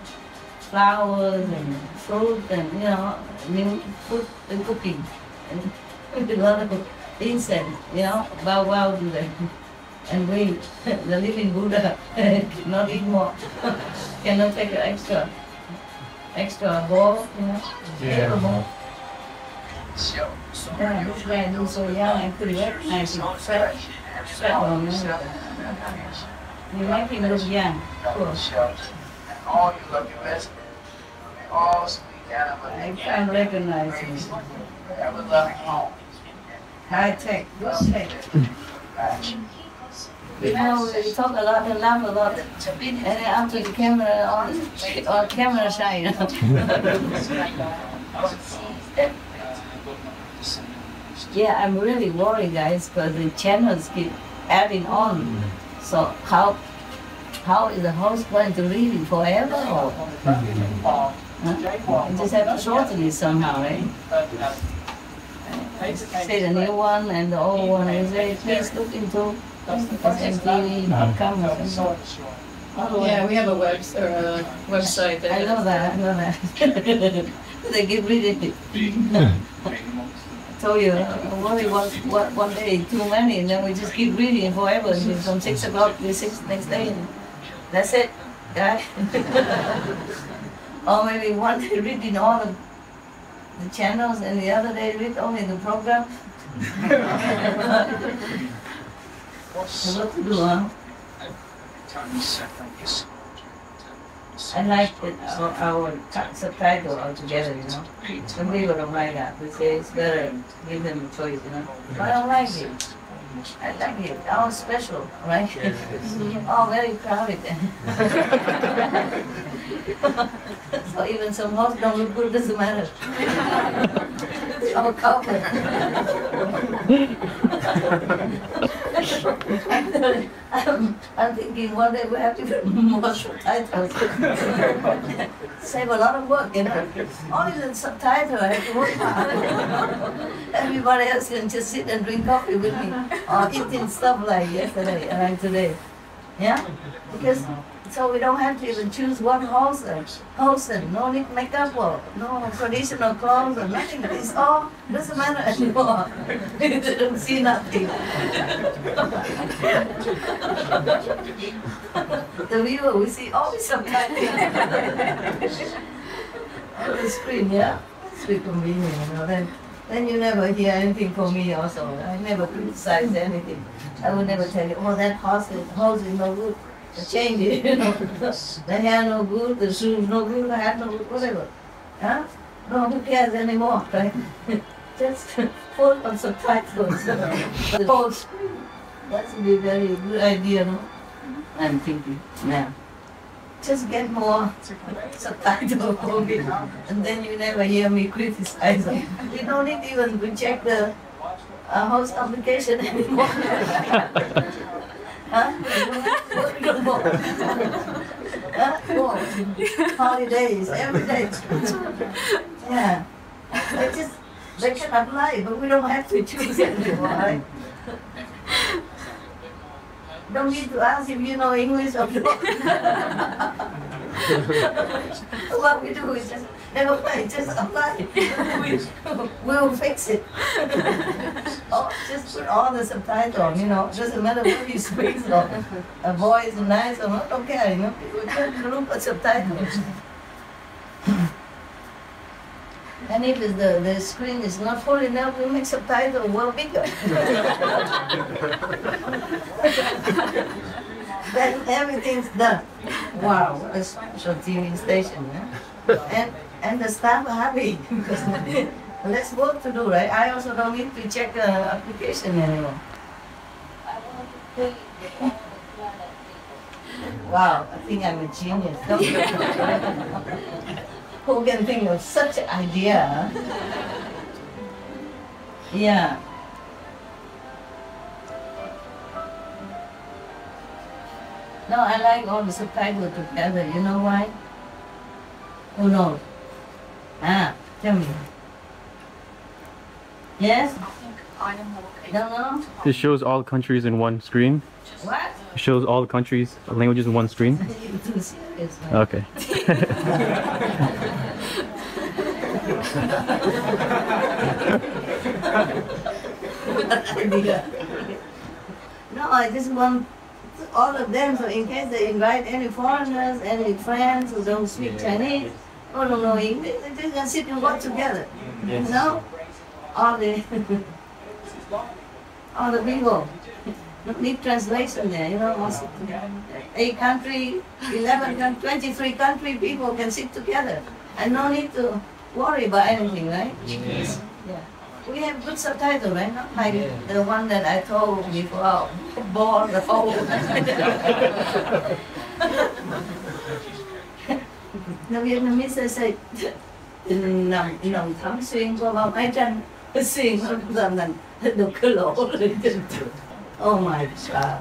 B: flowers and fruit and, you know, new food and cooking. And with a lot of incense, you know, bow to them. And we, the living Buddha, cannot eat more. Cannot take an extra bowl, you know. Yeah. Yeah, this guy looks so young and pretty nice and fresh. You make him look young. Cool. I can't recognize him. High tech, good tech. You know, we talk a lot and laugh a lot, and then after the camera on, or camera shy, you know. Yeah, I'm really worried, guys, because the channels keep adding on. So how is the host going to read it forever? Or, you just have to shorten it somehow, right? Say the new one and the old one. And say, please look into MTV, upcoming.
K: Yeah, we have a website.
B: I know that. They keep reading it. I told you, worry one day too many, and then we just keep reading forever. From 6 o'clock to 6 next day. And that's it, guy. Or maybe one day reading all of the channels, and the other day read only the program. What to do, huh? I like our subtitle altogether, you know. Some people don't like that. They say it's better, give them a choice, you know. But I don't like it. I like it. All special, right? All very crowded. So even some hosts don't look good, doesn't matter. It's all covered. I'm thinking one day we have to put more subtitles. Save a lot of work, you know. Only the subtitle I have to work hard. Everybody else can just sit and drink coffee with me or eating stuff like yesterday and like today. Yeah? Because so we don't have to even choose one host, no need makeup or no traditional clothes or nothing. It's all doesn't matter anymore. They don't see nothing. The viewer, we see all the subtitles on the screen, yeah? It's very convenient, you know. Then you never hear anything from me also. I never criticize anything. I would never tell you, oh, that host is no good. Change it, you know. The hair no good, the shoes no good, the hat no good, whatever. Huh? No, who cares anymore, right? Just put on subtitles. The whole screen. That would be a very good idea, no? I'm thinking now. Just get more subtitles for me, and then you never hear me criticize them. You don't need even to check the host application anymore. Huh? Holidays, every day. Yeah. They can apply, but we don't have to choose anymore, right? Don't need to ask if you know English or not. What we do is just never mind, just apply. We'll fix it. Oh, just put all the subtitles on, you know. Doesn't matter what you speak or a voice is nice or not, don't care, you know. We just look at subtitles. And if the screen is not full enough, we make subtitles well bigger. Then everything's done. Wow, what a special TV station, yeah? And the staff are happy because less work to do, right? I also don't need to check the application anymore. Wow, I think I'm a genius. Who can think of such an idea? Yeah. No, I like all the subtitles together. You know why? Who knows? Tell me. Yes? Don't know?
L: It shows all countries in one screen.
B: What?
L: It shows all the countries, languages in one screen.
B: You're too serious, man.
L: Okay.
B: No, I just want all of them, so in case they invite any foreigners, any friends who don't speak Chinese, or don't know English, they can sit and work together.
L: Yes.
B: You know? All the people. Don't need translation there, you know. 8 country, 11, 23 country people can sit together. And no need to worry about anything, right?
L: Yes.
B: Yeah. We have good subtitle, right? Not like the one that I told before, bore the whole. The Vietnamese say, nằm thấm xuyên qua bao mái tranh, xuyên qua mình được cái lỗ lên trên. Oh my God.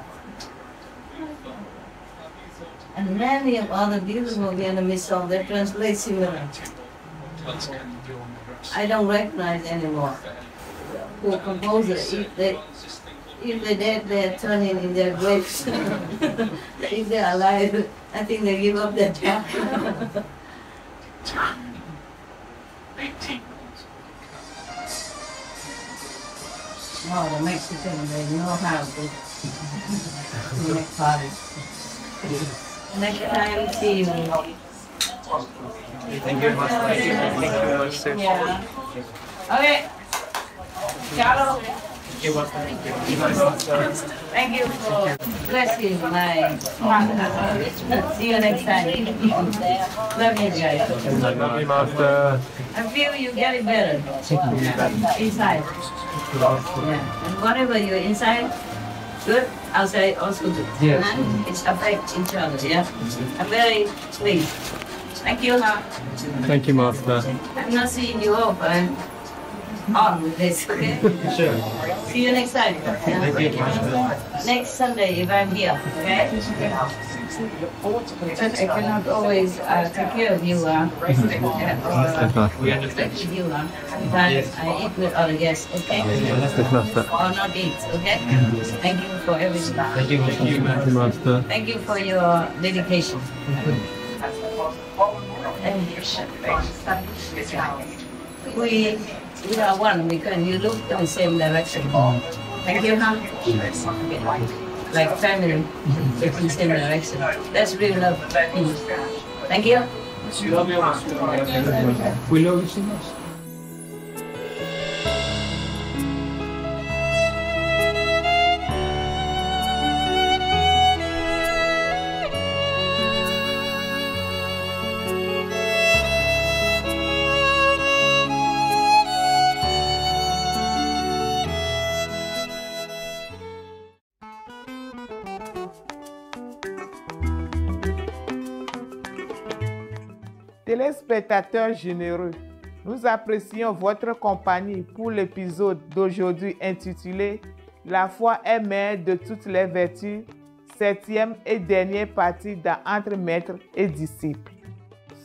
B: And many of other beautiful Vietnamese songs, they translate similar. I don't recognize anymore who composed it. If they're dead, they're turning in their graves. If they're alive, I think they give up their job. Oh, the Mexicans, they know how to make parties. Next time, see you.
L: Thank you, Master. Thank you,
B: Yeah. Okay. Ciao. Thank you for blessing my partner. See you next time. Love you guys.
L: Love you, Master.
B: I feel you getting better inside. Yeah. And whatever you're inside, good, outside also good.
L: Yes.
B: It's affect each other, yeah? I'm very pleased. Thank you, huh?
L: Thank you, Master.
B: I'm not seeing you off, but I'm on with this, okay?
L: Sure.
B: See you next time.
L: Thank you, Master.
B: Next Sunday if I'm here, okay? But I cannot always take care of you, respect you, but I eat with other guests, okay? Or not eat, okay? Thank you for everything.
L: Thank you, Master.
B: Thank you for your dedication. We are one because you look in the same direction. Thank you, huh? Like family, look in the same direction. That's real love. Thank you.
L: We love you so much.
M: Téléspectateurs généreux, nous apprécions votre compagnie pour l'épisode d'aujourd'hui intitulé « La foi est mère de toutes les vertus », 7e et dernière partie dans Entre maître et disciple.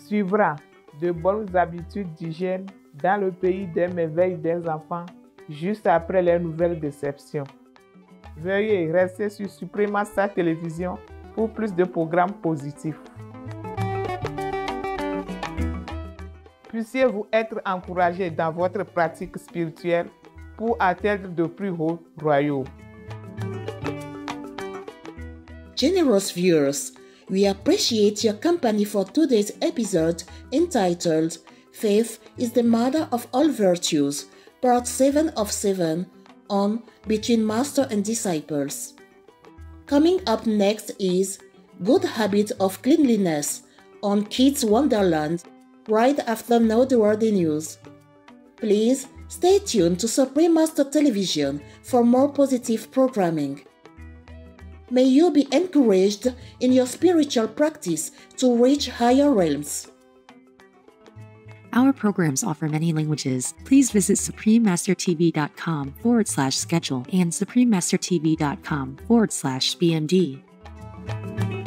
M: Suivra de bonnes habitudes d'hygiène dans le pays des merveilles des enfants, juste après les nouvelles déceptions. Veuillez rester sur Supremasa Télévision pour plus de programmes positifs. Puissiez-vous être encouragés dans votre pratique spirituelle pour atteindre de plus hauts royaumes.
N: Generous viewers, we appreciate your company for today's episode entitled Faith is the Mother of All Virtues, Part 7 of 7 on Between Master and Disciples. Coming up next is Good Habit of Cleanliness on Kids Wonderland, right after noteworthy news. Please stay tuned to Supreme Master Television for more positive programming. May you be encouraged in your spiritual practice to reach higher realms.
O: Our programs offer many languages. Please visit suprememastertv.com/schedule and suprememastertv.com/BMD.